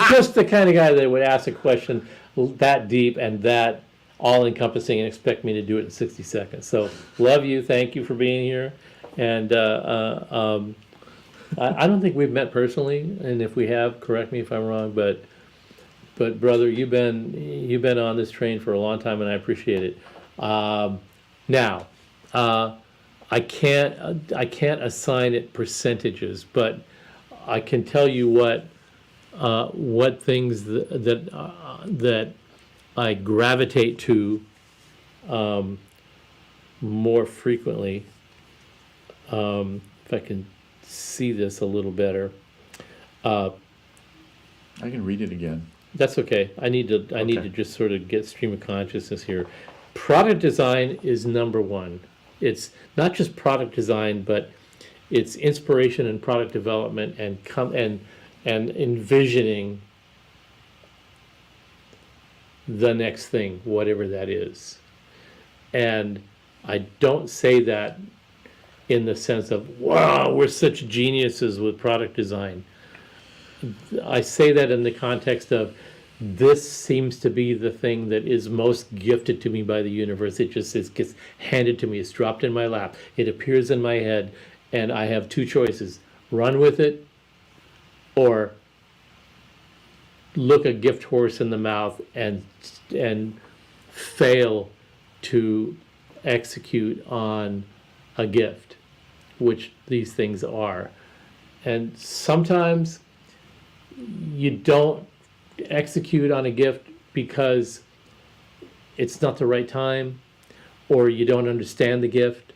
just the kind of guy that would ask a question that deep and that all-encompassing and expect me to do it in 60 seconds. So, love you. Thank you for being here. And I don't think we've met personally, and if we have, correct me if I'm wrong. But brother, you've been on this train for a long time, and I appreciate it. Now, I can't assign it percentages, but I can tell you what things that I gravitate to more frequently. If I can see this a little better, I can read it again. that's okay. I need to just sort of get stream of consciousness here. Product design is number one. It's not just product design, but it's inspiration and product development and envisioning the next thing, whatever that is. And I don't say that in the sense of, wow, we're such geniuses with product design. I say that in the context of, this seems to be the thing that is most gifted to me by the universe. It just gets handed to me. It's dropped in my lap. It appears in my head, and I have two choices: run with it, or look a gift horse in the mouth and fail to execute on a gift, which these things are. And sometimes you don't execute on a gift because it's not the right time, or you don't understand the gift,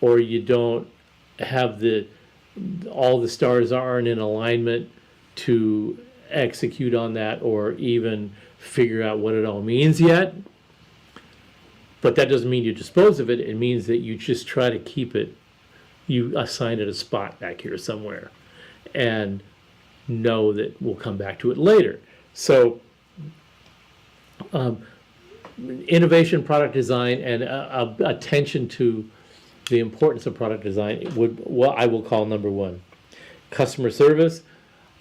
or you don't have all the stars aren't in alignment to execute on that or even figure out what it all means yet. But that doesn't mean you dispose of it. It means that you just try to keep it, you assign it a spot back here somewhere and know that we'll come back to it later. So innovation, product design, and attention to the importance of product design I will call number one. Customer service.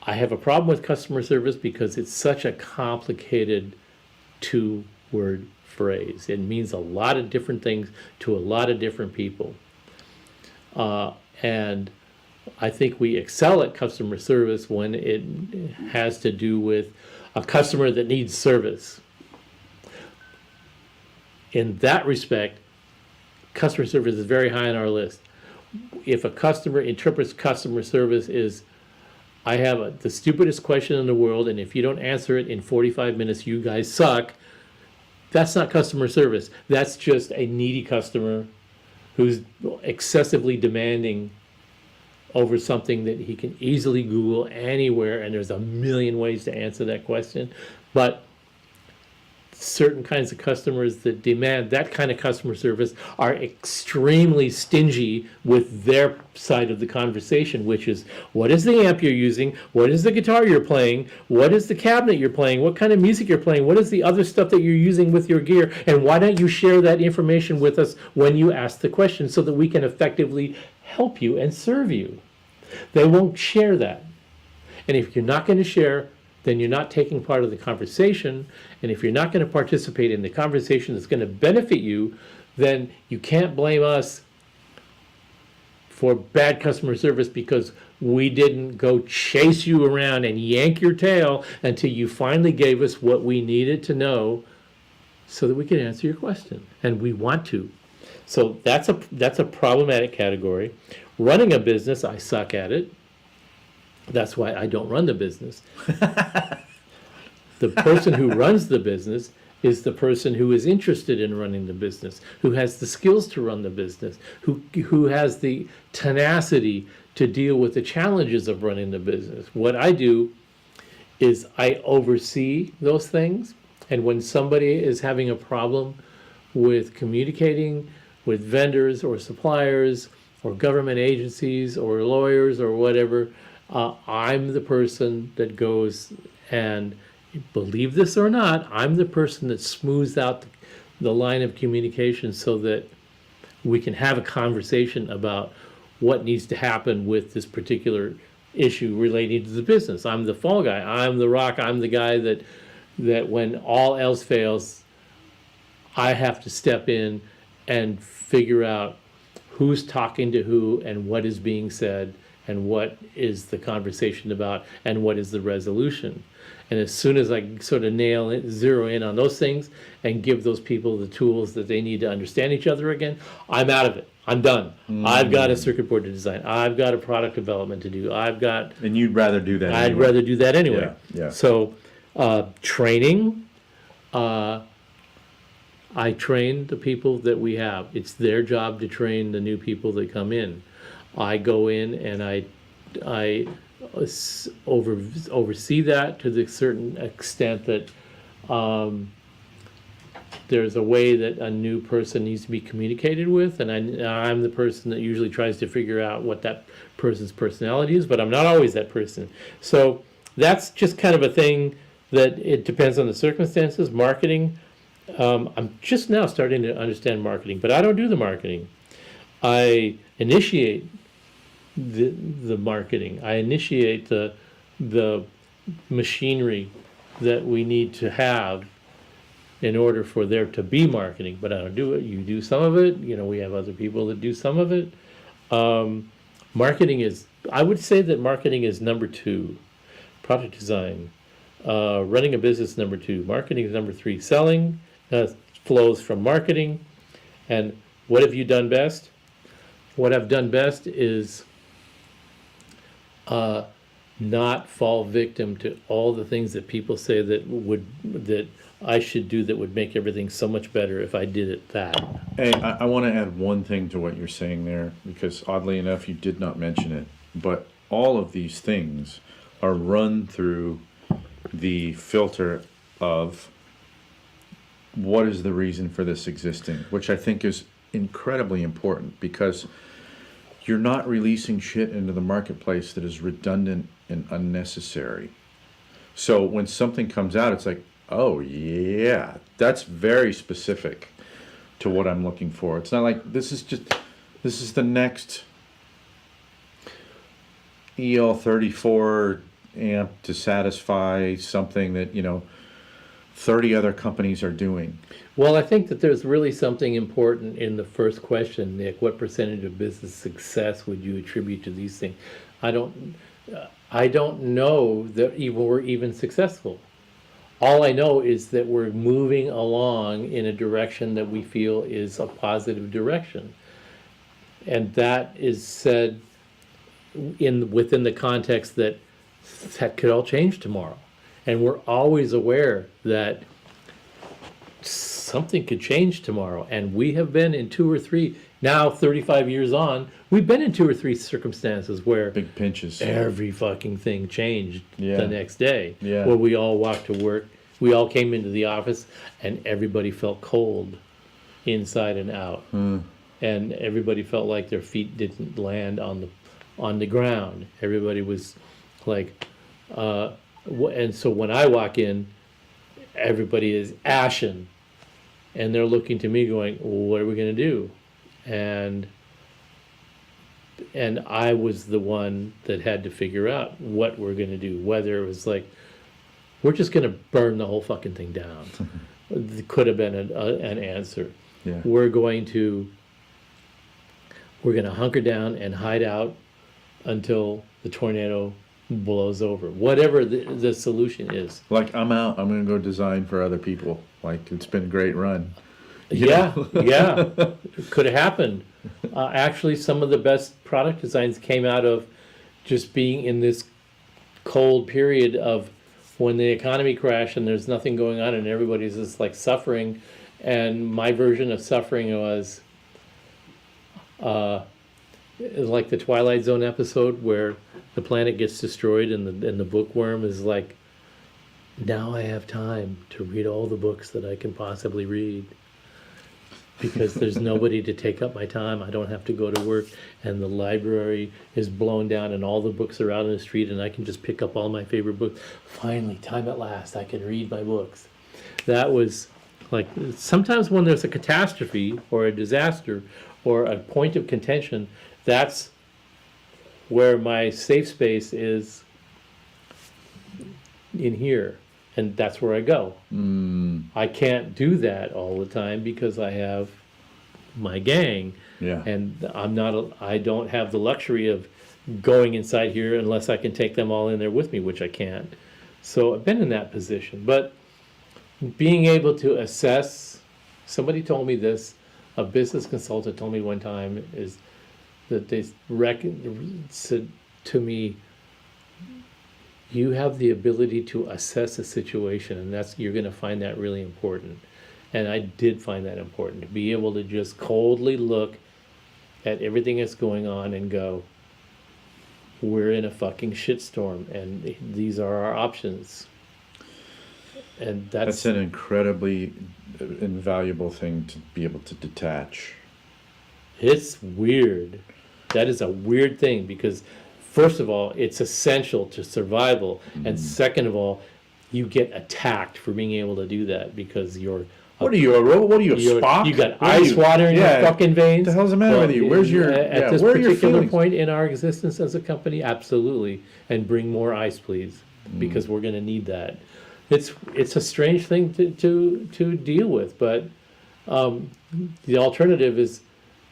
I have a problem with customer service because it's such a complicated two-word phrase. It means a lot of different things to a lot of different people. And I think we excel at customer service when it has to do with a customer that needs service. In that respect, customer service is very high on our list. If a customer interprets customer service is, I have the stupidest question in the world, and if you don't answer it in 45 minutes, you guys suck, that's not customer service. That's just a needy customer who's excessively demanding over something that he can easily Google anywhere, and there's a million ways to answer that question. But certain kinds of customers that demand that kind of customer service are extremely stingy with their side of the conversation, which is, what is the amp you're using? What is the guitar you're playing? What is the cabinet you're playing? What kind of music you're playing? What is the other stuff that you're using with your gear? And why don't you share that information with us when you ask the question so that we can effectively help you and serve you? They won't share that. And if you're not going to share, then you're not taking part of the conversation. And if you're not going to participate in the conversation that's going to benefit you, then you can't blame us for bad customer service because we didn't go chase you around and yank your tail until you finally gave us what we needed to know so that we can answer your question. And we want to. So that's a problematic category. Running a business, I suck at it. That's why I don't run the business. The person who runs the business is the person who is interested in running the business, who has the skills to run the business, who has the tenacity to deal with the challenges of running the business. What I do is I oversee those things, and when somebody is having a problem with communicating with vendors or suppliers or government agencies or lawyers or whatever, I'm the person that goes and, believe this or not, I'm the person that smooths out the line of communication so that we can have a conversation about what needs to happen with this particular issue relating to the business. I'm the fall guy. I'm the rock. I'm the guy that when all else fails, I have to step in and figure out who's talking to who and what is being said and what is the conversation about and what is the resolution. And as soon as I sort of zero in on those things and give those people the tools that they need to understand each other again, I'm out of it. I'm done. I've got a circuit board to design. I've got a product development to do. And you'd rather do that I'd anyway. rather do that anyway. Yeah. So training, I train the people that we have. It's their job to train the new people that come in. I go in and I oversee that to the certain extent that there's a way that a new person needs to be communicated with, and I'm the person that usually tries to figure out what that person's personality is, but I'm not always that person. So that's just kind of a thing that it depends on the circumstances. Marketing, I'm just now starting to understand marketing, but I don't do the marketing. I initiate the marketing. I initiate the machinery that we need to have in order for there to be marketing, but I don't do it. You do some of it. We have other people that do some of it. Marketing is, I would say that marketing is number 2. Product design. Running a business, number 2. Marketing is number 3. Selling flows from marketing. And what have you done best? What I've done best is not fall victim to all the things that people say that I should do that would make everything so much better if I did it that. Hey, I want to add one thing to what you're saying there, because oddly enough, you did not mention it. But all of these things are run through the filter of what is the reason for this existing, which I think is incredibly important, because you're not releasing shit into the marketplace that is redundant and unnecessary. So when something comes out, it's like, oh yeah, that's very specific to what I'm looking for. It's not like this is the next EL34 amp to satisfy something that, 30 other companies are doing. Well, I think that there's really something important in the first question, Nick. What percentage of business success would you attribute to these things? I don't know that we're even successful. All I know is that we're moving along in a direction that we feel is a positive direction. And that is said within the context that could all change tomorrow. And we're always aware that something could change tomorrow. And we have been in 2 or 3, now 35 years on, we've been in 2 or 3 circumstances where Big pinches. every fucking thing changed Yeah. the next day. Yeah. Where we all walked to work, we all came into the office, and everybody felt cold inside and out. And everybody felt like their feet didn't land on the ground. Everybody was like, and so when I walk in, everybody is ashen, and they're looking to me going, well, what are we going to do? And I was the one that had to figure out what we're going to do, whether it was like, we're just going to burn the whole fucking thing down. It could have been an answer. Yeah. We're going to hunker down and hide out until the tornado blows over. Whatever the solution is. Like, I'm out. I'm going to go design for other people. Like, it's been a great run. Yeah. It could have happened. Actually, some of the best product designs came out of just being in this cold period of when the economy crashed and there's nothing going on and everybody's just like suffering. And my version of suffering was like the Twilight Zone episode where the planet gets destroyed and the bookworm is like, now I have time to read all the books that I can possibly read because there's nobody to take up my time. I don't have to go to work, and the library is blown down and all the books are out in the street and I can just pick up all my favorite books. Finally, time at last, I can read my books. That was like, sometimes when there's a catastrophe or a disaster or a point of contention, that's where my safe space is, in here, and that's where I go. I can't do that all the time because I have my gang, Yeah. and I don't have the luxury of going inside here unless I can take them all in there with me, which I can't. So I've been in that position, but being able to assess, somebody told me this, a business consultant told me one time, is that they said to me, you have the ability to assess a situation, and you're going to find that really important. And I did find that important, to be able to just coldly look at everything that's going on and go, we're in a fucking shitstorm, and these are our options. And That's an incredibly invaluable thing to be able to detach. It's weird. That is a weird thing because, first of all, it's essential to survival, and second of all, you get attacked for being able to do that because you're. What are you, a robot? What are you, a Spock? You got What are ice you- water in yeah, your fucking veins. What the hell's the matter with you? Where's your at this where are your particular feelings? point in our existence as a company? Absolutely, and bring more ice, please, because we're going to need that. It's a strange thing to deal with, but the alternative is,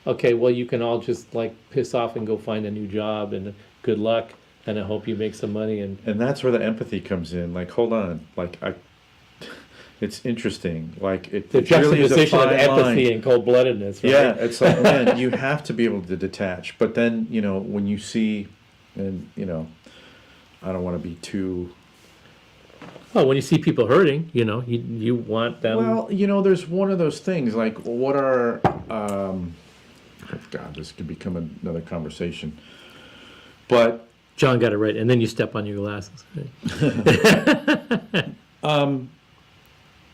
okay, well, you can all just like piss off and go find a new job, and good luck, and I hope you make some money. And And that's where the empathy comes in. Like, hold on, like it's interesting. Like it the really is a juxtaposition of fine empathy line. and cold-bloodedness, right? Yeah, it's like, man, you have to be able to detach. But then, when you see, and I don't want to be too. Well, when you see people hurting, you want them. Well, there's one of those things. Like, what are? God, this could become another conversation. But John got it right, and then you step on your glasses.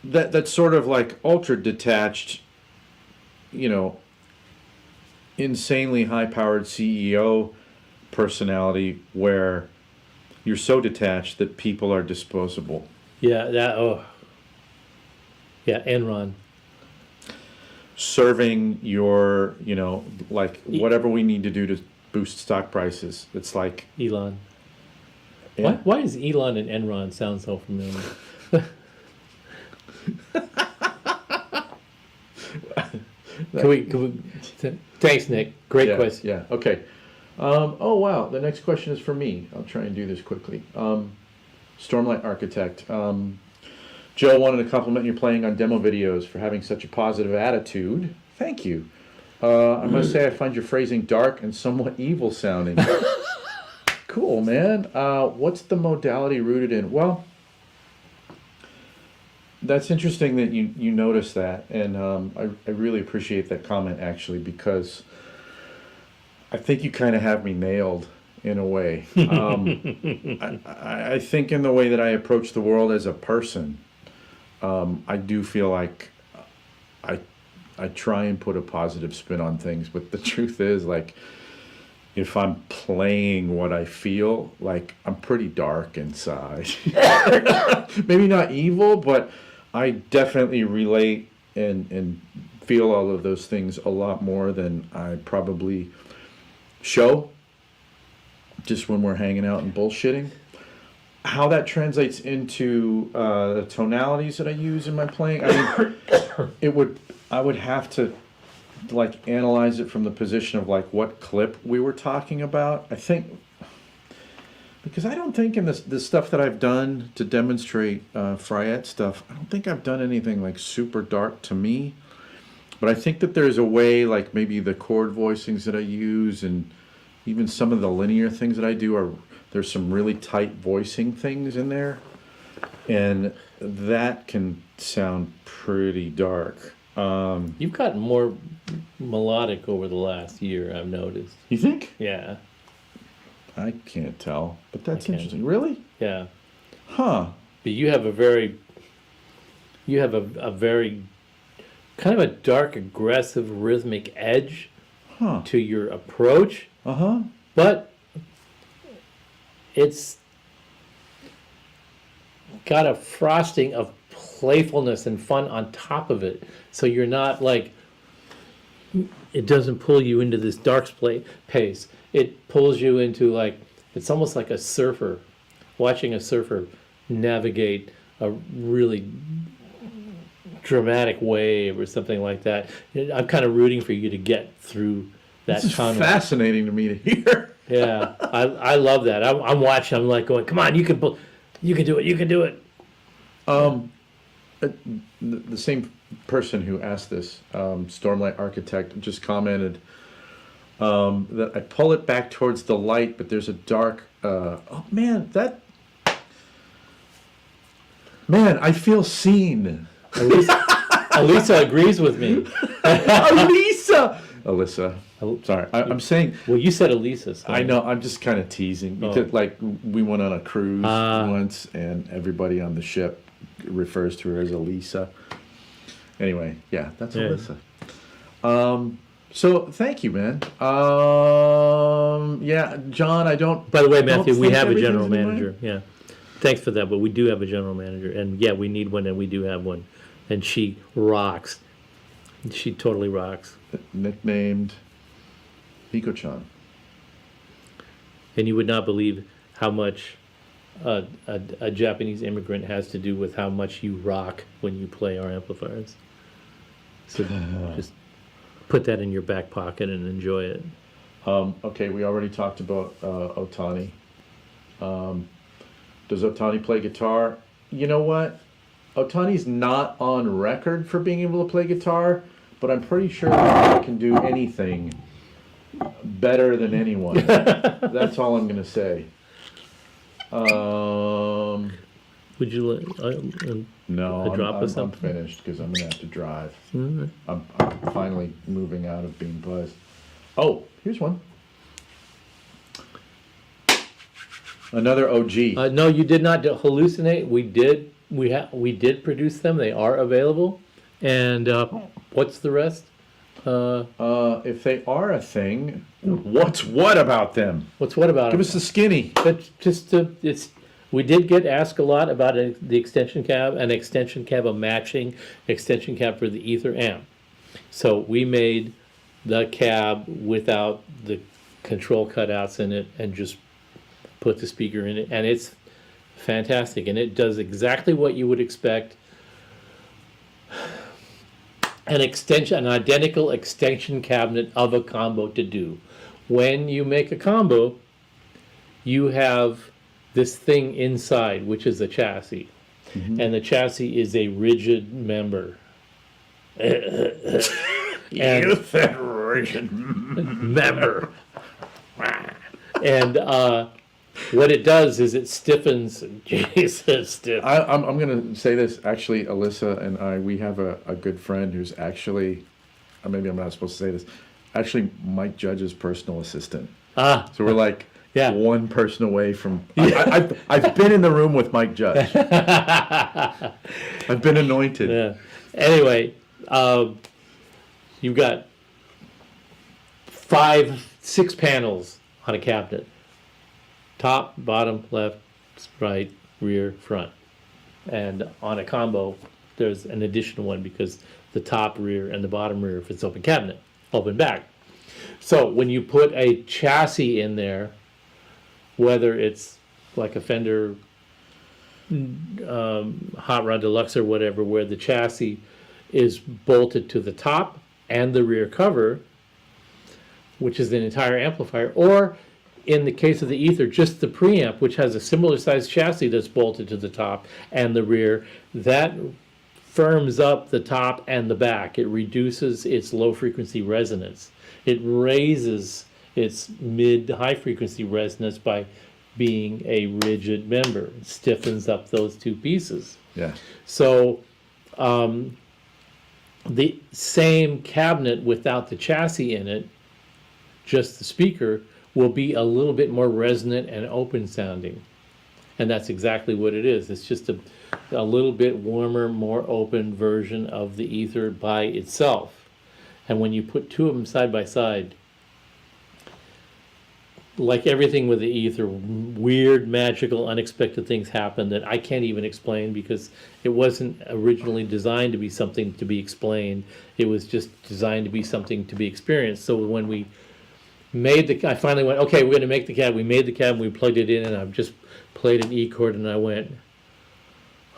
That's sort of like ultra detached, you know, insanely high powered CEO personality where you're so detached that people are disposable. Yeah, yeah, Enron. Serving your, you know, like whatever we need to do to boost stock prices. It's like Elon. yeah. Why does Elon and Enron sound so familiar? Can we thanks, Nick. Great Yeah, question. yeah. Okay. Oh wow. The next question is for me. I'll try and do this quickly. Stormlight Architect. Joe wanted to compliment your playing on demo videos for having such a positive attitude. Thank you. I must say I find your phrasing dark and somewhat evil sounding. Cool, man. What's the modality rooted in? Well, that's interesting that you noticed that, and I really appreciate that comment actually, because I think you kind of have me nailed in a way. I think in the way that I approach the world as a person, I do feel like I try and put a positive spin on things, but the truth is, like, if I'm playing what I feel, like, I'm pretty dark inside. Maybe not evil, but I definitely relate and feel all of those things a lot more than I probably show just when we're hanging out and bullshitting. How that translates into the tonalities that I use in my playing, I mean, I would have to like analyze it from the position of like what clip we were talking about. I think because I don't think in this stuff that I've done to demonstrate Fryette stuff, I don't think I've done anything like super dark to me. But I think that there's a way, like maybe the chord voicings that I use and even some of the linear things that I do there's some really tight voicing things in there, and that can sound pretty dark. You've gotten more melodic over the last year, I've noticed. You think? Yeah, I can't tell, but that's I can. interesting. Really? yeah. Huh. But you have a very kind of a dark, aggressive, rhythmic edge Huh. to your approach, Uh-huh. but it's got a frosting of playfulness and fun on top of it. So you're not like, it doesn't pull you into this dark pace. It pulls you into like, it's almost like a surfer, watching a surfer navigate a really dramatic wave or something like that. I'm kind of rooting for you to get through that This is tunnel. fascinating to me to hear. Yeah, I love that. I'm watching. I'm like going, come on, you can do it. You can do it. The same person who asked this, Stormlight Architect, just commented that I pull it back towards the light, but there's a dark. Oh man, I feel seen. Elisa agrees with me. Alyssa. Sorry, I'm saying. Well, you said Elisa. So. I know. I'm just kind of teasing because, like, we went on a cruise once, and everybody on the ship refers to her as Elisa. Anyway, yeah, that's Alyssa. So thank you, man. Yeah, John, I don't. By the way, Matthew, we think have a general everything's in manager. Yeah, thanks for that. But we do have a general manager, and yeah, we need one, and we do have one, and she rocks. She totally rocks. Nicknamed Hiko-chan. And you would not believe how much a Japanese immigrant has to do with how much you rock when you play our amplifiers. So just put that in your back pocket and enjoy it. Okay, we already talked about Otani. Does Otani play guitar? You know what? Otani's not on record for being able to play guitar, but I'm pretty sure that he can do anything better than anyone. That's all I'm going to say. Would you let No, a drop I'm of something? finished because I'm going to have to drive. Mm-hmm. I'm finally moving out of being buzzed. Oh, here's one. Another OG. No, you did not hallucinate. We did produce them. They are available. And what's the rest? If they are a thing, what's what about them? What's what about Give it? us the skinny. But we did get asked a lot about the extension cab, a matching extension cab for the Ether amp. So we made the cab without the control cutouts in it and just put the speaker in it, and it's fantastic, and it does exactly what you would expect an identical extension cabinet of a combo to do. When you make a combo, you have this thing inside, which is a chassis, and the chassis is a rigid member. You said rigid member. And what it does is it stiffens. Jesus, stiff. I'm going to say this. Actually, Alyssa and we have a good friend who's actually, maybe I'm not supposed to say this, actually Mike Judge's personal assistant. So we're like one person away from. I've been in the room with Mike Judge. I've been anointed. Yeah. Anyway, you've got 6 panels on a cabinet. Top, bottom, left, right, rear, front. And on a combo, there's an additional one because the top rear and the bottom rear, if it's open cabinet, open back. So when you put a chassis in there, whether it's like a Fender Hot Rod Deluxe or whatever, where the chassis is bolted to the top and the rear cover, which is an entire amplifier, or in the case of the Ether, just the preamp, which has a similar sized chassis that's bolted to the top and the rear, that firms up the top and the back. It reduces its low frequency resonance. It raises its mid to high frequency resonance by being a rigid member. It stiffens up those two pieces. Yeah. So the same cabinet without the chassis in it, just the speaker, will be a little bit more resonant and open sounding. And that's exactly what it is. It's just a little bit warmer, more open version of the Ether by itself. And when you put two of them side by side, like everything with the Ether, weird, magical, unexpected things happen that I can't even explain because it wasn't originally designed to be something to be explained. It was just designed to be something to be experienced. So when we I finally went, okay, we're going to make the cab. We made the cab, we plugged it in, and I've just played an E chord, and I went,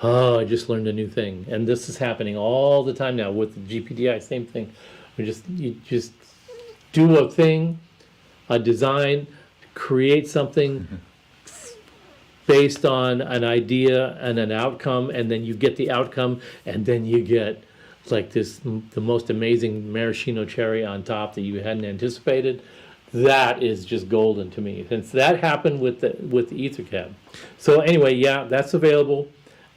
oh, I just learned a new thing. And this is happening all the time now with the GPDI, same thing. You just do a thing, a design, create something based on an idea and an outcome, and then you get the outcome, and then you get like the most amazing maraschino cherry on top that you hadn't anticipated. That is just golden to me. Since that happened with the Ether cab. So anyway, yeah, that's available.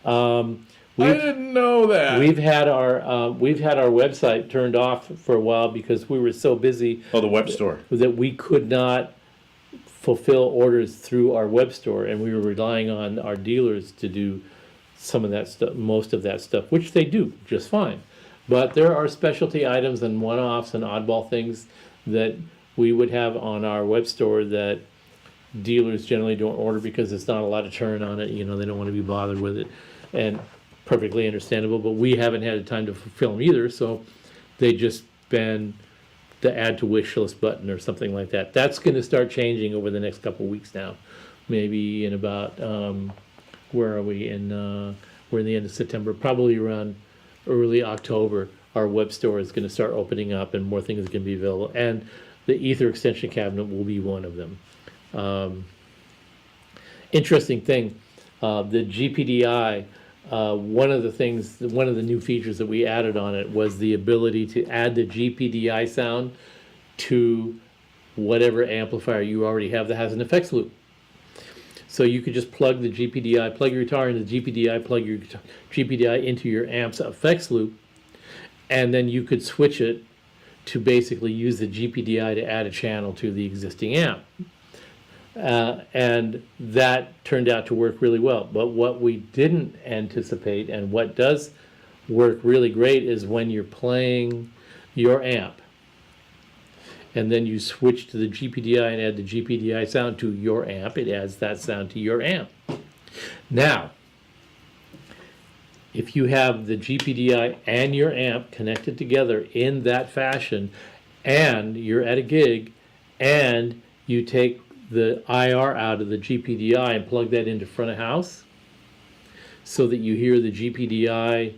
I didn't know that. We've had our website turned off for a while because we were so busy. Oh, the web store. That we could not fulfill orders through our web store, and we were relying on our dealers to do some of that stuff, most of that stuff, which they do just fine. But there are specialty items and one-offs and oddball things that we would have on our web store that dealers generally don't order because it's not a lot of churn on it. You know, they don't want to be bothered with it, and perfectly understandable. But we haven't had the time to fulfill them either, so they just been the add to wish list button or something like that. That's going to start changing over the next couple of weeks now. Maybe in about where are we? We're in the end of September, probably around early October. Our web store is going to start opening up, and more things are going to be available. And the Ether extension cabinet will be one of them. Interesting thing, the GPDI, one of the new features that we added on it was the ability to add the GPDI sound to whatever amplifier you already have that has an effects loop. So you could just plug the GPDI, plug your guitar into the GPDI, plug your GPDI into your amp's effects loop, and then you could switch it to basically use the GPDI to add a channel to the existing amp. And that turned out to work really well. But what we didn't anticipate, and what does work really great, is when you're playing your amp and then you switch to the GPDI and add the GPDI sound to your amp, it adds that sound to your amp. Now, if you have the GPDI and your amp connected together in that fashion, and you're at a gig, and you take the IR out of the GPDI and plug that into front of house, so that you hear the GPDI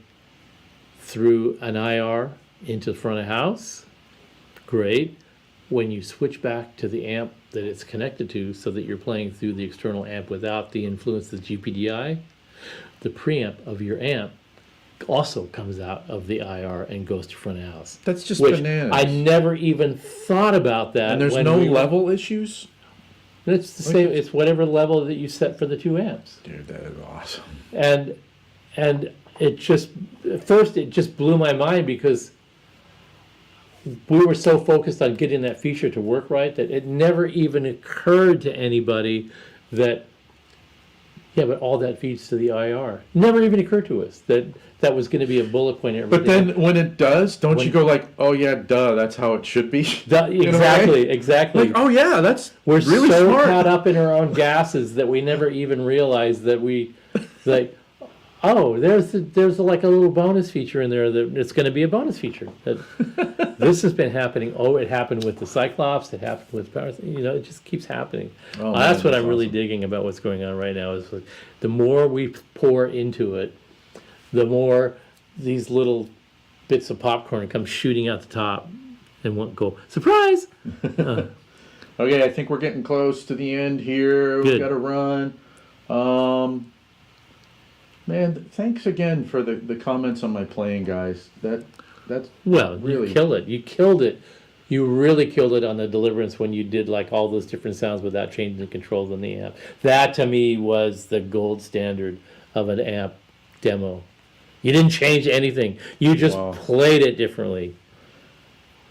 through an IR into front of house, great. When you switch back to the amp that it's connected to, so that you're playing through the external amp without the influence of the GPDI, the preamp of your amp also comes out of the IR and goes to front of house. That's just Which bananas. I never even thought about that. And there's when no we were- level issues? It's the same. It's whatever level that you set for the two amps. Dude, that is awesome. And it just, at first it just blew my mind, because we were so focused on getting that feature to work right that it never even occurred to anybody that, yeah, but all that feeds to the IR. Never even occurred to us that that was going to be a bullet point. But then when it does, don't you go like, oh yeah, duh, that's how it should be? Exactly. Like, oh yeah, that's We're really so smart. caught up in our own gases that we never even realized that we, like, oh, there's like a little bonus feature in there that it's going to be a bonus feature. That this has been happening. Oh, it happened with the Cyclops. It happened with Power. It just keeps happening. Oh, That's man, what I'm really awesome. digging about what's going on right now. Is like, the more we pour into it, the more these little bits of popcorn come shooting out the top, and won't go surprise. Okay, I think we're getting close to the end here. We've Good. got to run. Man, thanks again for the comments on my playing, guys. That's Well, really you kill it. You killed it. You really killed it on the Deliverance when you did like all those different sounds without changing the controls on the amp. That to me was the gold standard of an amp demo. You didn't change anything. You just Wow. played it differently.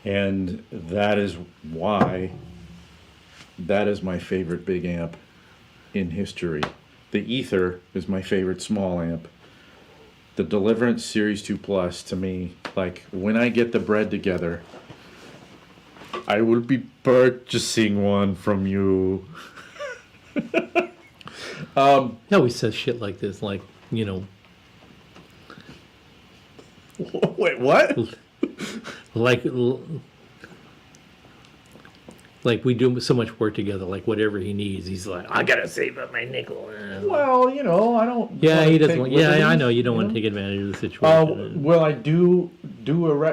And that is why that is my favorite big amp in history. The Ether is my favorite small amp. The Deliverance Series 2 Plus, to me, like when I get the bread together, I will be purchasing one from you. He always says shit like this, like, Wait, what? like we do so much work together, like whatever he needs, he's like, I gotta save up my nickel. Well, I don't. Yeah, wanna he doesn't take want, yeah, I liberties, know you don't want to take advantage of the situation. Well, I do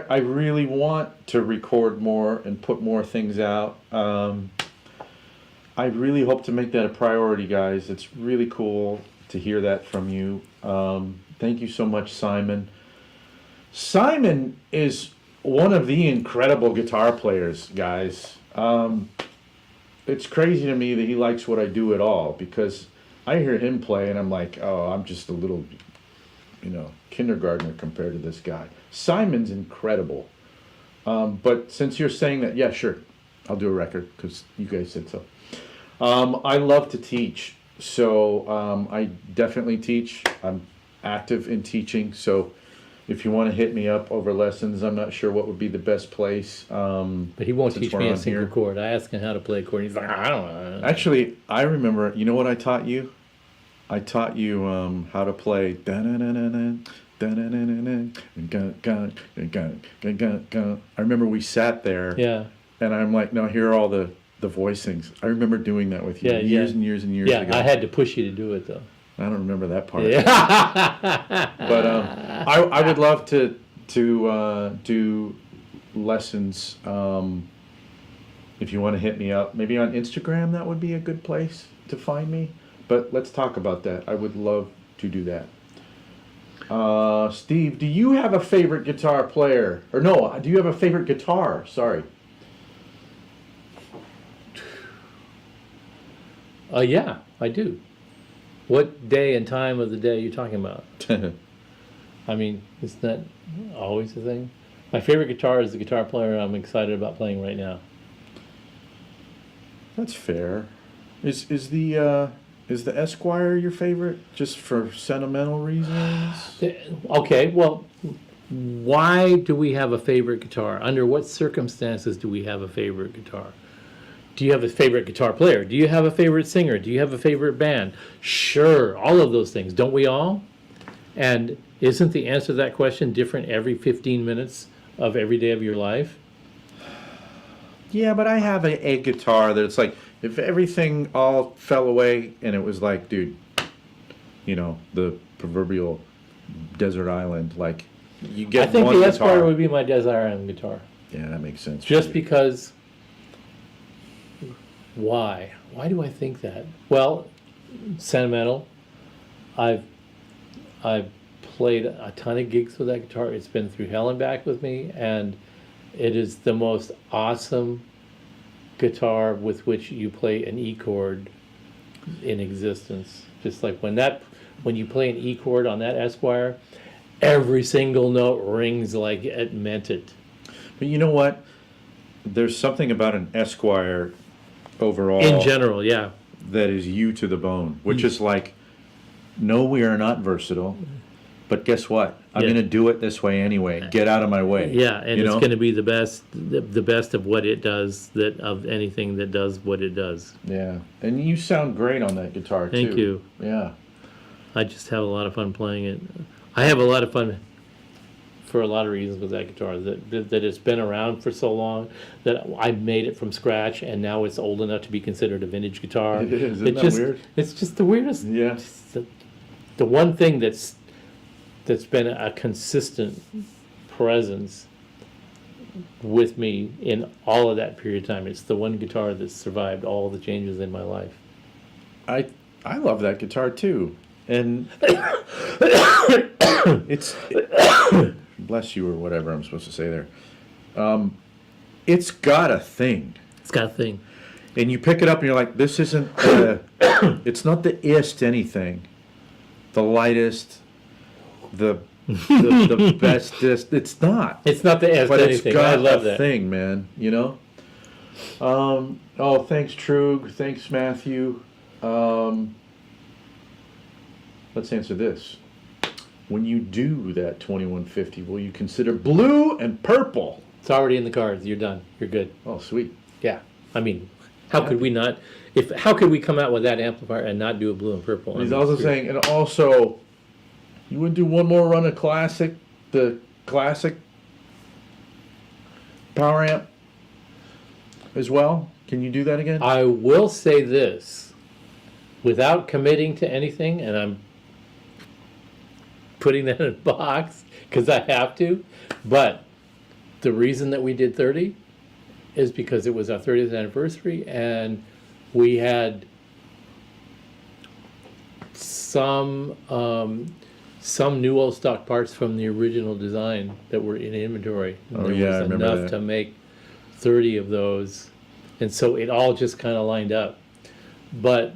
I really want to record more and put more things out. I really hope to make that a priority, guys. It's really cool to hear that from you. Thank you so much, Simon. Simon is one of the incredible guitar players, guys. It's crazy to me that he likes what I do at all, because I hear him play and I'm like, oh, I'm just a little, kindergartner compared to this guy. Simon's incredible. But since you're saying that, yeah, sure, I'll do a record because you guys said so. I love to teach, so I definitely teach. I'm active in teaching, so if you want to hit me up over lessons, I'm not sure what would be the best place. But he won't since teach we're me a on single here. chord. I asked him how to play a chord. He's like, I don't know. Actually, I remember, you know what I taught you? I taught you how to play. I remember we sat there, Yeah, and I'm like, now here are all the voicings. I remember doing that with you Yeah, years yeah. and years and years yeah. ago. I had to push you to do it though. I don't remember that part. Yeah. But I would love to do lessons. If you want to hit me up, maybe on Instagram, that would be a good place to find me. But let's talk about that. I would love to do that. Steve, do you have a favorite guitar player? Or no, do you have a favorite guitar? Sorry. Yeah, I do. What day and time of the day are you talking about? I mean, isn't that always the thing? My favorite guitar is the guitar player I'm excited about playing right now. That's fair. Is the Esquire your favorite, just for sentimental reasons? Okay, well, why do we have a favorite guitar? Under what circumstances do we have a favorite guitar? Do you have a favorite guitar player? Do you have a favorite singer? Do you have a favorite band? Sure, all of those things. Don't we all? And isn't the answer to that question different every 15 minutes of every day of your life? Yeah, but I have a guitar that's like, if everything all fell away and it was like, dude, the proverbial desert island, like, you get I think one the guitar. Esquire would be my Desert Island guitar. Yeah, that makes sense. Just because. Why? Why do I think that? Well, sentimental. I've played a ton of gigs with that guitar. It's been through hell and back with me, and it is the most awesome guitar with which you play an E chord in existence. Just like when you play an E chord on that Esquire, every single note rings like it meant it. But you know what? There's something about an Esquire overall. In general, yeah. That is you to the bone, which is like, no, we are not versatile, but guess what? I'm Yeah. going to do it this way anyway. Get out of my way. Yeah, and it's going to be the best of what it does, of anything that does what it does. Yeah, and you sound great on that guitar too. Thank you. Yeah. I just have a lot of fun playing it. I have a lot of fun for a lot of reasons with that guitar. That it's been around for so long, that I made it from scratch, and now it's old enough to be considered a vintage guitar. It is. Isn't that weird? It's just the weirdest. Yeah. Just the one thing that's been a consistent presence with me in all of that period of time. It's the one guitar that's survived all the changes in my life. I love that guitar too, and it's bless you or whatever I'm supposed to say there. It's got a thing. It's got a thing. And you pick it up and you're like, this isn't it's not the ist anything, the lightest, the bestest. It's not. It's not the S But it's anything. got I love a that. thing, man. Oh, thanks, Trug. Thanks, Matthew. Let's answer this. When you do that 2150, will you consider blue and purple? It's already in the cards. You're done. You're good. Oh, sweet. Yeah. I mean, how could we not? How could we come out with that amplifier and not do a blue and purple? He's also saying, and also, you would do one more run of the classic power amp as well? Can you do that again? I will say this, without committing to anything, and I'm putting that in a box because I have to, but the reason that we did 30 is because it was our 30th anniversary, and we had some new old stock parts from the original design that were in inventory. And Oh, there yeah, I was remember enough that. to make 30 of those, and so it all just kind of lined up. But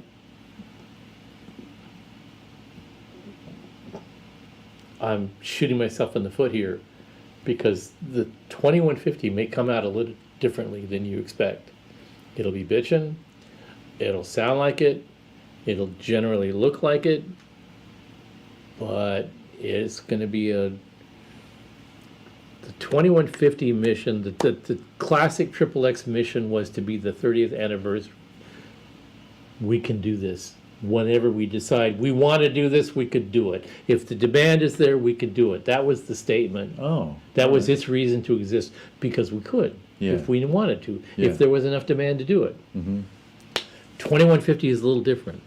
I'm shooting myself in the foot here because the 2150 may come out a little differently than you expect. It'll be bitchin', it'll sound like it, it'll generally look like it, but it's going to be the 2150 mission, the classic XXX mission was to be the 30th anniversary. We can do this. Whenever we decide we want to do this, we could do it. If the demand is there, we could do it. That was the statement. Oh. That was its reason to exist, because we could, Yeah. if we wanted to, Yeah. if there was enough demand to do it. Mm-hmm. 2150 is a little different.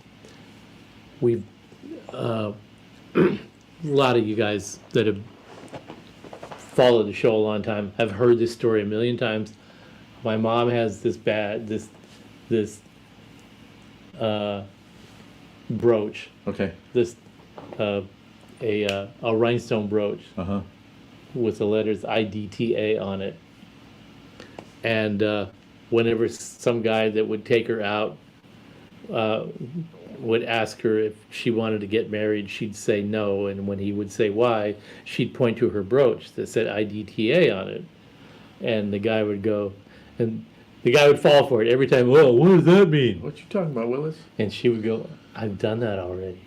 We've, a lot of you guys that have followed the show a long time have heard this story a million times. My mom has this brooch, Okay. a rhinestone brooch Uh-huh. with the letters IDTA on it. And whenever some guy that would take her out would ask her if she wanted to get married, she'd say no. And when he would say why, she'd point to her brooch that said IDTA on it. And the guy would go, and the guy would fall for it every time. Whoa, what does that mean? What you talking about, Willis? And she would go, I've done that already.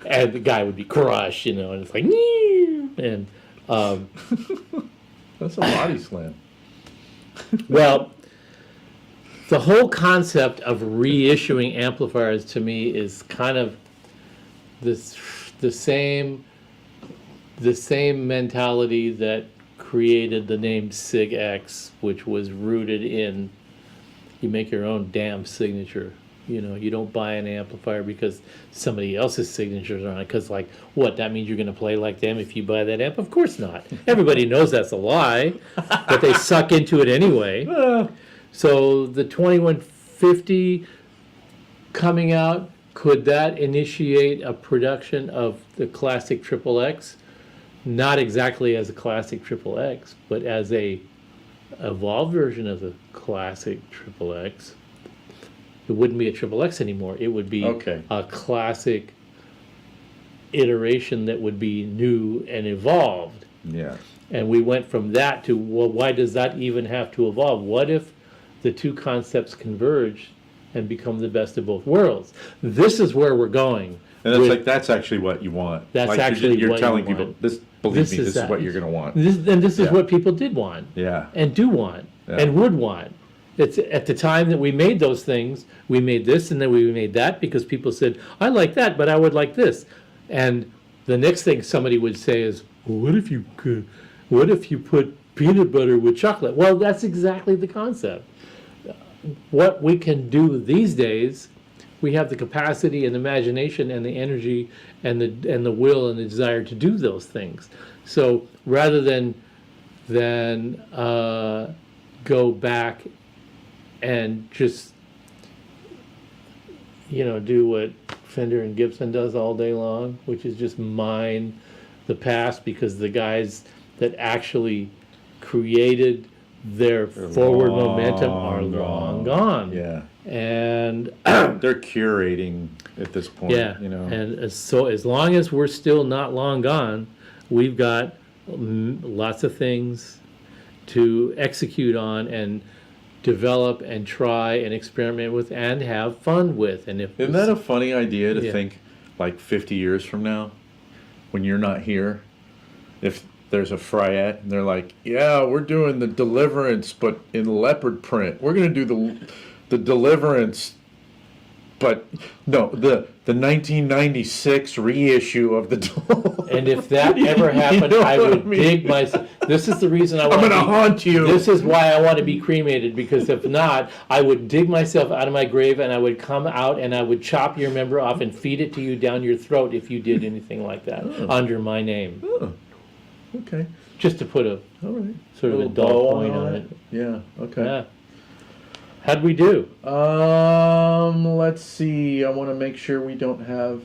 And the guy would be crushed, and it's like, "Nee!" And That's a body slam. well, the whole concept of reissuing amplifiers to me is kind of the same mentality that created the name SIG-X, which was rooted in you make your own damn signature. You don't buy an amplifier because somebody else's signatures are on it. Because, like, what? That means you're going to play like them if you buy that amp? Of course not. Everybody knows that's a lie, but they suck into it anyway. So the 2150 coming out, could that initiate a production of the classic Triple X? Not exactly as a classic Triple X, but as a evolved version of the classic Triple X. It wouldn't be a Triple X anymore. It would be Okay. a classic iteration that would be new and evolved. Yeah. And we went from that to, well, why does that even have to evolve? What if the two concepts converge and become the best of both worlds? This is where we're going. And it's with- like, that's actually what you want. That's like actually you're what telling you people, want. believe me, this is that. what you're going to want. This is Yeah. what people did want. Yeah. And do want. Yeah. And would want. It's at the time that we made those things, we made this and then we made that because people said, I like that, but I would like this. And the next thing somebody would say is, well, what if you put peanut butter with chocolate? Well, that's exactly the concept. What we can do these days, we have the capacity and the imagination and the energy and the will and the desire to do those things. So rather than go back and just do what Fender and Gibson does all day long, which is just mine the past, because the guys that actually created their forward momentum are long gone. Yeah. And They're curating at this point. yeah, and so as long as we're still not long gone, we've got lots of things to execute on and develop and try and experiment with and have fun with. And if Isn't that a funny idea to Yeah. think, like 50 years from now, when you're not here, if there's a Fryette and they're like, yeah, we're doing the Deliverance, but in leopard print. We're going to do the Deliverance, but no, the 1996 reissue of the and if that ever happened, know I what would I mean? dig myself. This is the reason I I'm want going to to haunt you. This is why I want to be cremated, because if not, I would dig myself out of my grave and I would come out and I would chop your member off and feed it to you down your throat if you did anything like that under my name. Oh, okay. Just to put a All right. sort of a Little dull bow point on on it. Yeah, okay. Yeah. How'd we do? Let's see. I want to make sure we don't have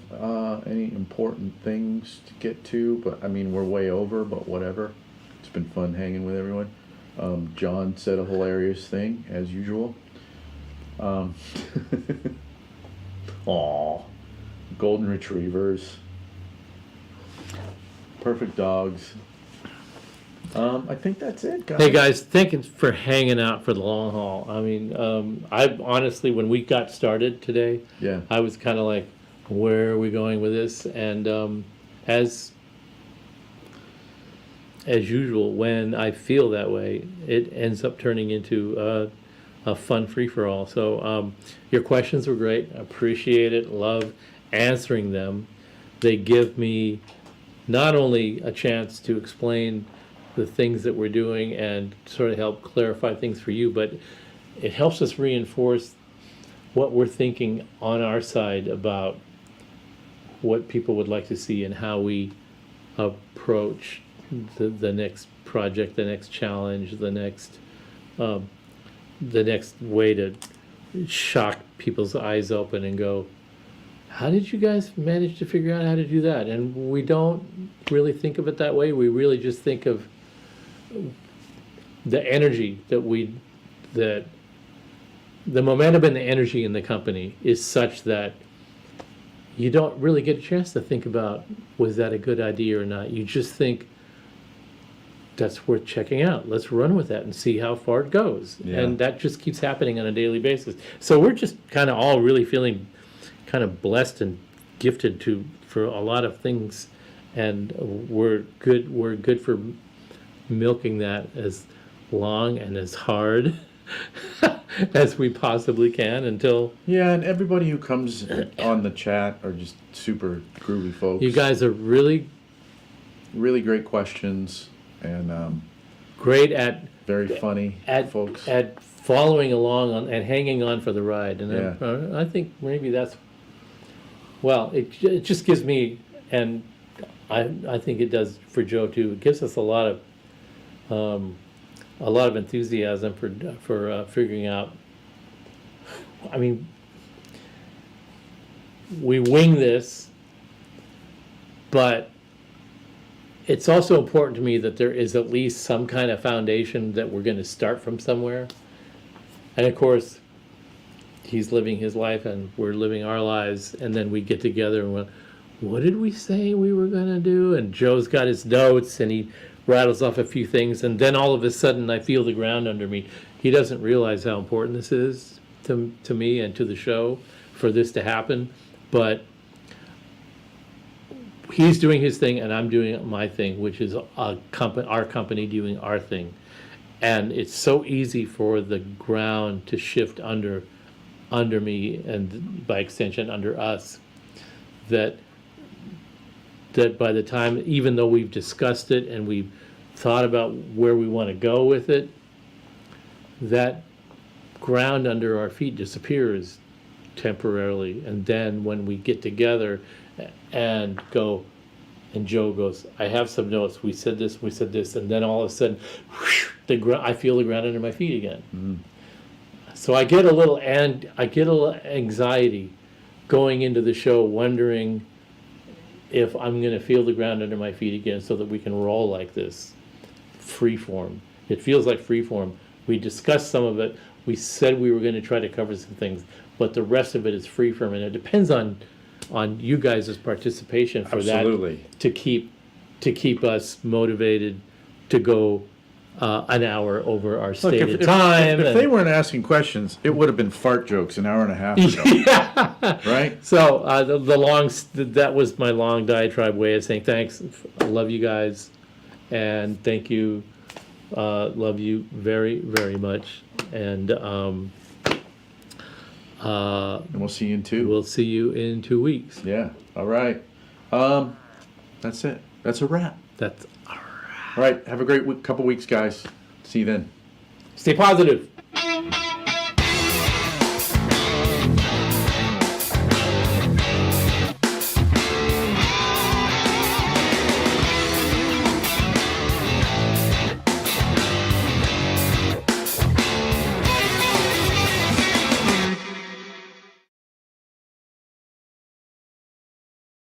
any important things to get to, but I mean, we're way over, but whatever. It's been fun hanging with everyone. John said a hilarious thing, as usual. Aw. Golden retrievers. Perfect dogs. I think that's it, guys. Hey guys, thank you for hanging out for the long haul. I mean, I honestly, when we got started today, Yeah. I was kind of like, where are we going with this? And as usual, when I feel that way, it ends up turning into a fun free-for-all. So your questions were great. I appreciate it. Love answering them. They give me not only a chance to explain the things that we're doing and sort of help clarify things for you, but it helps us reinforce what we're thinking on our side about what people would like to see and how we approach the next project, the next challenge, the next way to shock people's eyes open and go, how did you guys manage to figure out how to do that? And we don't really think of it that way. We really just think of the energy that the momentum and the energy in the company is such that you don't really get a chance to think about, was that a good idea or not? You just think, that's worth checking out. Let's run with that and see how far it goes. Yeah. And that just keeps happening on a daily basis. So we're just kind of all really feeling kind of blessed and gifted for a lot of things, and we're good for milking that as long and as hard as we possibly can until Yeah, and everybody who comes on the chat are just super groovy folks. you guys are really really great questions and great at very funny folks. at following along on, and hanging on for the ride. And Yeah. I think maybe that's, well, it just gives me, and I think it does for Joe too. It gives us a lot of enthusiasm for figuring out. I mean, we wing this, but it's also important to me that there is at least some kind of foundation that we're going to start from somewhere. And of course, he's living his life and we're living our lives, and then we get together and what did we say we were going to do? And Joe's got his notes and he rattles off a few things, and then all of a sudden I feel the ground under me. He doesn't realize how important this is to me and to the show for this to happen, but he's doing his thing and I'm doing my thing, which is our company doing our thing. And it's so easy for the ground to shift under me, and by extension under us, that by the time, even though we've discussed it and we've thought about where we want to go with it, that ground under our feet disappears temporarily. And then when we get together and go, and Joe goes, I have some notes, we said this, and then all of a sudden, whoosh, I feel the ground under my feet again. Mm. So I get a little anxiety going into the show, wondering if I'm going to feel the ground under my feet again, so that we can roll like this, free form. It feels like free form. We discussed some of it. We said we were going to try to cover some things, but the rest of it is free form, and it depends on you guys' participation for Absolutely. that to keep us motivated to go an hour over our Look, stated if time. if they weren't asking questions, it would have been fart jokes an hour and a half ago. Yeah. Right? So that was my long diatribe way of saying thanks. I love you guys, and thank you. Love you very, very much, and And we'll see you in 2. we'll see you in 2 weeks. Yeah. All right. That's it. That's a wrap. That's All right. Have a great couple weeks, guys. See you then. stay positive.